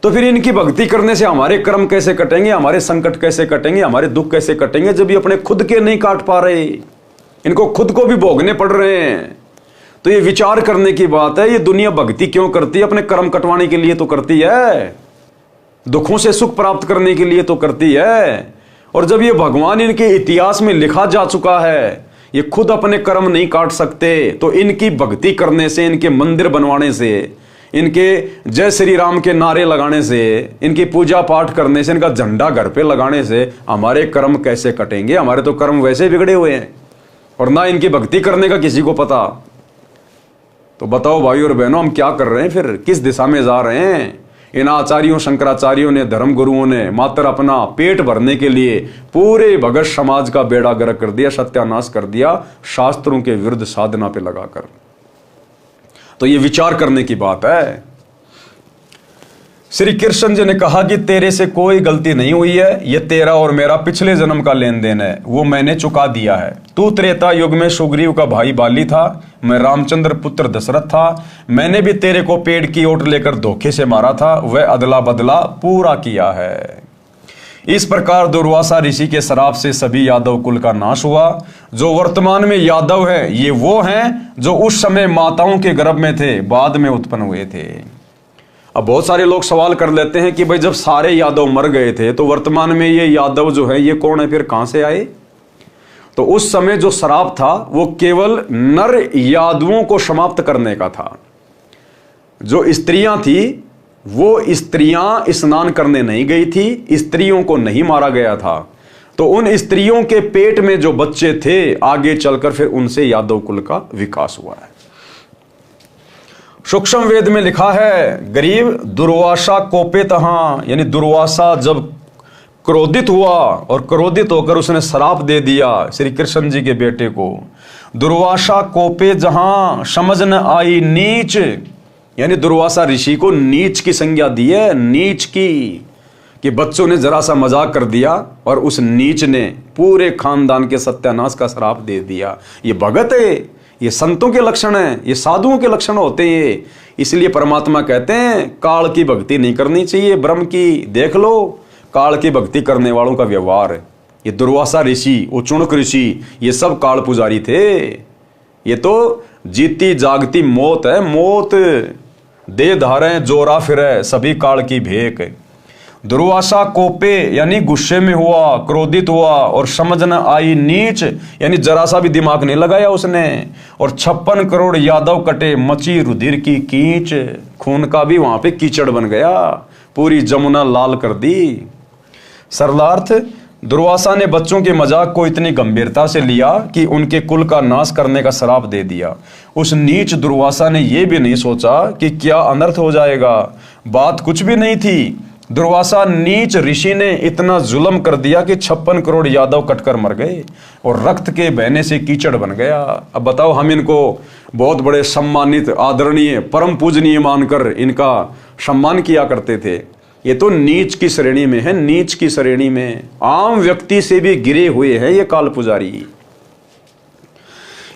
तो फिर इनकी भक्ति करने से हमारे कर्म कैसे कटेंगे, हमारे संकट कैसे कटेंगे, हमारे दुख कैसे कटेंगे, जब ये अपने खुद के नहीं काट पा रहे, इनको खुद को भी भोगने पड़ रहे हैं। तो ये विचार करने की बात है। ये दुनिया भक्ति क्यों करती है? अपने कर्म कटवाने के लिए तो करती है, दुखों से सुख प्राप्त करने के लिए तो करती है। और जब ये भगवान इनके इतिहास में लिखा जा चुका है, ये खुद अपने कर्म नहीं काट सकते, तो इनकी भक्ति करने से, इनके मंदिर बनवाने से, इनके जय श्री राम के नारे लगाने से, इनकी पूजा पाठ करने से, इनका झंडा घर पे लगाने से हमारे कर्म कैसे कटेंगे? हमारे तो कर्म वैसे बिगड़े हुए हैं, और ना इनकी भक्ति करने का किसी को पता। तो बताओ भाई और बहनों, हम क्या कर रहे हैं फिर? किस दिशा में जा रहे हैं? इन आचार्यों, शंकराचार्यों ने, धर्म गुरुओं ने मात्र अपना पेट भरने के लिए पूरे भगत समाज का बेड़ा गर्क कर दिया, सत्यानाश कर दिया, शास्त्रों के विरुद्ध साधना पे लगाकर। तो ये विचार करने की बात है। श्री कृष्ण जी ने कहा कि तेरे से कोई गलती नहीं हुई है, ये तेरा और मेरा पिछले जन्म का लेन देन है, वो मैंने चुका दिया है। तू त्रेता युग में सुग्रीव का भाई बाली था, मैं रामचंद्र पुत्र दशरथ था। मैंने भी तेरे को पेड़ की ओट लेकर धोखे से मारा था, वह अदला बदला पूरा किया है। इस प्रकार दुर्वासा ऋषि के श्राप से सभी यादव कुल का नाश हुआ। जो वर्तमान में यादव है, ये वो हैं जो उस समय माताओं के गर्भ में थे, बाद में उत्पन्न हुए थे। अब बहुत सारे लोग सवाल कर लेते हैं कि भाई जब सारे यादव मर गए थे, तो वर्तमान में ये यादव जो है ये कौन है, फिर कहां से आए? तो उस समय जो श्राप था वो केवल नर यादवों को समाप्त करने का था। जो स्त्रियां थी वो स्त्रियां स्नान करने नहीं गई थी, स्त्रियों को नहीं मारा गया था। तो उन स्त्रियों के पेट में जो बच्चे थे, आगे चलकर फिर उनसे यादव कुल का विकास हुआ है। सूक्ष्म वेद में लिखा है, गरीब दुर्वासा कोपे तहां, यानी दुर्वासा जब क्रोधित हुआ और क्रोधित होकर उसने श्राप दे दिया श्री कृष्ण जी के बेटे को। दुर्वासा कोपे जहां समझ न आई नीच, यानी दुर्वासा ऋषि को नीच की संज्ञा दी है, नीच की, कि बच्चों ने जरा सा मजाक कर दिया और उस नीच ने पूरे खानदान के सत्यानाश का श्राप दे दिया। ये भगत है, ये संतों के लक्षण है, ये साधुओं के लक्षण होते हैं। इसलिए परमात्मा कहते हैं काल की भक्ति नहीं करनी चाहिए, ब्रह्म की। देख लो काल की भक्ति करने वालों का व्यवहार। ये दुर्वासा ऋषि, उचुणक ऋषि, ये सब काल पुजारी थे। ये तो जीती जागती मौत है, मौत। दे धारें जोरा फिरे सभी काल की भेक। दुर्वासा कोपे यानी गुस्से में हुआ, क्रोधित हुआ, और समझ न आई नीच, यानी जरा सा भी दिमाग नहीं लगाया उसने। और 56 करोड़ यादव कटे, मची रुधिर की कीच, खून का भी वहां पे कीचड़ बन गया, पूरी जमुना लाल कर दी। सरलार्थ, दुर्वासा ने बच्चों के मजाक को इतनी गंभीरता से लिया कि उनके कुल का नाश करने का श्राप दे दिया। उस नीच दुर्वासा ने यह भी नहीं सोचा कि क्या अनर्थ हो जाएगा। बात कुछ भी नहीं थी। दुर्वासा नीच ऋषि ने इतना जुल्म कर दिया कि 56 करोड़ यादव कटकर मर गए और रक्त के बहने से कीचड़ बन गया। अब बताओ, हम इनको बहुत बड़े सम्मानित, आदरणीय, परम पूजनीय मानकर इनका सम्मान किया करते थे। ये तो नीच की श्रेणी में है, नीच की श्रेणी में, आम व्यक्ति से भी गिरे हुए हैं ये काल पुजारी।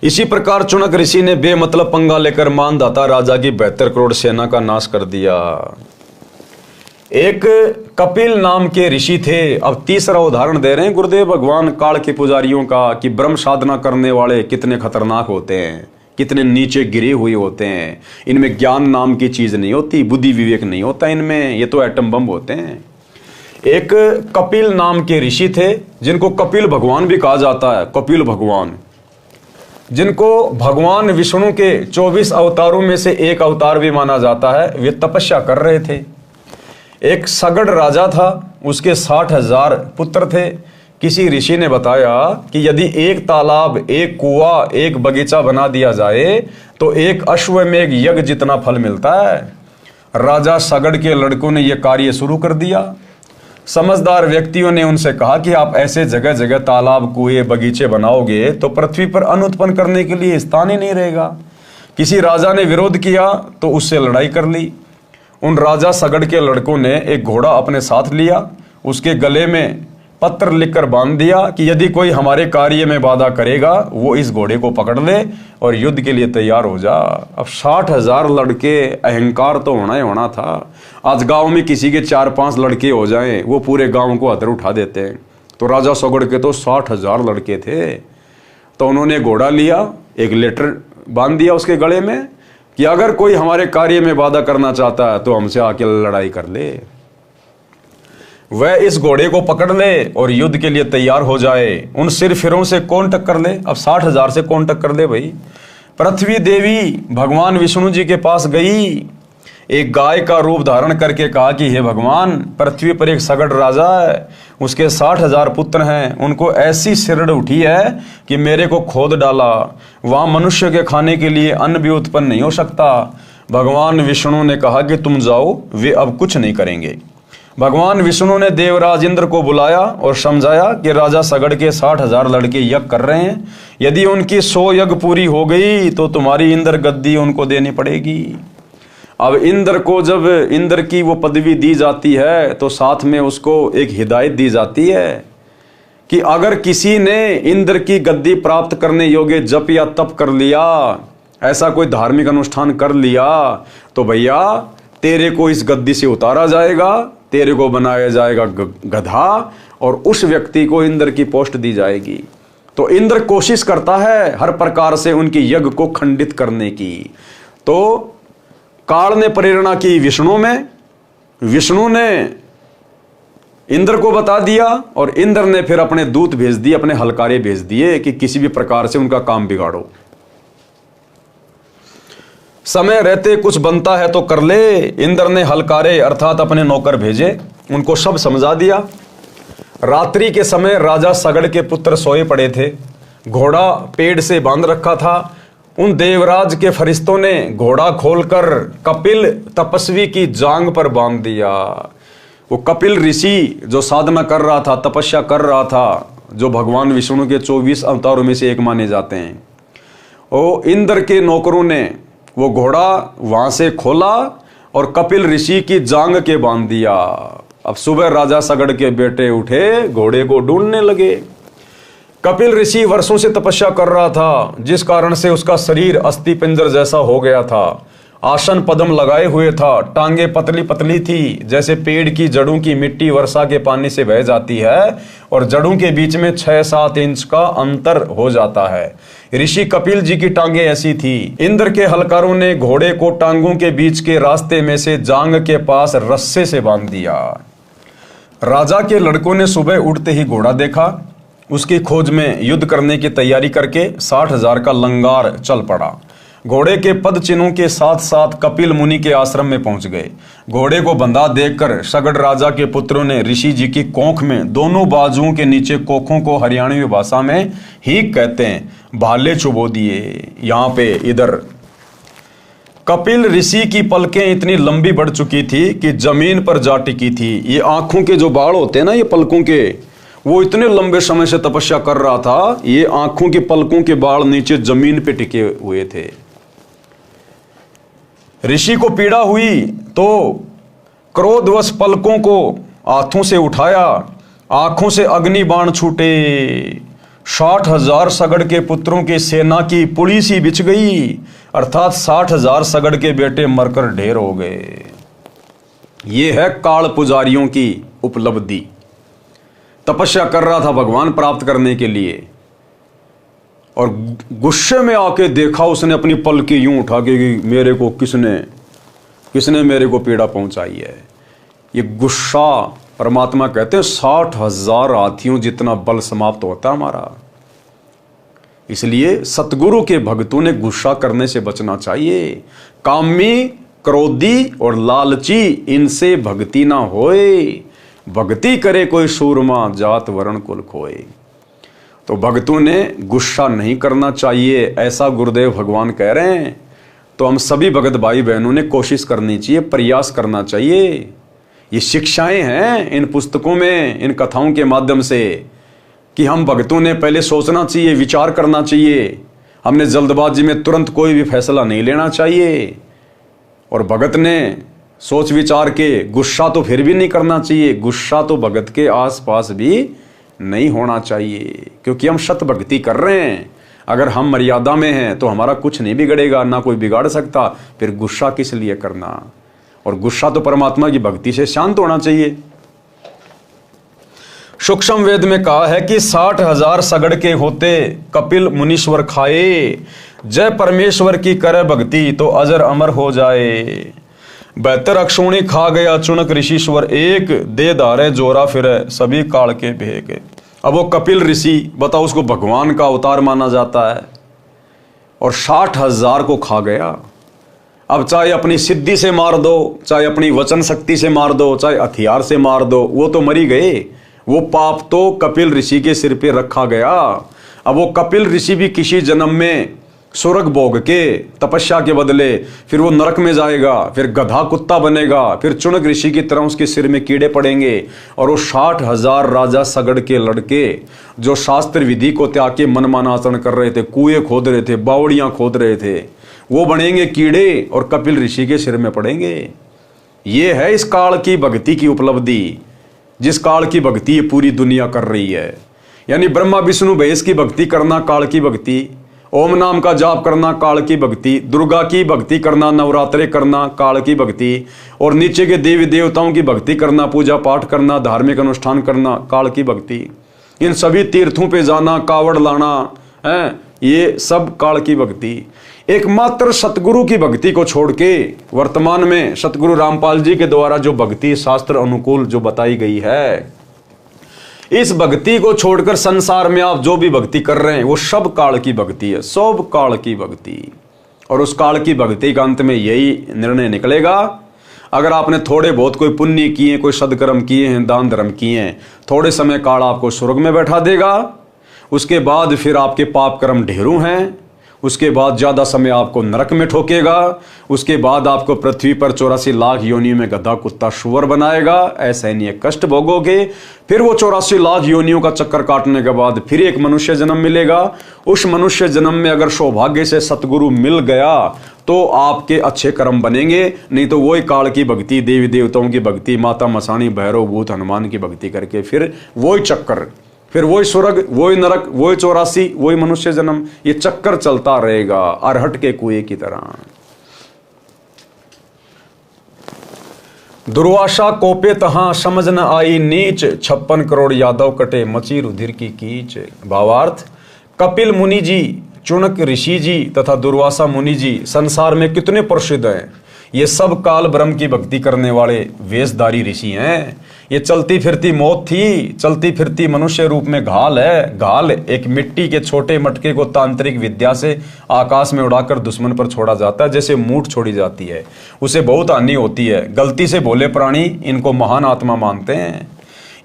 इसी प्रकार चुनक ऋषि ने बेमतलब पंगा लेकर मानदाता राजा की 72 करोड़ सेना का नाश कर दिया। एक कपिल नाम के ऋषि थे। अब तीसरा उदाहरण दे रहे हैं गुरुदेव भगवान काल के पुजारियों का, कि ब्रह्म साधना करने वाले कितने खतरनाक होते हैं, कितने नीचे गिरे हुए होते हैं। इनमें ज्ञान नाम की चीज नहीं होती, बुद्धि विवेक नहीं होता इनमें, ये तो एटम बम होते हैं। एक कपिल नाम के ऋषि थे, जिनको कपिल भगवान भी कहा जाता है, कपिल भगवान, जिनको भगवान विष्णु के 24 अवतारों में से एक अवतार भी माना जाता है। वे तपस्या कर रहे थे। एक सगड़ राजा था, उसके 60,000 पुत्र थे। किसी ऋषि ने बताया कि यदि एक तालाब, एक कुआं, एक बगीचा बना दिया जाए तो एक अश्वमेघ यज्ञ जितना फल मिलता है। राजा सगड़ के लड़कों ने यह कार्य शुरू कर दिया। समझदार व्यक्तियों ने उनसे कहा कि आप ऐसे जगह जगह तालाब, कुएं, बगीचे बनाओगे तो पृथ्वी पर अन्न उत्पन्न करने के लिए स्थान ही नहीं रहेगा। किसी राजा ने विरोध किया तो उससे लड़ाई कर ली। उन राजा सगड़ के लड़कों ने एक घोड़ा अपने साथ लिया, उसके गले में पत्र लिखकर बांध दिया कि यदि कोई हमारे कार्य में बाधा करेगा वो इस घोड़े को पकड़ ले और युद्ध के लिए तैयार हो जा। अब 60,000 लड़के, अहंकार तो होना ही होना था। आज गांव में किसी के 4-5 लड़के हो जाएं, वो पूरे गांव को अधर उठा देते हैं। तो राजा सगड़ के तो 60,000 लड़के थे। तो उन्होंने घोड़ा लिया, एक लेटर बांध दिया उसके गले में कि अगर कोई हमारे कार्य में बाधा करना चाहता है तो हमसे आके लड़ाई कर ले, वह इस घोड़े को पकड़ ले और युद्ध के लिए तैयार हो जाए। उन सिरफिरों से कौन टक्कर ले? अब 60,000 से कौन टक्कर ले भाई? पृथ्वी देवी भगवान विष्णु जी के पास गई, एक गाय का रूप धारण करके कहा कि हे भगवान, पृथ्वी पर एक सगड़ राजा है, उसके 60,000 पुत्र हैं, उनको ऐसी सिरड़ उठी है कि मेरे को खोद डाला, वहां मनुष्य के खाने के लिए अन्न भी उत्पन्न नहीं हो सकता। भगवान विष्णु ने कहा कि तुम जाओ, वे अब कुछ नहीं करेंगे। भगवान विष्णु ने देवराज इंद्र को बुलाया और समझाया कि राजा सगड़ के 60,000 लड़के यज्ञ कर रहे हैं, यदि उनकी 100 यज्ञ पूरी हो गई तो तुम्हारी इंद्र गद्दी उनको देनी पड़ेगी। अब इंद्र को जब इंद्र की वो पदवी दी जाती है तो साथ में उसको एक हिदायत दी जाती है कि अगर किसी ने इंद्र की गद्दी प्राप्त करने योग्य जप या तप कर लिया, ऐसा कोई धार्मिक अनुष्ठान कर लिया, तो भैया तेरे को इस गद्दी से उतारा जाएगा, तेरे को बनाया जाएगा गधा और उस व्यक्ति को इंद्र की पोस्ट दी जाएगी। तो इंद्र कोशिश करता है हर प्रकार से उनकी यज्ञ को खंडित करने की। तो काल ने प्रेरणा की विष्णु में, विष्णु ने इंद्र को बता दिया और इंद्र ने फिर अपने दूत भेज दिए, अपने हलकारे भेज दिए कि किसी भी प्रकार से उनका काम बिगाड़ो। समय रहते कुछ बनता है तो कर ले। इंद्र ने हलकारे अर्थात अपने नौकर भेजे, उनको सब समझा दिया। रात्रि के समय राजा सगड़ के पुत्र सोए पड़े थे, घोड़ा पेड़ से बांध रखा था। उन देवराज के फरिश्तों ने घोड़ा खोलकर कपिल तपस्वी की जांग पर बांध दिया। वो कपिल ऋषि जो साधना कर रहा था, तपस्या कर रहा था, जो भगवान विष्णु के 24 अवतारों में से एक माने जाते हैं, वो इंद्र के नौकरों ने वो घोड़ा वहां से खोला और कपिल ऋषि की जांग के बांध दिया। अब सुबह राजा सगड़ के बेटे उठे, घोड़े को ढूंढने लगे। कपिल ऋषि वर्षों से तपस्या कर रहा था, जिस कारण से उसका शरीर अस्थि पिंजर जैसा हो गया था। आसन पद्म लगाए हुए था, टांगे पतली पतली थी, जैसे पेड़ की जड़ों की मिट्टी वर्षा के पानी से बह जाती है और जड़ों के बीच में 6-7 इंच का अंतर हो जाता है। ऋषि कपिल जी की टांगे ऐसी थी। इंद्र के हलकारों ने घोड़े को टांगों के बीच के रास्ते में से जांग के पास रस्से से बांध दिया। राजा के लड़कों ने सुबह उठते ही घोड़ा देखा, उसकी खोज में युद्ध करने की तैयारी करके 60,000 का लंगार चल पड़ा। घोड़े के पद चिन्हों के साथ साथ कपिल मुनि के आश्रम में पहुंच गए। घोड़े को बंधा देखकर सगड़ राजा के पुत्रों ने ऋषि जी की कोख में दोनों बाजुओं के नीचे कोखों को हरियाणवी भाषा में ही कहते हैं, भाले चुबो दिए। यहाँ पे इधर कपिल ऋषि की पलकें इतनी लंबी बढ़ चुकी थी कि जमीन पर जा टिकी थी। ये आंखों के जो बाल होते हैं ना, ये पलकों के, वो इतने लंबे समय से तपस्या कर रहा था, ये आंखों की पलकों के बाल नीचे जमीन पे टिके हुए थे। ऋषि को पीड़ा हुई तो क्रोधवश पलकों को हाथों से उठाया, आंखों से अग्नि बाण छूटे। 60,000 सगड़ के पुत्रों की सेना की पुली सी बिछ गई, अर्थात 60,000 सगड़ के बेटे मरकर ढेर हो गए। ये है काल पुजारियों की उपलब्धि। तपस्या कर रहा था भगवान प्राप्त करने के लिए और गुस्से में आके देखा उसने अपनी पलकी यूं उठा के कि मेरे को किसने मेरे को पीड़ा पहुंचाई है। ये गुस्सा, परमात्मा कहते हैं 60,000 हाथियों जितना बल समाप्त होता हमारा। इसलिए सतगुरु के भक्तों ने गुस्सा करने से बचना चाहिए। कामी, क्रोधी और लालची, इनसे भक्ति ना होए। भक्ति करे कोई सूरमा, जात वर्ण कुल खोए। तो भक्तों ने गुस्सा नहीं करना चाहिए, ऐसा गुरुदेव भगवान कह रहे हैं। तो हम सभी भगत भाई बहनों ने कोशिश करनी चाहिए, प्रयास करना चाहिए। ये शिक्षाएं हैं इन पुस्तकों में, इन कथाओं के माध्यम से, कि हम भक्तों ने पहले सोचना चाहिए, विचार करना चाहिए। हमने जल्दबाजी में तुरंत कोई भी फैसला नहीं लेना चाहिए। और भगत ने सोच विचार के गुस्सा तो फिर भी नहीं करना चाहिए, गुस्सा तो भगत के आसपास भी नहीं होना चाहिए, क्योंकि हम शत भक्ति कर रहे हैं। अगर हम मर्यादा में हैं तो हमारा कुछ नहीं बिगड़ेगा, ना कोई बिगाड़ सकता, फिर गुस्सा किस लिए करना। और गुस्सा तो परमात्मा की भक्ति से शांत होना चाहिए। सूक्ष्म वेद में कहा है कि 60,000 सगड़ के होते कपिल मुनीश्वर खाए, जय परमेश्वर की करे भक्ति तो अजर अमर हो जाए। 72 अक्षोणी खा गया चुनक ऋषिश्वर एक, दे धारे जोरा फिरे सभी काल के भेग। अब वो कपिल ऋषि बताओ, उसको भगवान का अवतार माना जाता है और 60,000 को खा गया। अब चाहे अपनी सिद्धि से मार दो, चाहे अपनी वचन शक्ति से मार दो, चाहे हथियार से मार दो, वो तो मरी गए। वो पाप तो कपिल ऋषि के सिर पे रखा गया। अब वो कपिल ऋषि भी किसी जन्म में स्वर्ग भोग के तपस्या के बदले फिर वो नरक में जाएगा, फिर गधा कुत्ता बनेगा, फिर चुनक ऋषि की तरह उसके सिर में कीड़े पड़ेंगे। और वो 60,000 राजा सगड़ के लड़के जो शास्त्र विधि को त्याग के मनमाना आचरण कर रहे थे, कुएं खोद रहे थे, बावड़ियां खोद रहे थे, वो बनेंगे कीड़े और कपिल ऋषि के सिर में पड़ेंगे। ये है इस काल की भक्ति की उपलब्धि, जिस काल की भक्ति ये पूरी दुनिया कर रही है। यानी ब्रह्मा विष्णु महेश की भक्ति करना काल की भक्ति, ओम नाम का जाप करना काल की भक्ति, दुर्गा की भक्ति करना, नवरात्रे करना काल की भक्ति, और नीचे के देवी देवताओं की भक्ति करना, पूजा पाठ करना, धार्मिक अनुष्ठान करना काल की भक्ति। इन सभी तीर्थों पे जाना, कावड़ लाना है, ये सब काल की भक्ति। एकमात्र सतगुरु की भक्ति को छोड़ के वर्तमान में सतगुरु रामपाल जी के द्वारा जो भक्ति शास्त्र अनुकूल जो बताई गई है, इस भक्ति को छोड़कर संसार में आप जो भी भक्ति कर रहे हैं वो सब काल की भक्ति है, सब काल की भक्ति। और उस काल की भक्ति का अंत में यही निर्णय निकलेगा, अगर आपने थोड़े बहुत कोई पुण्य किए, कोई सदकर्म किए हैं, दान धर्म किए हैं, थोड़े समय काल आपको स्वर्ग में बैठा देगा। उसके बाद फिर आपके पाप कर्म ढेरों हैं, उसके बाद ज्यादा समय आपको नरक में ठोकेगा, उसके बाद आपको पृथ्वी पर 84 लाख योनियों में गधा कुत्ता शुअर बनाएगा, असहनीय कष्ट भोगोगे। फिर वो 84 लाख योनियों का चक्कर काटने के बाद फिर एक मनुष्य जन्म मिलेगा। उस मनुष्य जन्म में अगर सौभाग्य से सतगुरु मिल गया तो आपके अच्छे कर्म बनेंगे, नहीं तो वही काल की भक्ति, देवी देवताओं की भक्ति, माता मसाणी, भैरव, भूत, हनुमान की भक्ति करके फिर वही चक्कर, फिर वही स्वर्ग, वही नरक, वही 84, वही मनुष्य जन्म, ये चक्कर चलता रहेगा अरहट के कुएं की तरह। दुर्वासा कोपे तहां समझ न आई नीच, 56 करोड़ यादव कटे मची रुधिर की कीच। भावार्थ, कपिल मुनि जी, चुनक ऋषि जी तथा दुर्वासा मुनि जी संसार में कितने प्रसिद्ध हैं। ये सब काल ब्रह्म की भक्ति करने वाले वेशधारी ऋषि हैं। ये चलती फिरती मौत थी, चलती फिरती मनुष्य रूप में घाल है। घाल एक मिट्टी के छोटे मटके को तांत्रिक विद्या से आकाश में उड़ाकर दुश्मन पर छोड़ा जाता है, जैसे मूठ छोड़ी जाती है, उसे बहुत हानि होती है। गलती से भोले प्राणी इनको महान आत्मा मानते हैं।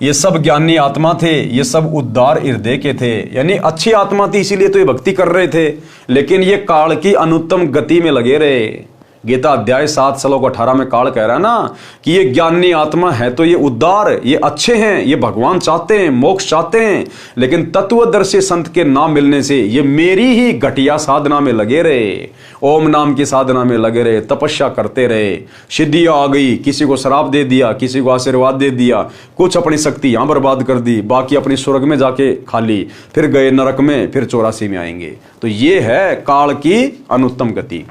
ये सब ज्ञानी आत्मा थे, ये सब उद्धार हृदय के थे, यानी अच्छी आत्मा थी, इसीलिए तो ये भक्ति कर रहे थे। लेकिन ये काल की अनुत्तम गति में लगे रहे। गीता अध्याय 7 श्लोक 18 में काल कह रहा है ना कि ये ज्ञानी आत्मा है तो ये उद्धार, ये अच्छे हैं, ये भगवान चाहते हैं, मोक्ष चाहते हैं। लेकिन तत्वदर्शी संत के नाम मिलने से ये मेरी ही घटिया साधना में लगे रहे, ओम नाम की साधना में लगे रहे, तपस्या करते रहे। सिद्धियां आ गई, किसी को श्राप दे दिया, किसी को आशीर्वाद दे दिया, कुछ अपनी शक्ति यहां बर्बाद कर दी, बाकी अपनी स्वर्ग में जाके खा ली, फिर गए नरक में, फिर 84 में आएंगे। तो ये है काल की अनुत्तम गति।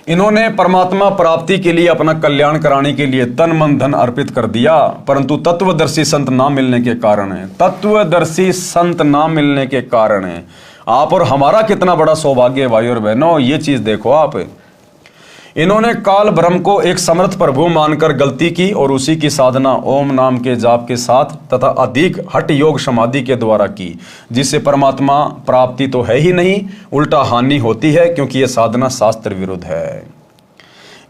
इन्होंने परमात्मा प्राप्ति के लिए, अपना कल्याण कराने के लिए तन मन धन अर्पित कर दिया, परंतु तत्वदर्शी संत ना मिलने के कारण है, तत्वदर्शी संत ना मिलने के कारण है। आप और हमारा कितना बड़ा सौभाग्य है भाई और बहनों, ये चीज देखो आप। इन्होंने काल ब्रह्म को एक समर्थ प्रभु मानकर गलती की और उसी की साधना ओम नाम के जाप के साथ तथा अधिक हठ योग समाधि के द्वारा की, जिससे परमात्मा प्राप्ति तो है ही नहीं, उल्टा हानि होती है, क्योंकि यह साधना शास्त्र विरुद्ध है।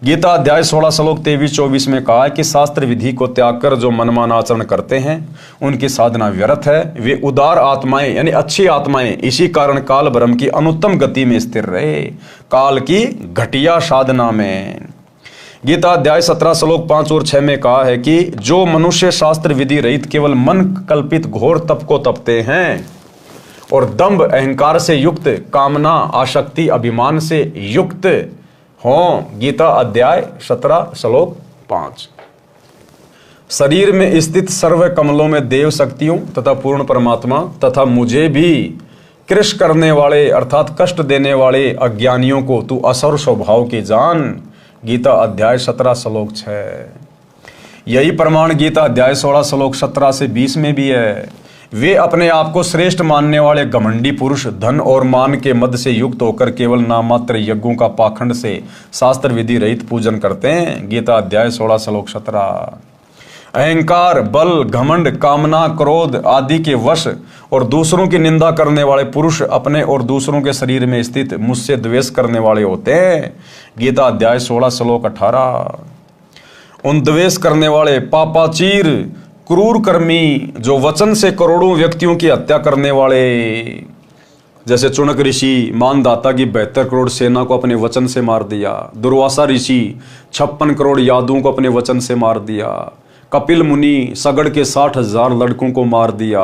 गीता अध्याय 16 श्लोक 23-24 में कहा है कि शास्त्र विधि को त्याग कर जो मनमाना आचरण करते हैं उनकी साधना व्यर्थ है। वे उदार आत्माएं यानी अच्छी आत्माएं इसी कारण काल ब्रह्म की अनुत्तम गति में स्थिर रहे, काल की घटिया साधना में। गीता अध्याय 17 श्लोक 5 और 6 में कहा है कि जो मनुष्य शास्त्र विधि रहित केवल मन कल्पित घोर तप को तपते हैं और दंभ अहंकार से युक्त, कामना आसक्ति अभिमान से युक्त हों। गीता अध्याय 17 श्लोक 5। शरीर में स्थित सर्व कमलों में देव शक्तियों तथा पूर्ण परमात्मा तथा मुझे भी कृष करने वाले अर्थात कष्ट देने वाले अज्ञानियों को तू असुर स्वभाव के जान। गीता अध्याय 17 श्लोक 6। यही प्रमाण गीता अध्याय 16 श्लोक 17 से 20 में भी है। वे अपने आप को श्रेष्ठ मानने वाले घमंडी पुरुष धन और मान के मद से युक्त होकर केवल नाममात्र यज्ञों का पाखंड से शास्त्र विधि रहित पूजन करते हैं। गीता अध्याय 16 श्लोक 17। अहंकार, बल, घमंड, कामना, क्रोध आदि के वश और दूसरों की निंदा करने वाले पुरुष अपने और दूसरों के शरीर में स्थित मुझसे द्वेष करने वाले होते हैं। गीता अध्याय 16 श्लोक 18। उन द्वेष करने वाले पापाचीर, क्रूर कर्मी, जो वचन से करोड़ों व्यक्तियों की हत्या करने वाले, जैसे चुनक ऋषि मानदाता की 72 करोड़ सेना को अपने वचन से मार दिया, दुर्वासा ऋषि 56 करोड़ यादवों को अपने वचन से मार दिया, कपिल मुनि सगड़ के 60,000 लड़कों को मार दिया,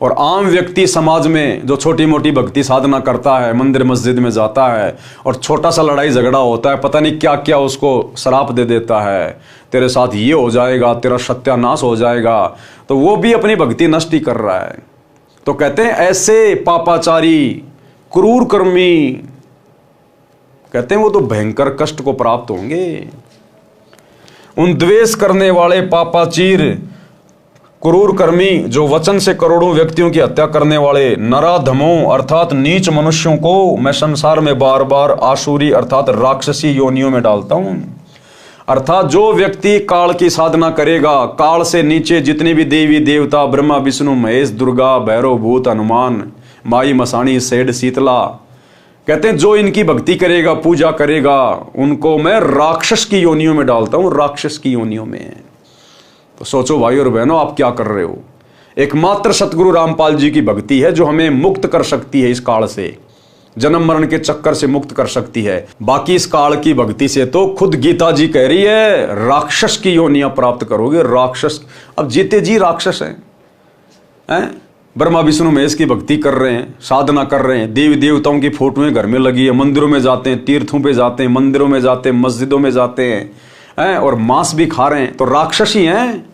और आम व्यक्ति समाज में जो छोटी मोटी भक्ति साधना करता है, मंदिर मस्जिद में जाता है और छोटा सा लड़ाई झगड़ा होता है, पता नहीं क्या क्या उसको श्राप दे देता है, तेरे साथ ये हो जाएगा, तेरा सत्यानाश हो जाएगा, तो वो भी अपनी भक्ति नष्ट ही कर रहा है। तो कहते हैं ऐसे पापाचारी, क्रूर कर्मी, कहते हैं वो तो भयंकर कष्ट को प्राप्त होंगे। उन द्वेष करने वाले पापाचीर, क्रूर कर्मी, जो वचन से करोड़ों व्यक्तियों की हत्या करने वाले नराधमों अर्थात नीच मनुष्यों को मैं संसार में बार बार आसुरी अर्थात राक्षसी योनियों में डालता हूं। अर्थात जो व्यक्ति काल की साधना करेगा, काल से नीचे जितने भी देवी देवता ब्रह्मा विष्णु महेश दुर्गा भैरव भूत हनुमान माई मसाणी सेठ शीतला, कहते हैं जो इनकी भक्ति करेगा, पूजा करेगा, उनको मैं राक्षस की योनियों में डालता हूं, राक्षस की योनियों में। तो सोचो भाई और बहनों, आप क्या कर रहे हो। एकमात्र सतगुरु रामपाल जी की भक्ति है जो हमें मुक्त कर सकती है, इस काल से, जन्म मरण के चक्कर से मुक्त कर सकती है। बाकी इस काल की भक्ति से तो खुद गीता जी कह रही है राक्षस की योनियां प्राप्त करोगे। राक्षस, अब जीते जी राक्षस हैं? ब्रह्मा विष्णु महेश की भक्ति कर रहे हैं, साधना कर रहे हैं, देवी देवताओं की फोटोएं घर में लगी है, मंदिरों में जाते हैं, तीर्थों पे जाते हैं, मंदिरों में जाते हैं, मस्जिदों में जाते हैं, और मांस भी खा रहे हैं, तो राक्षस ही हैं।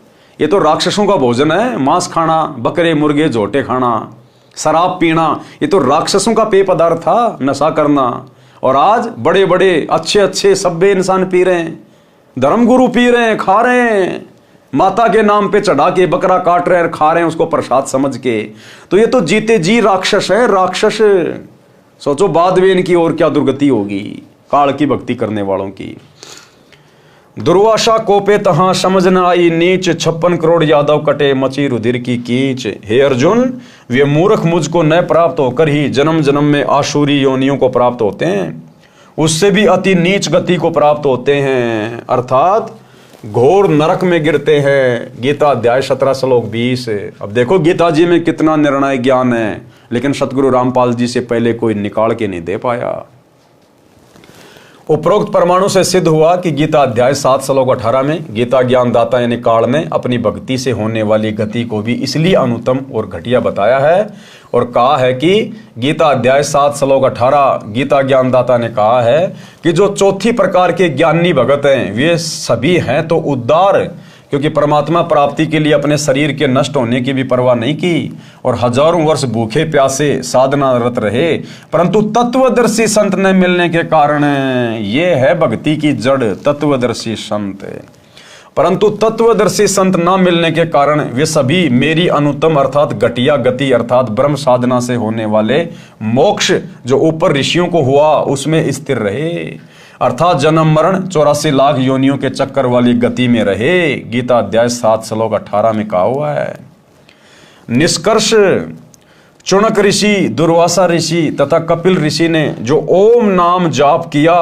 ये तो राक्षसों का भोजन है, मांस खाना, बकरे मुर्गे झोटे खाना, शराब पीना, ये तो राक्षसों का पेय पदार्थ था, नशा करना। और आज बड़े बड़े अच्छे अच्छे सभ्य इंसान पी रहे हैं, धर्मगुरु पी रहे हैं, खा रहे हैं, माता के नाम पे चढ़ा के बकरा काट रहे हैं, खा रहे हैं उसको प्रसाद समझ के। तो ये तो जीते जी राक्षस है, राक्षस। सोचो बाद में इनकी और क्या दुर्गति होगी काल की भक्ति करने वालों की। दुर्वासा कोपे तहां समझ न आई नीच, 56 करोड़ यादव कटे मची रुधिर की कीच। हे अर्जुन, वे मूर्ख मुझको न प्राप्त होकर ही जन्म जन्म में आसुरी योनियों को प्राप्त होते हैं, उससे भी अति नीच गति को प्राप्त होते हैं, अर्थात घोर नरक में गिरते हैं। गीता अध्याय 17 श्लोक 20। अब देखो गीता जी में कितना निर्णय ज्ञान है, लेकिन सतगुरु रामपाल जी से पहले कोई निकाल के नहीं दे पाया। उपरोक्त परमाणु से सिद्ध हुआ कि गीता अध्याय 7 श्लोक 18 में गीता ज्ञानदाता यानी काल ने अपनी भक्ति से होने वाली गति को भी इसलिए अनुत्तम और घटिया बताया है, और कहा है कि गीता अध्याय 7 श्लोक 18 गीता ज्ञानदाता ने कहा है कि जो चौथी प्रकार के ज्ञानी भगत हैं वे सभी हैं तो उद्धार, क्योंकि परमात्मा प्राप्ति के लिए अपने शरीर के नष्ट होने की भी परवाह नहीं की और हजारों वर्ष भूखे प्यासे साधनारत रहे, परंतु तत्वदर्शी संत न मिलने के कारण ये है भक्ति की जड़, तत्वदर्शी संत। परंतु तत्वदर्शी संत न मिलने के कारण वे सभी मेरी अनुत्तम अर्थात घटिया गति अर्थात ब्रह्म साधना से होने वाले मोक्ष जो ऊपर ऋषियों को हुआ उसमें स्थिर रहे, अर्थात जन्म मरण 84 लाख योनियों के चक्कर वाली गति में रहे। गीता अध्याय 7 श्लोक 18 में कहा हुआ है। निष्कर्ष, चुनक ऋषि, दुर्वासा ऋषि तथा कपिल ऋषि ने जो ओम नाम जाप किया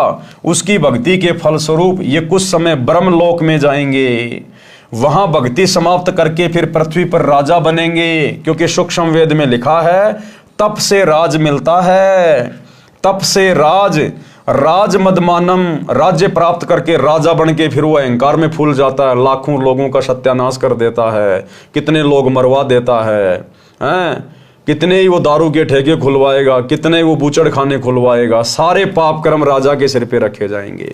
उसकी भक्ति के फलस्वरूप ये कुछ समय ब्रह्मलोक में जाएंगे, वहां भक्ति समाप्त करके फिर पृथ्वी पर राजा बनेंगे, क्योंकि सूक्ष्म वेद में लिखा है तप से राज मिलता है, तप से राज मदमानम, राज्य प्राप्त करके राजा बन के फिर वो अहंकार में फूल जाता है, लाखों लोगों का सत्यानाश कर देता है, कितने लोग मरवा देता है, कितने ही वो दारू के ठेके खुलवाएगा, कितने वो बूचड़ खाने खुलवाएगा, सारे पाप कर्म राजा के सिर पे रखे जाएंगे।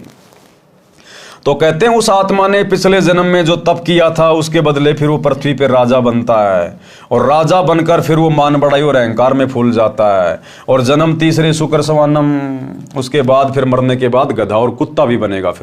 तो कहते हैं उस आत्मा ने पिछले जन्म में जो तप किया था उसके बदले फिर वो पृथ्वी पे राजा बनता है, और राजा बनकर फिर वो मान बढ़ाई और अहंकार में फूल जाता है, और जन्म तीसरे शुक्र सवानम, उसके बाद फिर मरने के बाद गधा और कुत्ता भी बनेगा।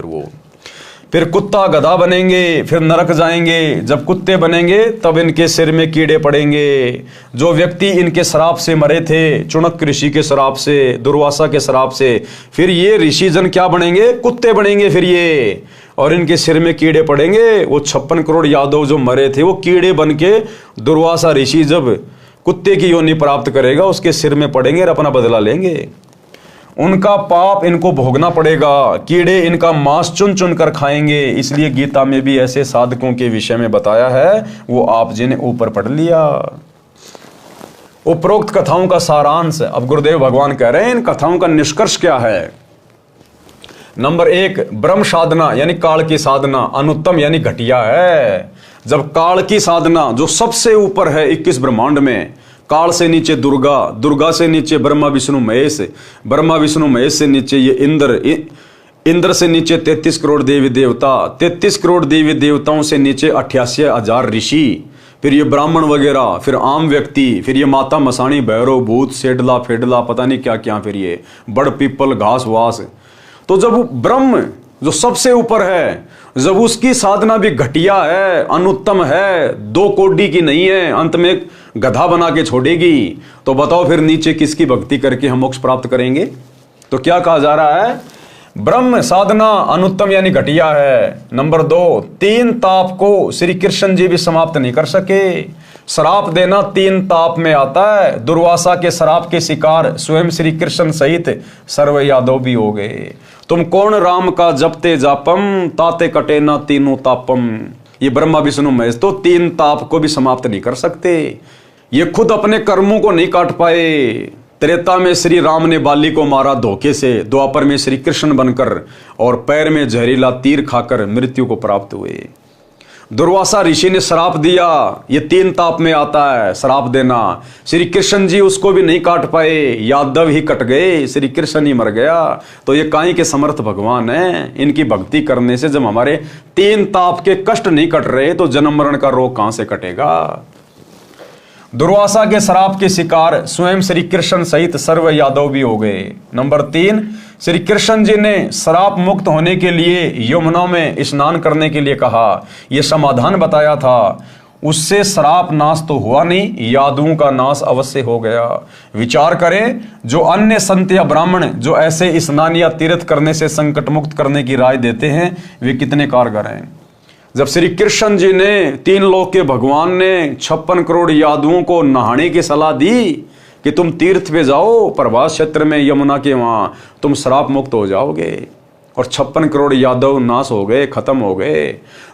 फिर कुत्ता गधा बनेंगे, फिर नरक जाएंगे। जब कुत्ते बनेंगे तब इनके सिर में कीड़े पड़ेंगे। जो व्यक्ति इनके श्राप से मरे थे, चुनक ऋषि के श्राप से, दुर्वासा के श्राप से, फिर ये ऋषि जन क्या बनेंगे? कुत्ते बनेंगे फिर ये, और इनके सिर में कीड़े पड़ेंगे। वो 56 करोड़ यादव जो मरे थे वो कीड़े बन के दुर्वासा ऋषि जब कुत्ते की योनि प्राप्त करेगा उसके सिर में पड़ेंगे और अपना बदला लेंगे। उनका पाप इनको भोगना पड़ेगा, कीड़े इनका मांस चुन चुन कर खाएंगे। इसलिए गीता में भी ऐसे साधकों के विषय में बताया है, वो आप जी ने ऊपर पढ़ लिया। उपरोक्त कथाओं का सारांश अब गुरुदेव भगवान कह रहे हैं, इन कथाओं का निष्कर्ष क्या है? नंबर 1, ब्रह्म साधना यानी काल की साधना अनुत्तम यानी घटिया है। जब काल की साधना जो सबसे ऊपर है 21 ब्रह्मांड में, काल से नीचे दुर्गा, दुर्गा से नीचे ब्रह्मा विष्णु महेश, ब्रह्मा विष्णु महेश से नीचे ये इंद्र, इंद्र से नीचे 33 करोड़ देवी देवता, 33 करोड़ देवी देवताओं से नीचे 88,000 ऋषि, फिर ये ब्राह्मण वगैरह, फिर आम व्यक्ति, फिर ये माता मसाणी, भैरव, भूत, सेडला फेडला, पता नहीं क्या क्या, फिर ये बड़ पीपल, घास वास। तो जब ब्रह्म जो सबसे ऊपर है, जब उसकी साधना भी घटिया है, अनुत्तम है, 2 कोडी की नहीं है, अंत में गधा बना के छोड़ेगी, तो बताओ फिर नीचे किसकी भक्ति करके हम मोक्ष प्राप्त करेंगे? तो क्या कहा जा रहा है? ब्रह्म साधना अनुत्तम यानी घटिया है। नंबर 2, 3 ताप को श्री कृष्ण जी भी समाप्त नहीं कर सके। श्राप देना 3 ताप में आता है। दुर्वासा के श्राप के शिकार स्वयं श्री कृष्ण सहित सर्व यादव भी हो गए। तुम कौन राम का जपते जापम, ताते कटे ना तीनों तापम। ये ब्रह्मा विष्णु महेश तो 3 ताप को भी समाप्त नहीं कर सकते। ये खुद अपने कर्मों को नहीं काट पाए। त्रेता में श्री राम ने बाली को मारा धोखे से, द्वापर में श्री कृष्ण बनकर और पैर में जहरीला तीर खाकर मृत्यु को प्राप्त हुए। दुर्वासा ऋषि ने श्राप दिया, ये 3 ताप में आता है श्राप देना। श्री कृष्ण जी उसको भी नहीं काट पाए, यादव ही कट गए, श्री कृष्ण ही मर गया। तो ये काई के समर्थ भगवान है। इनकी भक्ति करने से जब हमारे 3 ताप के कष्ट नहीं कट रहे तो जन्म मरण का रोग कहां से कटेगा? दुर्वासा के श्राप के शिकार स्वयं श्री कृष्ण सहित सर्व यादव भी हो गए। नंबर 3, श्री कृष्ण जी ने श्राप मुक्त होने के लिए यमुना में स्नान करने के लिए कहा, यह समाधान बताया था। उससे श्राप नाश तो हुआ नहीं, यादवों का नाश अवश्य हो गया। विचार करें, जो अन्य संत या ब्राह्मण जो ऐसे स्नान या तीर्थ करने से संकट मुक्त करने की राय देते हैं, वे कितने कारगर हैं। जब श्री कृष्ण जी ने 3 लोक के भगवान ने 56 करोड़ यादवों को नहाने की सलाह दी कि तुम तीर्थ पे जाओ प्रभास क्षेत्र में यमुना के, वहां तुम श्राप मुक्त हो जाओगे, और 56 करोड़ यादव नाश हो गए, खत्म हो गए।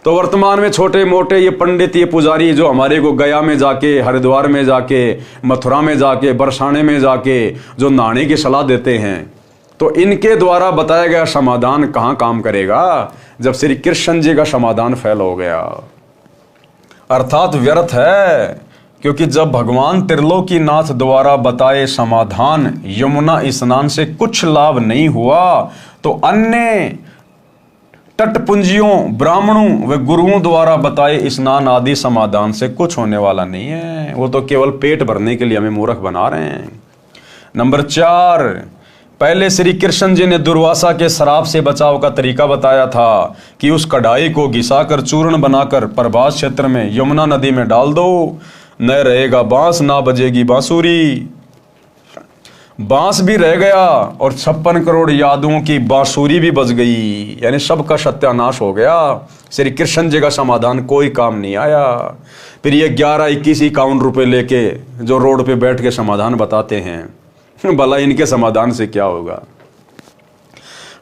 तो वर्तमान में छोटे मोटे ये पंडित, ये पुजारी जो हमारे को गया में जाके, हरिद्वार में जाके, मथुरा में जाके, बरसाने में जाके जो नहाने की सलाह देते हैं, तो इनके द्वारा बताया गया समाधान कहां काम करेगा जब श्री कृष्ण जी का समाधान फेल हो गया? अर्थात व्यर्थ है। क्योंकि जब भगवान त्रिलोकीनाथ द्वारा बताए समाधान यमुना स्नान से कुछ लाभ नहीं हुआ, तो अन्य तटपुंजियों, ब्राह्मणों व गुरुओं द्वारा बताए स्नान आदि समाधान से कुछ होने वाला नहीं है। वो तो केवल पेट भरने के लिए हमें मूर्ख बना रहे हैं। नंबर 4, पहले श्री कृष्ण जी ने दुर्वासा के श्राप से बचाव का तरीका बताया था कि उस कढ़ाई को घिसाकर चूर्ण बनाकर प्रभास क्षेत्र में यमुना नदी में डाल दो, न रहेगा बांस ना बजेगी बांसुरी। बांस भी रह गया और 56 करोड़ यादवों की बांसुरी भी बज गई, यानी सबका सत्यानाश हो गया। श्री कृष्ण जी का समाधान कोई काम नहीं आया। फिर ये 11-21-51 रुपए लेके जो रोड पे बैठ के समाधान बताते हैं, भला इनके समाधान से क्या होगा?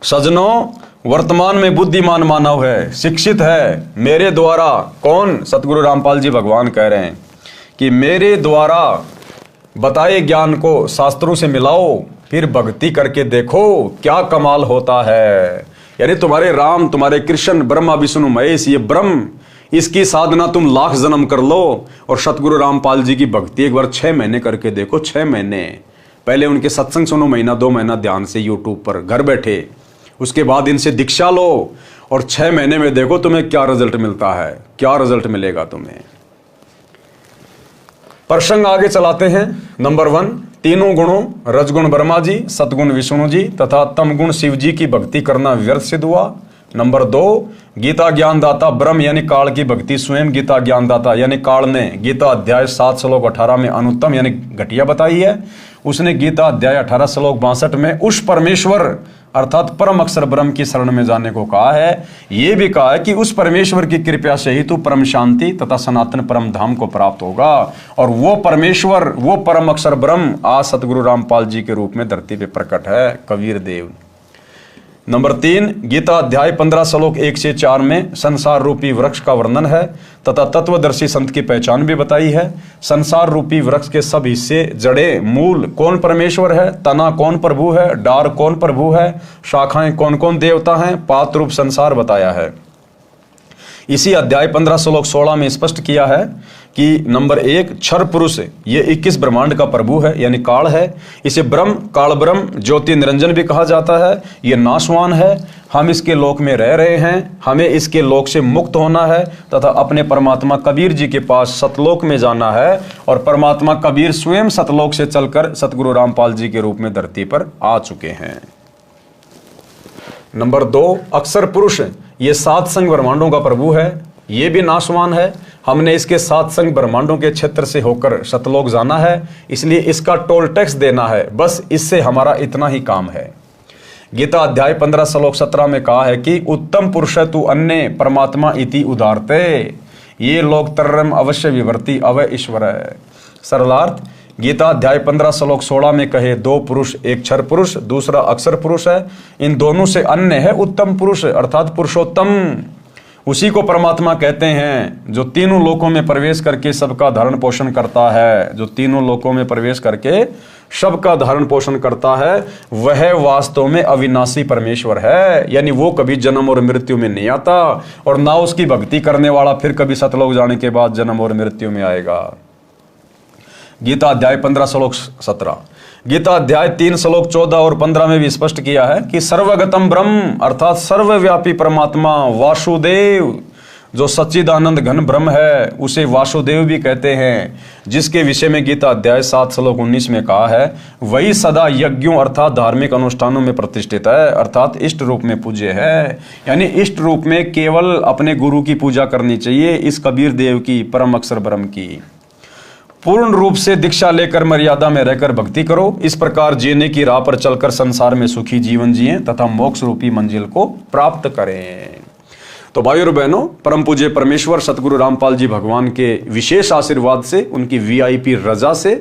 सज्जनों, वर्तमान में बुद्धिमान मानव है, शिक्षित है। मेरे द्वारा कौन? सतगुरु रामपाल जी भगवान कह रहे हैं कि मेरे द्वारा बताए ज्ञान को शास्त्रों से मिलाओ, फिर भक्ति करके देखो क्या कमाल होता है। यानी तुम्हारे राम, तुम्हारे कृष्ण, ब्रह्मा विष्णु महेश, ये ब्रह्म, इसकी साधना तुम लाख जन्म कर लो और सतगुरु रामपाल जी की भक्ति एक बार 6 महीने करके देखो। 6 महीने पहले उनके सत्संग सुनो, महीना 2 महीना ध्यान से यूट्यूब पर घर बैठे, उसके बाद इनसे दीक्षा लो और 6 महीने में देखो तुम्हें क्या रिजल्ट मिलता है, क्या रिजल्ट मिलेगा तुम्हें। प्रसंग आगे चलाते हैं। नंबर 1, तीनों गुणों रजगुण ब्रह्मा जी, सतगुण विष्णु जी तथा तमगुण शिव जी की भक्ति करना व्यर्थ सिद्ध हुआ। नंबर 2, गीता ज्ञानदाता ब्रह्म यानी काल की भक्ति स्वयं गीता ज्ञानदाता यानी काल ने गीता अध्याय 7 श्लोक 18 में अनुत्तम यानी घटिया बताई है। उसने गीता अध्याय 18 श्लोक 62 में उस परमेश्वर अर्थात परम अक्षर ब्रह्म की शरण में जाने को कहा है। यह भी कहा है कि उस परमेश्वर की कृपा से ही तू परम शांति तथा सनातन परम धाम को प्राप्त होगा। और वो परमेश्वर, वो परम अक्षर ब्रह्म आज सतगुरु रामपाल जी के रूप में धरती पे प्रकट है, कबीर देव। नंबर 3, गीता अध्याय 15 श्लोक 1 से 4 में संसार रूपी वृक्ष का वर्णन है तथा तत्वदर्शी संत की पहचान भी बताई है। संसार रूपी वृक्ष के सब हिस्से, जड़े, मूल कौन परमेश्वर है, तना कौन प्रभु है, डार कौन प्रभु है, शाखाएं कौन कौन देवता हैं, पात्र रूप संसार बताया है। इसी अध्याय 15 श्लोक 16 में स्पष्ट किया है कि नंबर 1, क्षर पुरुष ये 21 ब्रह्मांड का प्रभु है यानी काल है। इसे ब्रह्म, काल ब्रह्म, ज्योति निरंजन भी कहा जाता है। ये नाशवान है, हम इसके लोक में रह रहे हैं, हमें इसके लोक से मुक्त होना है तथा अपने परमात्मा कबीर जी के पास सतलोक में जाना है। और परमात्मा कबीर स्वयं सतलोक से चलकर सतगुरु रामपाल जी के रूप में धरती पर आ चुके हैं। नंबर 2, अक्षर पुरुष ये 7 संग ब्रह्मांडों का प्रभु है, ये भी नाशवान है। हमने इसके 7 संग ब्रह्मांडों के क्षेत्र से होकर सतलोक जाना है, इसलिए इसका टोल टैक्स देना है, बस इससे हमारा इतना ही काम है। गीता अध्याय 15 श्लोक 17 में कहा है कि उत्तम पुरुष तु अन्य परमात्मा इति उदारते ये लोग तरम अवश्य विवर्ती अवय ईश्वर है। सरलार्थ, गीता अध्याय 15 श्लोक 16 में कहे 2 पुरुष, एक क्षर पुरुष दूसरा अक्षर पुरुष है, इन दोनों से अन्य है उत्तम पुरुष अर्थात पुरुषोत्तम। उसी को परमात्मा कहते हैं जो तीनों लोकों में प्रवेश करके सबका धारण पोषण करता है। जो तीनों लोकों में प्रवेश करके सबका धारण पोषण करता है वह वास्तव में अविनाशी परमेश्वर है, यानी वो कभी जन्म और मृत्यु में नहीं आता और ना उसकी भक्ति करने वाला फिर कभी सतलोक जाने के बाद जन्म और मृत्यु में आएगा। गीता अध्याय 15 श्लोक 17, गीता अध्याय 3 श्लोक 14 और 15 में भी स्पष्ट किया है कि सर्वगतम ब्रह्म अर्थात सर्वव्यापी परमात्मा वासुदेव जो सच्चिदानंद घन ब्रह्म है उसे वासुदेव भी कहते हैं, जिसके विषय में गीता अध्याय 7 श्लोक 19 में कहा है वही सदा यज्ञों अर्थात धार्मिक अनुष्ठानों में प्रतिष्ठित है अर्थात इष्ट रूप में पूज्य है। यानी इष्ट रूप में केवल अपने गुरु की पूजा करनी चाहिए, इस कबीर देव की, परम अक्षर ब्रह्म की। पूर्ण रूप से दीक्षा लेकर मर्यादा में रहकर भक्ति करो, इस प्रकार जीने की राह पर चलकर संसार में सुखी जीवन जिए तथा मोक्ष रूपी मंजिल को प्राप्त करें। तो भाइयों और बहनों, परम पूज्य परमेश्वर सतगुरु रामपाल जी भगवान के विशेष आशीर्वाद से, उनकी वीआईपी रजा से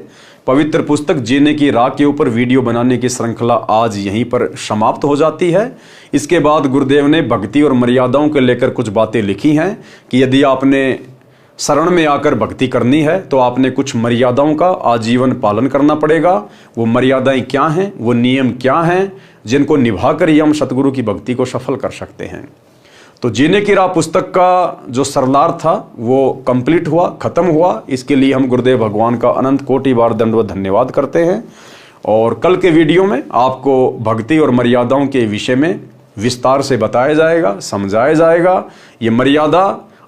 पवित्र पुस्तक जीने की राह के ऊपर वीडियो बनाने की श्रृंखला आज यहीं पर समाप्त हो जाती है। इसके बाद गुरुदेव ने भक्ति और मर्यादाओं को लेकर कुछ बातें लिखी हैं कि यदि आपने शरण में आकर भक्ति करनी है तो आपने कुछ मर्यादाओं का आजीवन पालन करना पड़ेगा। वो मर्यादाएं क्या हैं, वो नियम क्या हैं जिनको निभाकर ही हम सतगुरु की भक्ति को सफल कर सकते हैं। तो जीने की राह पुस्तक का जो सरलार था वो कंप्लीट हुआ, खत्म हुआ। इसके लिए हम गुरुदेव भगवान का अनंत कोटि बार दंडवत धन्यवाद करते हैं। और कल के वीडियो में आपको भक्ति और मर्यादाओं के विषय में विस्तार से बताया जाएगा, समझाया जाएगा। ये मर्यादा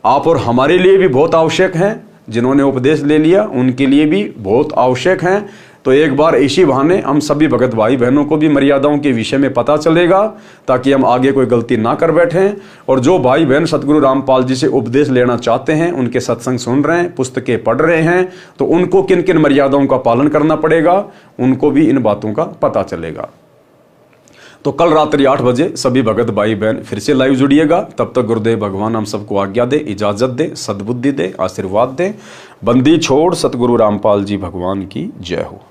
आप और हमारे लिए भी बहुत आवश्यक हैं, जिन्होंने उपदेश ले लिया उनके लिए भी बहुत आवश्यक हैं। तो एक बार इसी बहाने हम सभी भगत भाई बहनों को भी मर्यादाओं के विषय में पता चलेगा, ताकि हम आगे कोई गलती ना कर बैठें। और जो भाई बहन सतगुरु रामपाल जी से उपदेश लेना चाहते हैं, उनके सत्संग सुन रहे हैं, पुस्तकें पढ़ रहे हैं, तो उनको किन किन मर्यादाओं का पालन करना पड़ेगा, उनको भी इन बातों का पता चलेगा। तो कल रात्रि 8 बजे सभी भगत भाई बहन फिर से लाइव जुड़िएगा। तब तक गुरुदेव भगवान हम सबको आज्ञा दे, इजाजत दे, सद्बुद्धि दे, आशीर्वाद दे। बंदी छोड़ सतगुरु रामपाल जी भगवान की जय हो।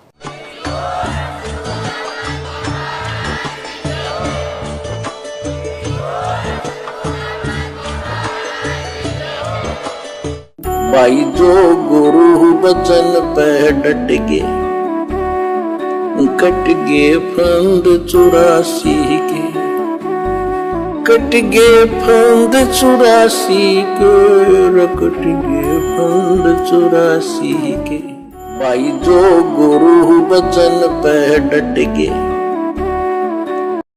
भाई जो गुरु बचन पे डट गे, कट गे फंद 84 के। कट गे फंद 84 के, कट गे फंद 84 के। भाई जो गुरु बचन पे डट गे